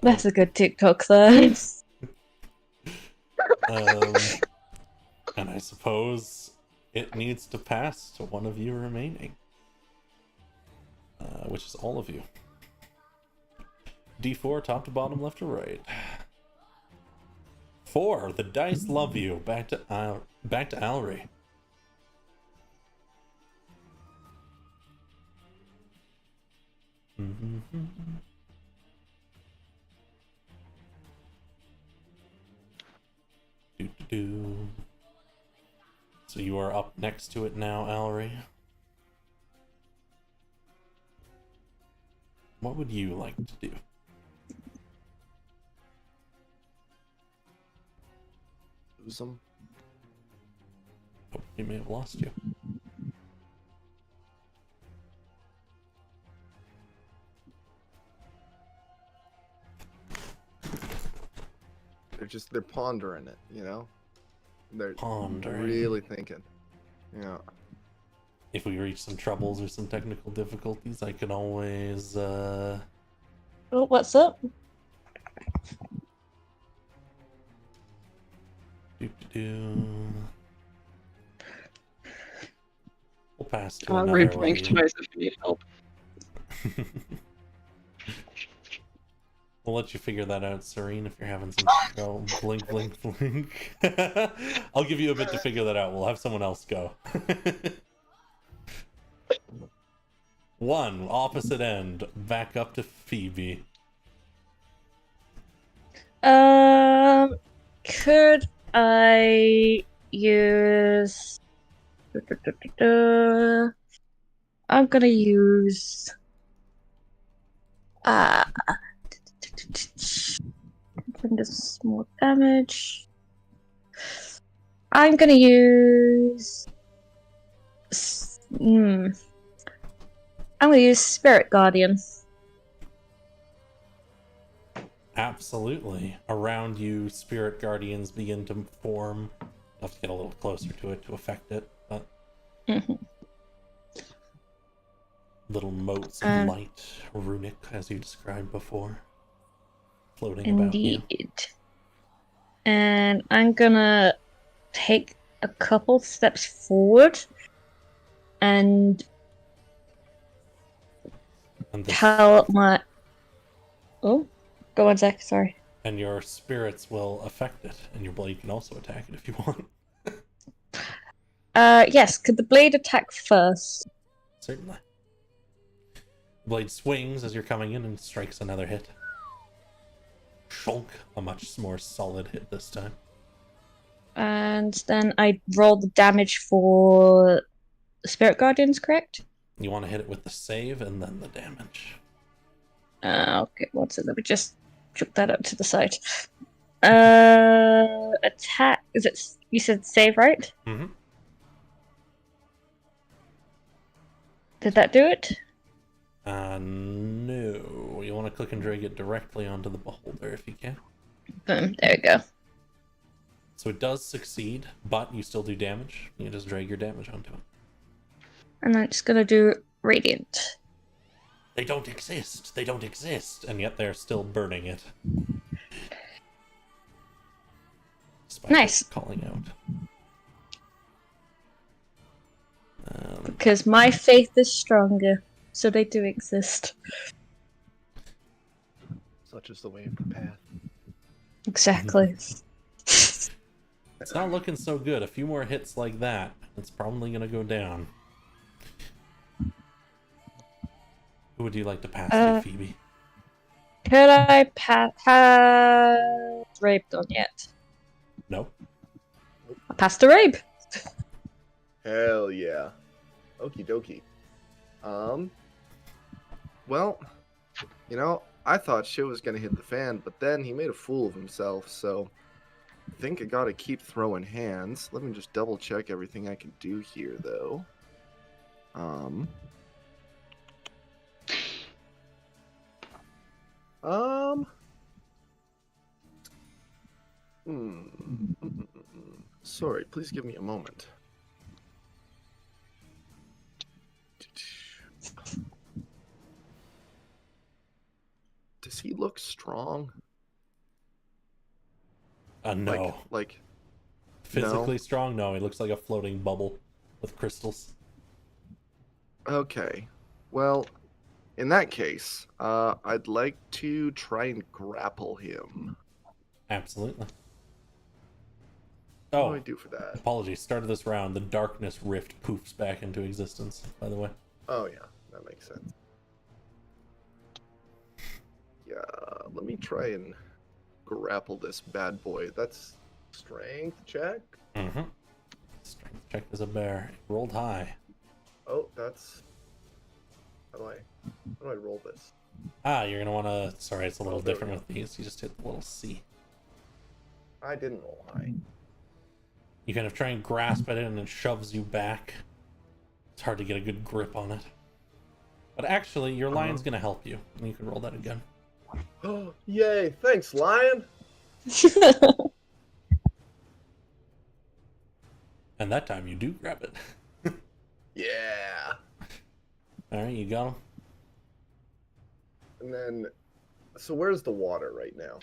That's a good TikTok there. And I suppose it needs to pass to one of you remaining. Which is all of you. D4, top to bottom, left to right. 4, the dice love you. Back to Alry. Do. So you are up next to it now, Alry. What would you like to do? Lose him. Oh, he may have lost you. they're pondering it, you know? They're Pondering. really thinking. Yeah. If we reach some troubles or some technical difficulties, I can always, Oh, what's up? We'll pass to I'll another blink one. twice if you need help. We'll let you figure that out, Serene, if you're having some trouble. Blink, blink, blink. I'll give you a bit to figure that out. We'll have someone else go. One, opposite end. Back up to Phoebe. Could I use... I'm gonna use... Small damage. I'm gonna use... I'm gonna use Spirit Guardian. Absolutely. Around you, spirit guardians begin to form. I'll have to get a little closer to it to affect it, but little motes of light, runic, as you described before, floating about you. Indeed. And I'm gonna take a couple steps forward and And tell my... Oh, go on, Zach, sorry. And your spirits will affect it, and your blade can also attack it if you want. Yes, could the blade attack first? Certainly. The blade swings as you're coming in and strikes another hit. Shonk, a much more solid hit this time. And then I roll the damage for the Spirit Guardians, correct? You want to hit it with the save and then the damage. Okay, one second, let me just chuck that up to the side. Attack, is it, you said save, right? Mm-hmm. Did that do it? No. You want to click and drag it directly onto the beholder if you can. Boom, there we go. So it does succeed, but you still do damage. You just drag your damage onto it. And I'm just gonna do Radiant. They don't exist. They don't exist. And yet they're still burning it. Despite Nice. calling out. Because my faith is stronger, so they do exist. Such is the way of the path. Exactly. It's not looking so good. A few more hits like that, it's probably going to go down. Who would you like to pass to, Phoebe? Could I pass Rabe done yet? No. I passed to Rabe. Hell yeah. Okie dokie. Well, you know, I thought shit was gonna hit the fan, but then he made a fool of himself, so I think I gotta keep throwing hands. Let me just double check everything I can do here, though. Sorry, please give me a moment. Does he look strong? No. Like Physically no? strong? No, he looks like a floating bubble with crystals. Okay. Well, in that case, I'd like to try and grapple him. Absolutely. What Oh, do I do for that? apologies. Start of this round, the darkness rift poofs back into existence, by the way. Oh, yeah. That makes sense. Yeah, let me try and grapple this bad boy. That's strength check? Mm-hmm. Strength check is a bear. It rolled high. Oh, that's... How do I roll this? You're gonna wanna... Sorry, it's a little there we different go. with these. You just hit the little C. I didn't roll high. You kind of try and grasp at it and it shoves you back. It's hard to get a good grip on it. But actually, your lion's gonna help you. And you can roll that again. Oh, yay! Thanks, lion! And that time you do grab it. Yeah. Alright, you got him. And then, so where's the water right now?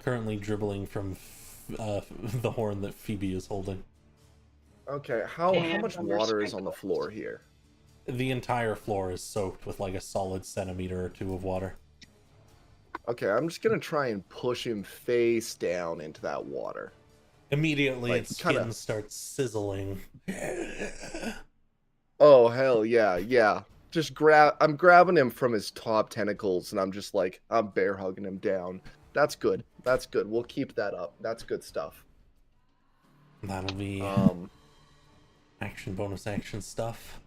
Currently dribbling from the horn that Phoebe is holding. Okay, how And much under water is on the sprinkles. floor here? The entire floor is soaked with like a solid centimeter or two of water. Okay, I'm just gonna try and push him face down into that water. Immediately, Like, its skin kinda- starts sizzling. Oh hell yeah, yeah. Just I'm grabbing him from his top tentacles and I'm just like, I'm bear hugging him down. That's good. That's good. We'll keep that up. That's good stuff. That'll be action, bonus action stuff.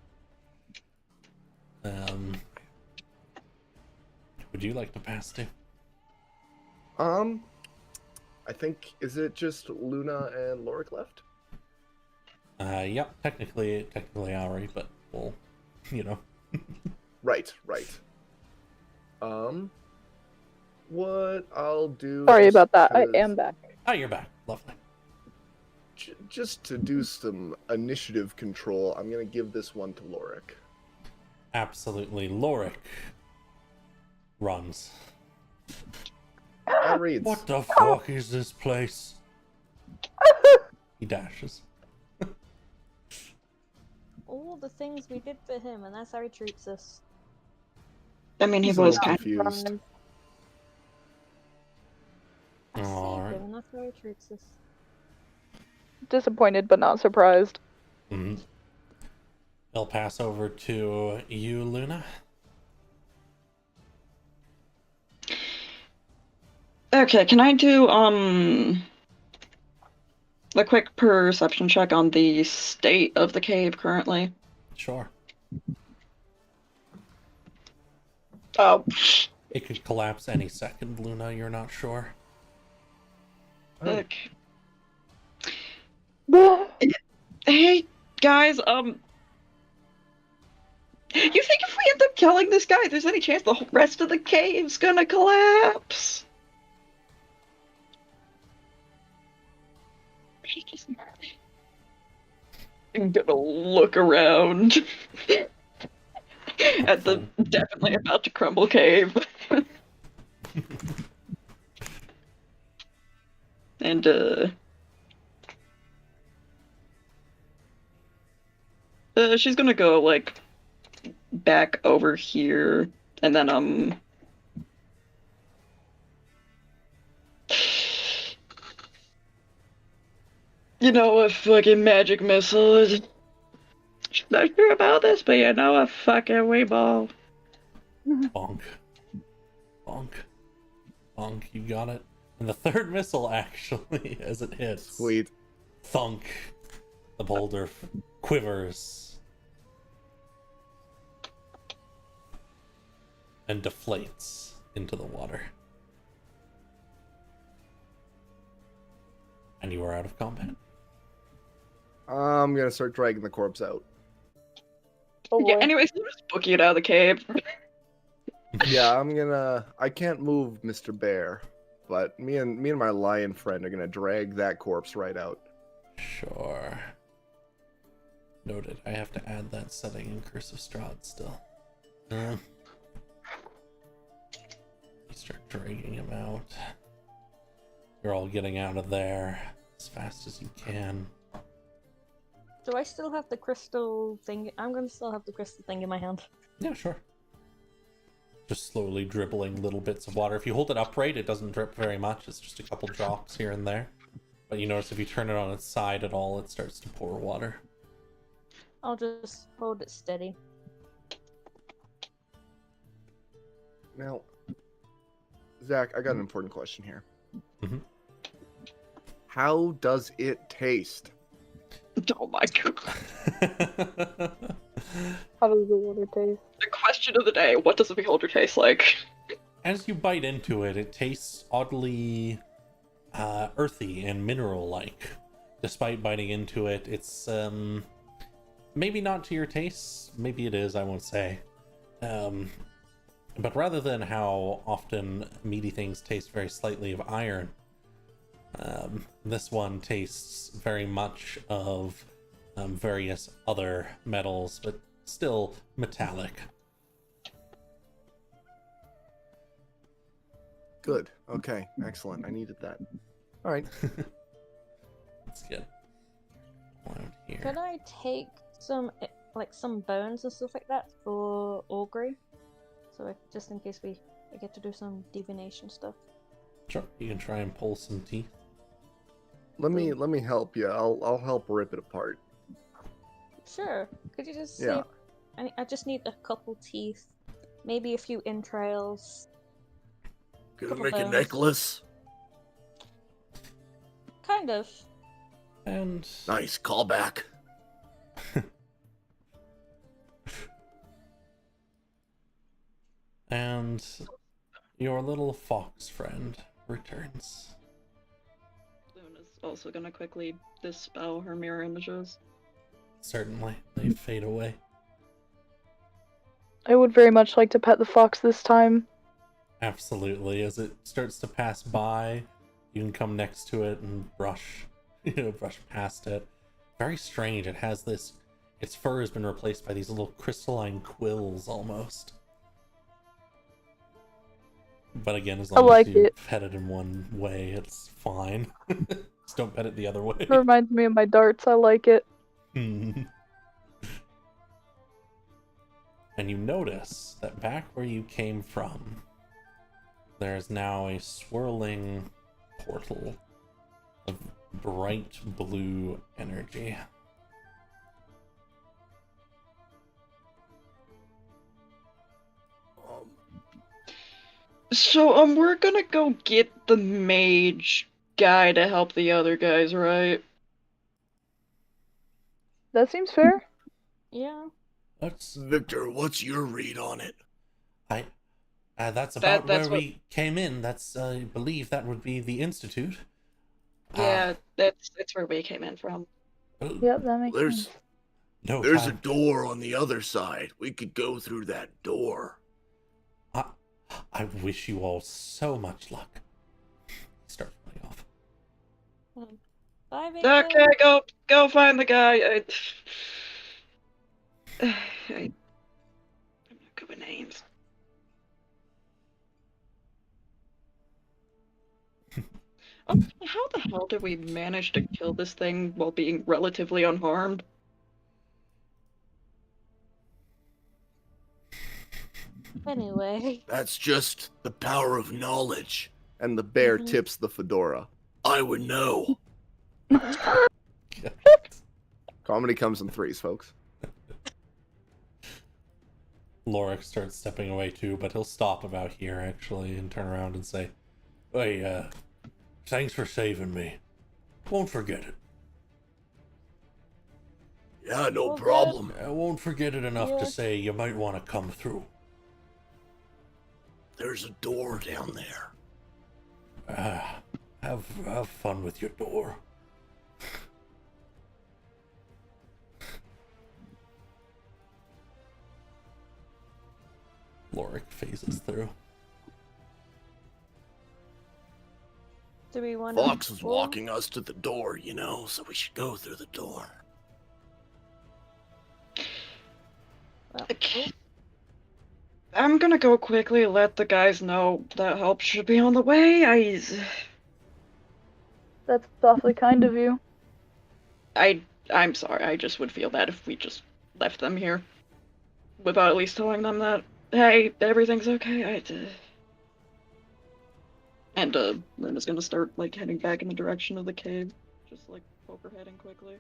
Would you like to pass to? I think, is it just Luna and Lorik left? Yep, technically Auri, but well, you know. Right. What I'll do. Sorry just about that. I 'cause- am back. Oh, you're back. Lovely. Just to do some initiative control, I'm gonna give this one to Lorik. Absolutely. Lorik runs. That reads. What the fuck is this place? He dashes. All the things we did for him, and that's how he treats us. I mean, he He's a was little kind confused. I saved Alright. him, and that's how he treats us. Disappointed but not surprised. Mm-hmm. I'll pass over to you, Luna. Okay, can I do a quick perception check on the state of the cave currently? Sure. Oh, It could collapse any second, Luna, you're not sure. okay. Hey guys, you think if we end up killing this guy, there's any chance the whole rest of the cave's gonna collapse? I'm gonna look around at the definitely about to crumble cave. And she's gonna go like back over here and then you know, a fucking magic missile. Not sure about this, but you know, a fucking weeball. Bonk. Bonk. Bonk, you got it. And the third missile, actually, as it hits. Sweet. Thunk. The boulder quivers. And deflates into the water. And you are out of combat. I'm gonna start dragging the corpse out. Oh Yeah, boy. anyways, we'll just book it out of the cave. Yeah, I can't move Mr. Bear, but me and my lion friend are gonna drag that corpse right out. Sure. Noted. I have to add that setting in Curse of Strahd still. You start dragging him out. You're all getting out of there as fast as you can. Do I still have the crystal thing? I'm gonna still have the crystal thing in my hand. Yeah, sure. Just slowly dribbling little bits of water. If you hold it upright, it doesn't drip very much. It's just a couple drops here and there. But you notice if you turn it on its side at all, it starts to pour water. I'll just hold it steady. Now, Zach, I got an important question here. Mhm. How does it taste? Oh my god. How does the water taste? The question of the day, what does a beholder taste like? As you bite into it, it tastes oddly earthy and mineral-like. Despite biting into it, it's maybe not to your taste. Maybe it is, I won't say. But rather than how often meaty things taste very slightly of iron, this one tastes very much of various other metals, but still metallic. Good. Okay. Excellent. I needed that. All right. Let's get one here. Could I take some bones and stuff like that for augury? So just in case I get to do some divination stuff. Sure, you can try and pull some teeth. Let me help you. I'll help rip it apart. Sure. Could you just Yeah. see? I just need a couple teeth, maybe a few entrails. Gonna Couple make a bones. necklace. Kind of. And Nice callback. and your little fox friend returns. Luna's also gonna quickly dispel her mirror images. Certainly, they fade away. I would very much like to pet the fox this time. Absolutely. As it starts to pass by, you can come next to it and brush past it. Very strange. It has this. Its fur has been replaced by these little crystalline quills almost. But again, as long like as you it. pet it in one way, it's fine. Just don't pet it the other way. It reminds me of my darts. I like it. And you notice that back where you came from, there is now a swirling portal of bright blue energy. So, we're gonna go get the mage guy to help the other guys, right? That seems fair. Yeah. That's Victor, what's your read on it? that's about that's where we came in. That's I believe that would be the Institute. Yeah, that's where we came in from. Yep, that makes sense. No There's a time. door on the other side. We could go through that door. I wish you all so much luck. Start running off. Bye, Victor. Okay, go find the guy. I'm not good with names. How the hell did we manage to kill this thing while being relatively unharmed? Anyway. That's just the power of knowledge. And the bear Mhm. tips the fedora. I would know. Comedy comes in threes, folks. Lorik starts stepping away too, but he'll stop about here actually and turn around and say, "Hey, thanks for saving me. Won't forget it. Yeah, no Well, good. problem. I won't forget it enough Yeah. to say you might want to come through. There's a door down there. Have fun with your door." Lorik phases through. Do we want Fox is walking us to the door, you know, so we should go through the door. Well, Okay. I'm gonna go quickly let the guys know that help should be on the way. That's awfully kind of you. I'm sorry, I just would feel bad if we just left them here without at least telling them that, hey, everything's okay. And Luna's gonna start like heading back in the direction of the cave, just like poker heading quickly.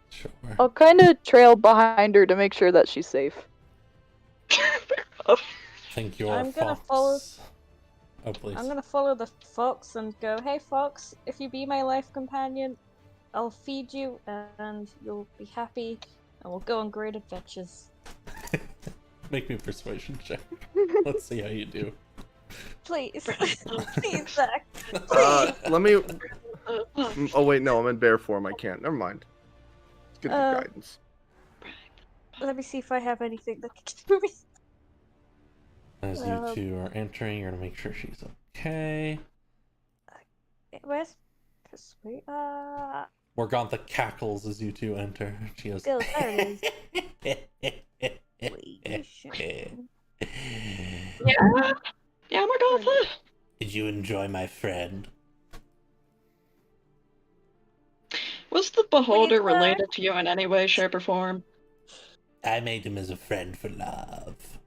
Sure. I'll kind of trail behind her to make sure that she's safe. Fair enough. Think your I'm gonna fox. follow- Oh, please. I'm gonna follow the fox and go, "Hey fox, if you be my life companion, I'll feed you and you'll be happy and we'll go on great adventures." Make me a persuasion check. Let's see how you do. Please. Please, Zach. Let me. Oh wait, no, I'm in bear form. I can't. Never mind. Let's get the guidance. Let me see if I have anything that can give me. As you two are entering, you're gonna make sure she's okay. Where's Sweet? Morgantha cackles as you two enter. She goes, Girls, there it is. Yeah. Yeah, Morgantha. Did you enjoy my friend? Was the beholder Please, related to you in any way, shape, or form? I made him as a friend for love.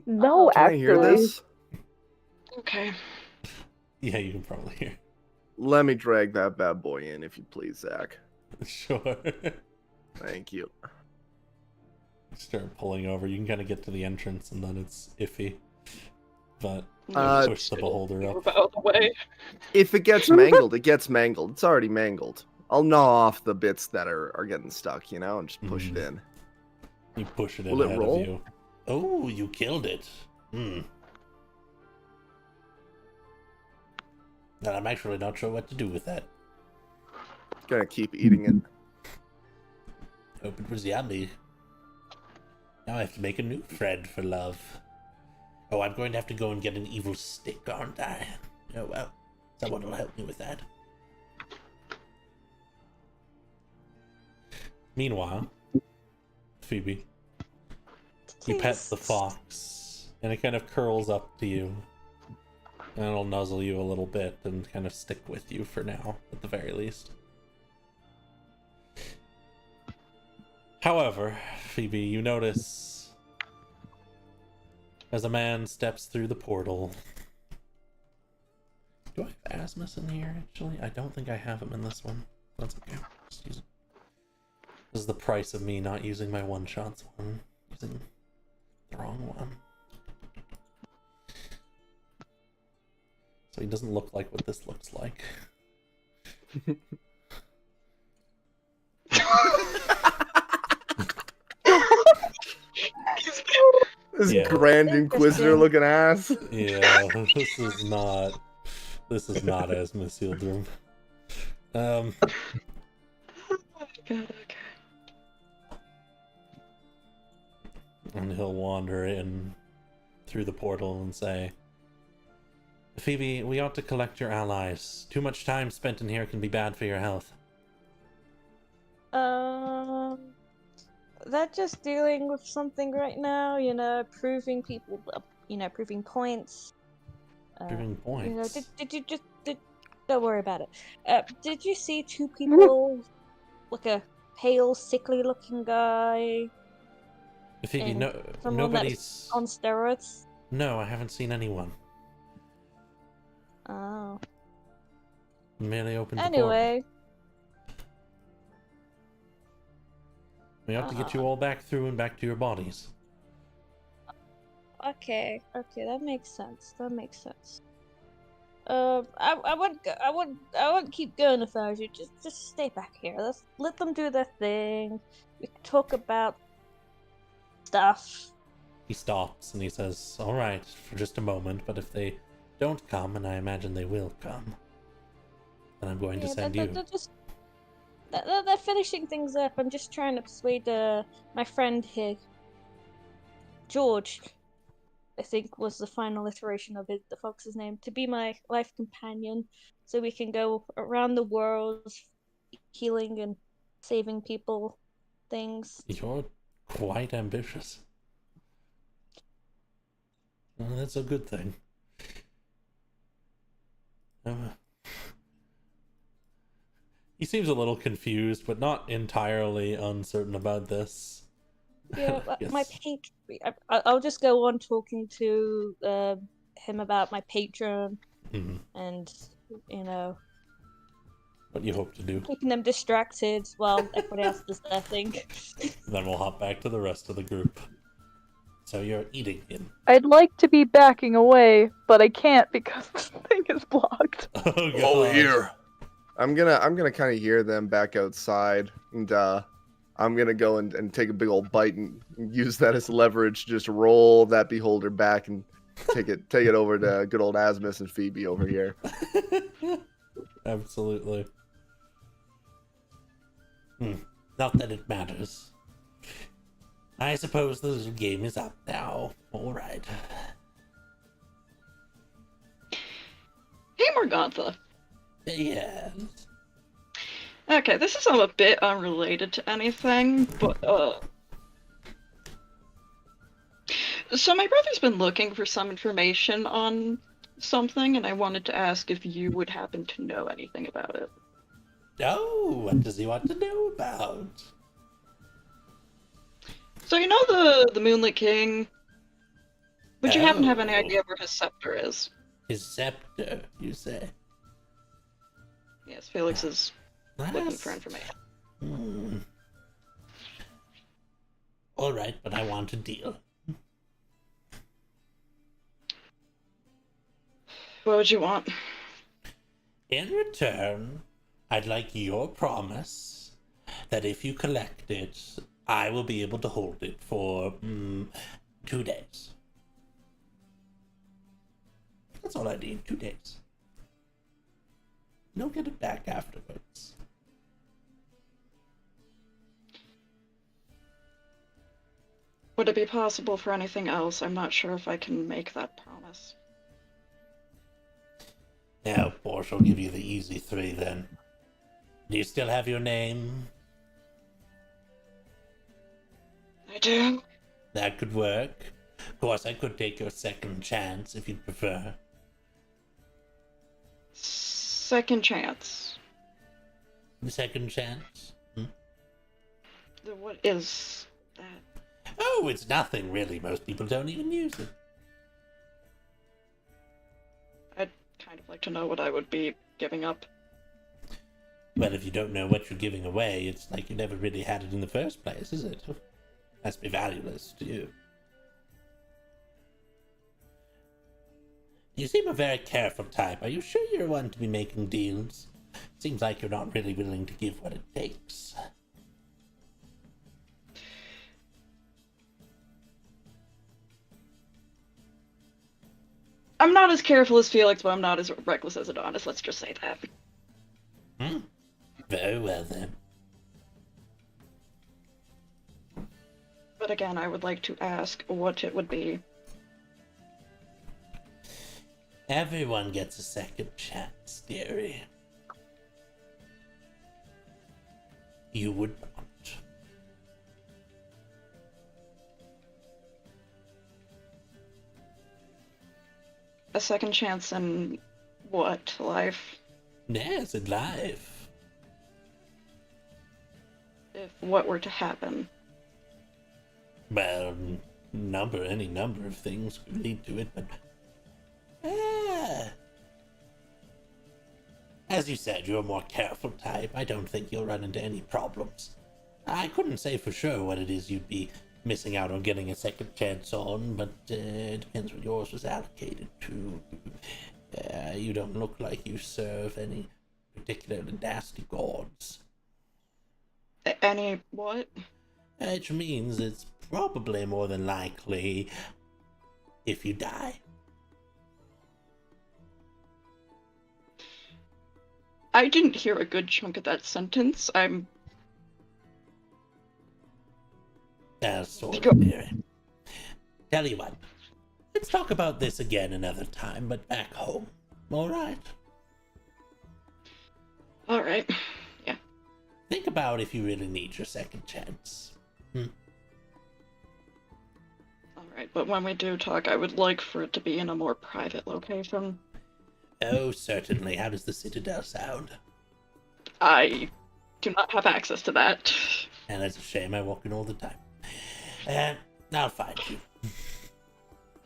No, Can I hear actually. this? Okay. Yeah, you can probably hear. Let me drag that bad boy in, if you please, Zach. Sure. Thank you. Start pulling over. You can kind of get to the entrance, and then it's iffy. But push the beholder up. Out of the way. If it gets mangled, it gets mangled. It's already mangled. I'll gnaw off the bits that are getting stuck, and just push it in. You push it in Will it ahead roll? of you. Oh, you killed it. And I'm actually not sure what to do with that. Gonna keep eating it. Hope it was yummy. Now I have to make a new friend for love. Oh, I'm going to have to go and get an evil stick, aren't I? Oh well, someone will help me with that. Meanwhile, Phoebe, you pet the fox, and it kind of curls up to you. And it'll nuzzle you a little bit and kind of stick with you for now, at the very least. However, Phoebe, you notice as a man steps through the portal. Do I have Asmus in here, actually? I don't think I have him in this one. That's okay. Just use it. This is the price of me not using my one-shots one. Using the wrong one. So he doesn't look like what this looks like. This Grand Inquisitor looking ass. Yeah, this is not as Miss Yildirim. God, okay. And he'll wander in through the portal and say, Phoebe, we ought to collect your allies. Too much time spent in here can be bad for your health. They're just dealing with something right now, proving people, proving points. Proving points. Don't worry about it. Did you see two people, like a pale, sickly-looking guy? Phoebe, nobody's on steroids. No, I haven't seen anyone. Oh. Merely opened the Anyway. portal. We have to get you all back through and back to your bodies. Okay, that makes sense. I wouldn't keep going if I was you. Just stay back here. Let them do their thing. We can talk about stuff. He stops and he says, all right, for just a moment, but if they don't come, and I imagine they will come, then I'm going to send you. They're finishing things up. I'm just trying to persuade my friend here, George, I think was the final iteration of the fox's name, to be my life companion, so we can go around the world healing and saving people things. You're quite ambitious. Well, that's a good thing. He seems a little confused, but not entirely uncertain about this. Yeah, Yes. my I'll just go on talking to him about my patron, and what you hope to do. keeping them distracted while everybody else does their thing. Then we'll hop back to the rest of the group. So you're eating him. I'd like to be backing away, but I can't because the thing is blocked. Oh, God. Oh, here. I'm gonna kind of hear them back outside, and I'm gonna go and take a big old bite and use that as leverage. Just roll that beholder back and take it over to good old Asmus and Phoebe over here. Absolutely. Not that it matters. I suppose the game is up now. All right. Hey, Morgantha. Yes. Okay, this is a bit unrelated to anything, but, so my brother's been looking for some information on something, and I wanted to ask if you would happen to know anything about it. Oh, what does he want to know about? So you know the Moonlit King? Would you happen to have any Oh. idea where his scepter is? His scepter, you say? Yes, Felix is looking That's... for information. Hmm. All right, but I want a deal. What would you want? In return, I'd like your promise that if you collect it, I will be able to hold it for 2 days. That's all I need, 2 days. Don't get it back afterwards. Would it be possible for anything else? I'm not sure if I can make that promise. Yeah, of course, I'll give you the easy 3 then. Do you still have your name? I do. That could work. Of course, I could take your second chance if you'd prefer. Second chance. The second chance? What is that? Oh, it's nothing really. Most people don't even use it. I'd kind of like to know what I would be giving up. Well, if you don't know what you're giving away, it's like you never really had it in the first place, is it? Must be valueless to you. You seem a very careful type. Are you sure you're one to be making deals? Seems like you're not really willing to give what it takes. I'm not as careful as Felix, but I'm not as reckless as Adonis, let's just say that. Very well then. But again, I would like to ask what it would be. Everyone gets a second chance, dearie. You would not. A second chance in what? Life? Yes, in life. If what were to happen? Well, any number of things could lead to it, but as you said, you're a more careful type. I don't think you'll run into any problems. I couldn't say for sure what it is you'd be missing out on getting a second chance on, but it depends what yours was allocated to. You don't look like you serve any particularly nasty gods. Any what? Which means it's probably more than likely if you die. I didn't hear a good chunk of that sentence. Sort of, dearie. Tell you what, let's talk about this again another time, but back home. All right? Alright. Yeah. Think about if you really need your second chance. Alright, but when we do talk, I would like for it to be in a more private location. Oh, certainly. How does the Citadel sound? I do not have access to that. And that's a shame. I walk in all the time. I'll find you.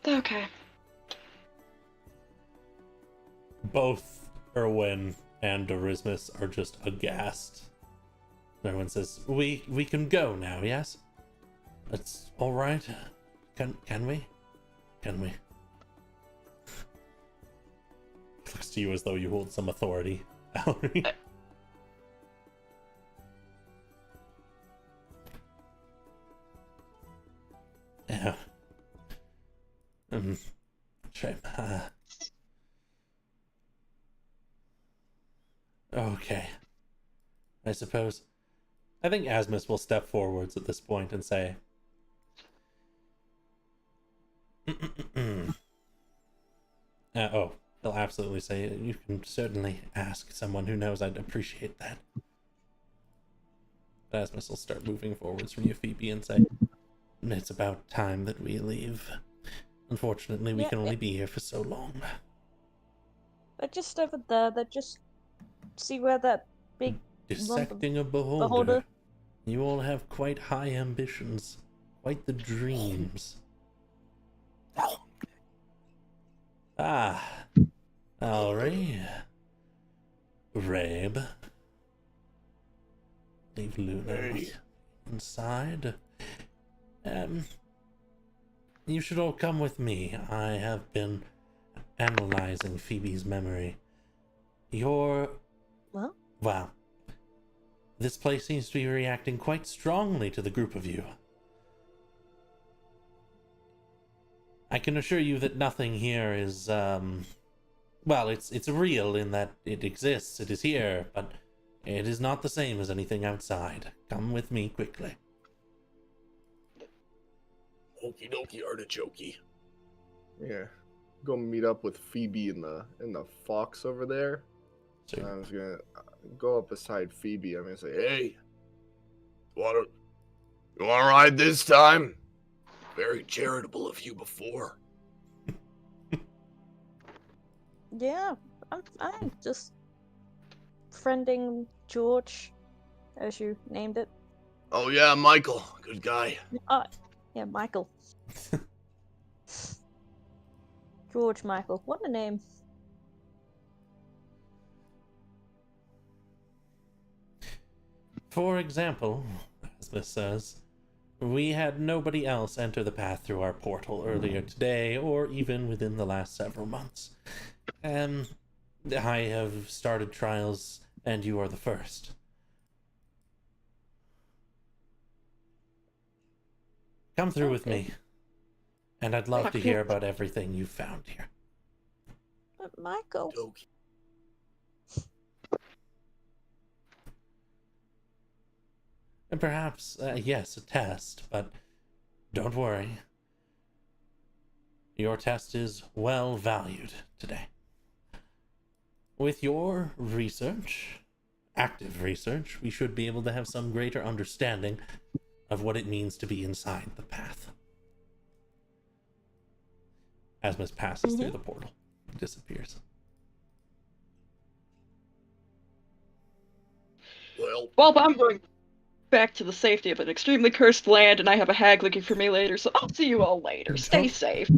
Okay. Both Erwin and Dorismus are just aghast. Erwin says, "We can go now, yes? That's all right. Can we? Can we?" Looks to you as though you hold some authority, Valerie. Yeah. Shame. Okay. I suppose. I think Asmus will step forwards at this point and say, Oh, he'll absolutely say, you can certainly ask someone who knows. I'd appreciate that. Asmus will start moving forwards from you, Phoebe, and say, it's about time that we leave. Unfortunately, we can only be here for so long. They're just over there. They're just... See where that big... Dissecting a beholder. You all have quite high ambitions. Quite the dreams. Alright. Rabe. Leave Luna inside. You should all come with me. I have been analyzing Phoebe's memory. Well, this place seems to be reacting quite strongly to the group of you. I can assure you that nothing here is, well, it's real in that it exists, it is here, but it is not the same as anything outside. Come with me quickly. Okie dokie artichokey. Yeah. Go meet up with Phoebe and the fox over there. So, I was gonna go up beside Phoebe. I'm gonna say, hey, you wanna ride this time? Very charitable of you before. Yeah, I'm fine. Just friending George, as you named it. Oh yeah, Michael, good guy. Yeah, Michael. George Michael. What a name. for example, as this says, we had nobody else enter the path through our portal earlier today, or even within the last several months. I have started trials, and you are the first. Come through with me, and I'd love to hear about everything you found here. But Michael... And perhaps, yes, a test, but don't worry. Your test is well valued today. With your research, active research, we should be able to have some greater understanding of what it means to be inside the path. Asmus passes through the portal, disappears. Well, I'm going back to the safety of an extremely cursed land, and I have a hag looking for me later, so I'll see you all later. Stay safe.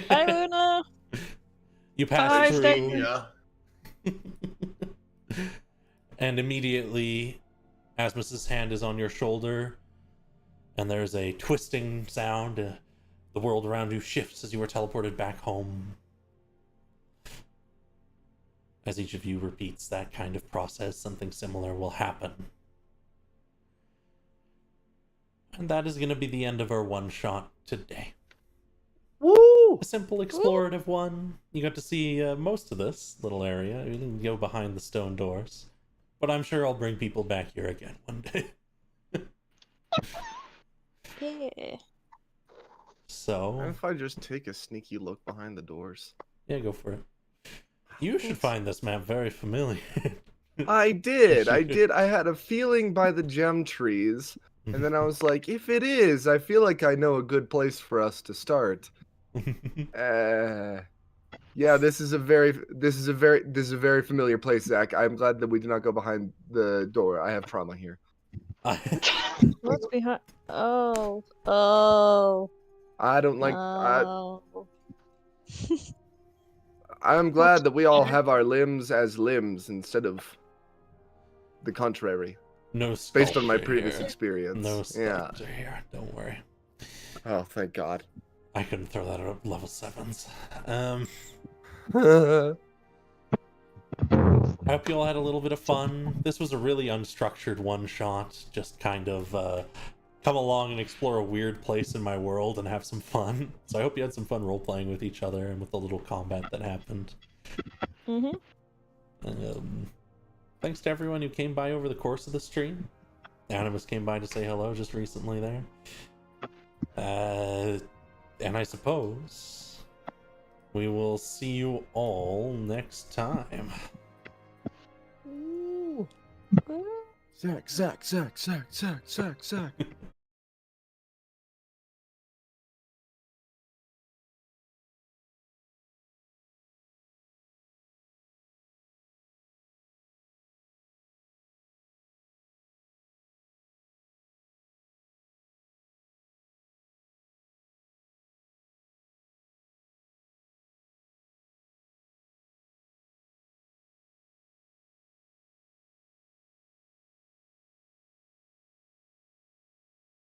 Bye, Luna. You pass Bye, through, stay- and immediately Asmus's hand is on your shoulder, and there's a twisting sound. The world around you shifts as you are teleported back home. As each of you repeats that kind of process, something similar will happen. And that is going to be the end of our one-shot today. Woo! A simple explorative one. You got to see most of this little area. You didn't go behind the stone doors. But I'm sure I'll bring people back here again one day. Yeah. So... What if I just take a sneaky look behind the doors? Yeah, go for it. You should find this map very familiar. I did. I had a feeling by the gem trees. And then I was like, if it is, I feel like I know a good place for us to start. Yeah, this is a very familiar place, Zach. I'm glad that we did not go behind the door. I have trauma here. What's behind? Oh. I don't like. Oh. I'm glad that we all have our limbs as limbs instead of the contrary. No Based on my sculpture previous here. experience. No Yeah. sculpture here. Don't worry. Oh, thank God. I couldn't throw that at level 7s. I hope you all had a little bit of fun. This was a really unstructured one-shot. Just kind of come along and explore a weird place in my world and have some fun. So I hope you had some fun role-playing with each other and with the little combat that happened. Thanks to everyone who came by over the course of the stream. Animus came by to say hello just recently there. And I suppose we will see you all next time. Zach.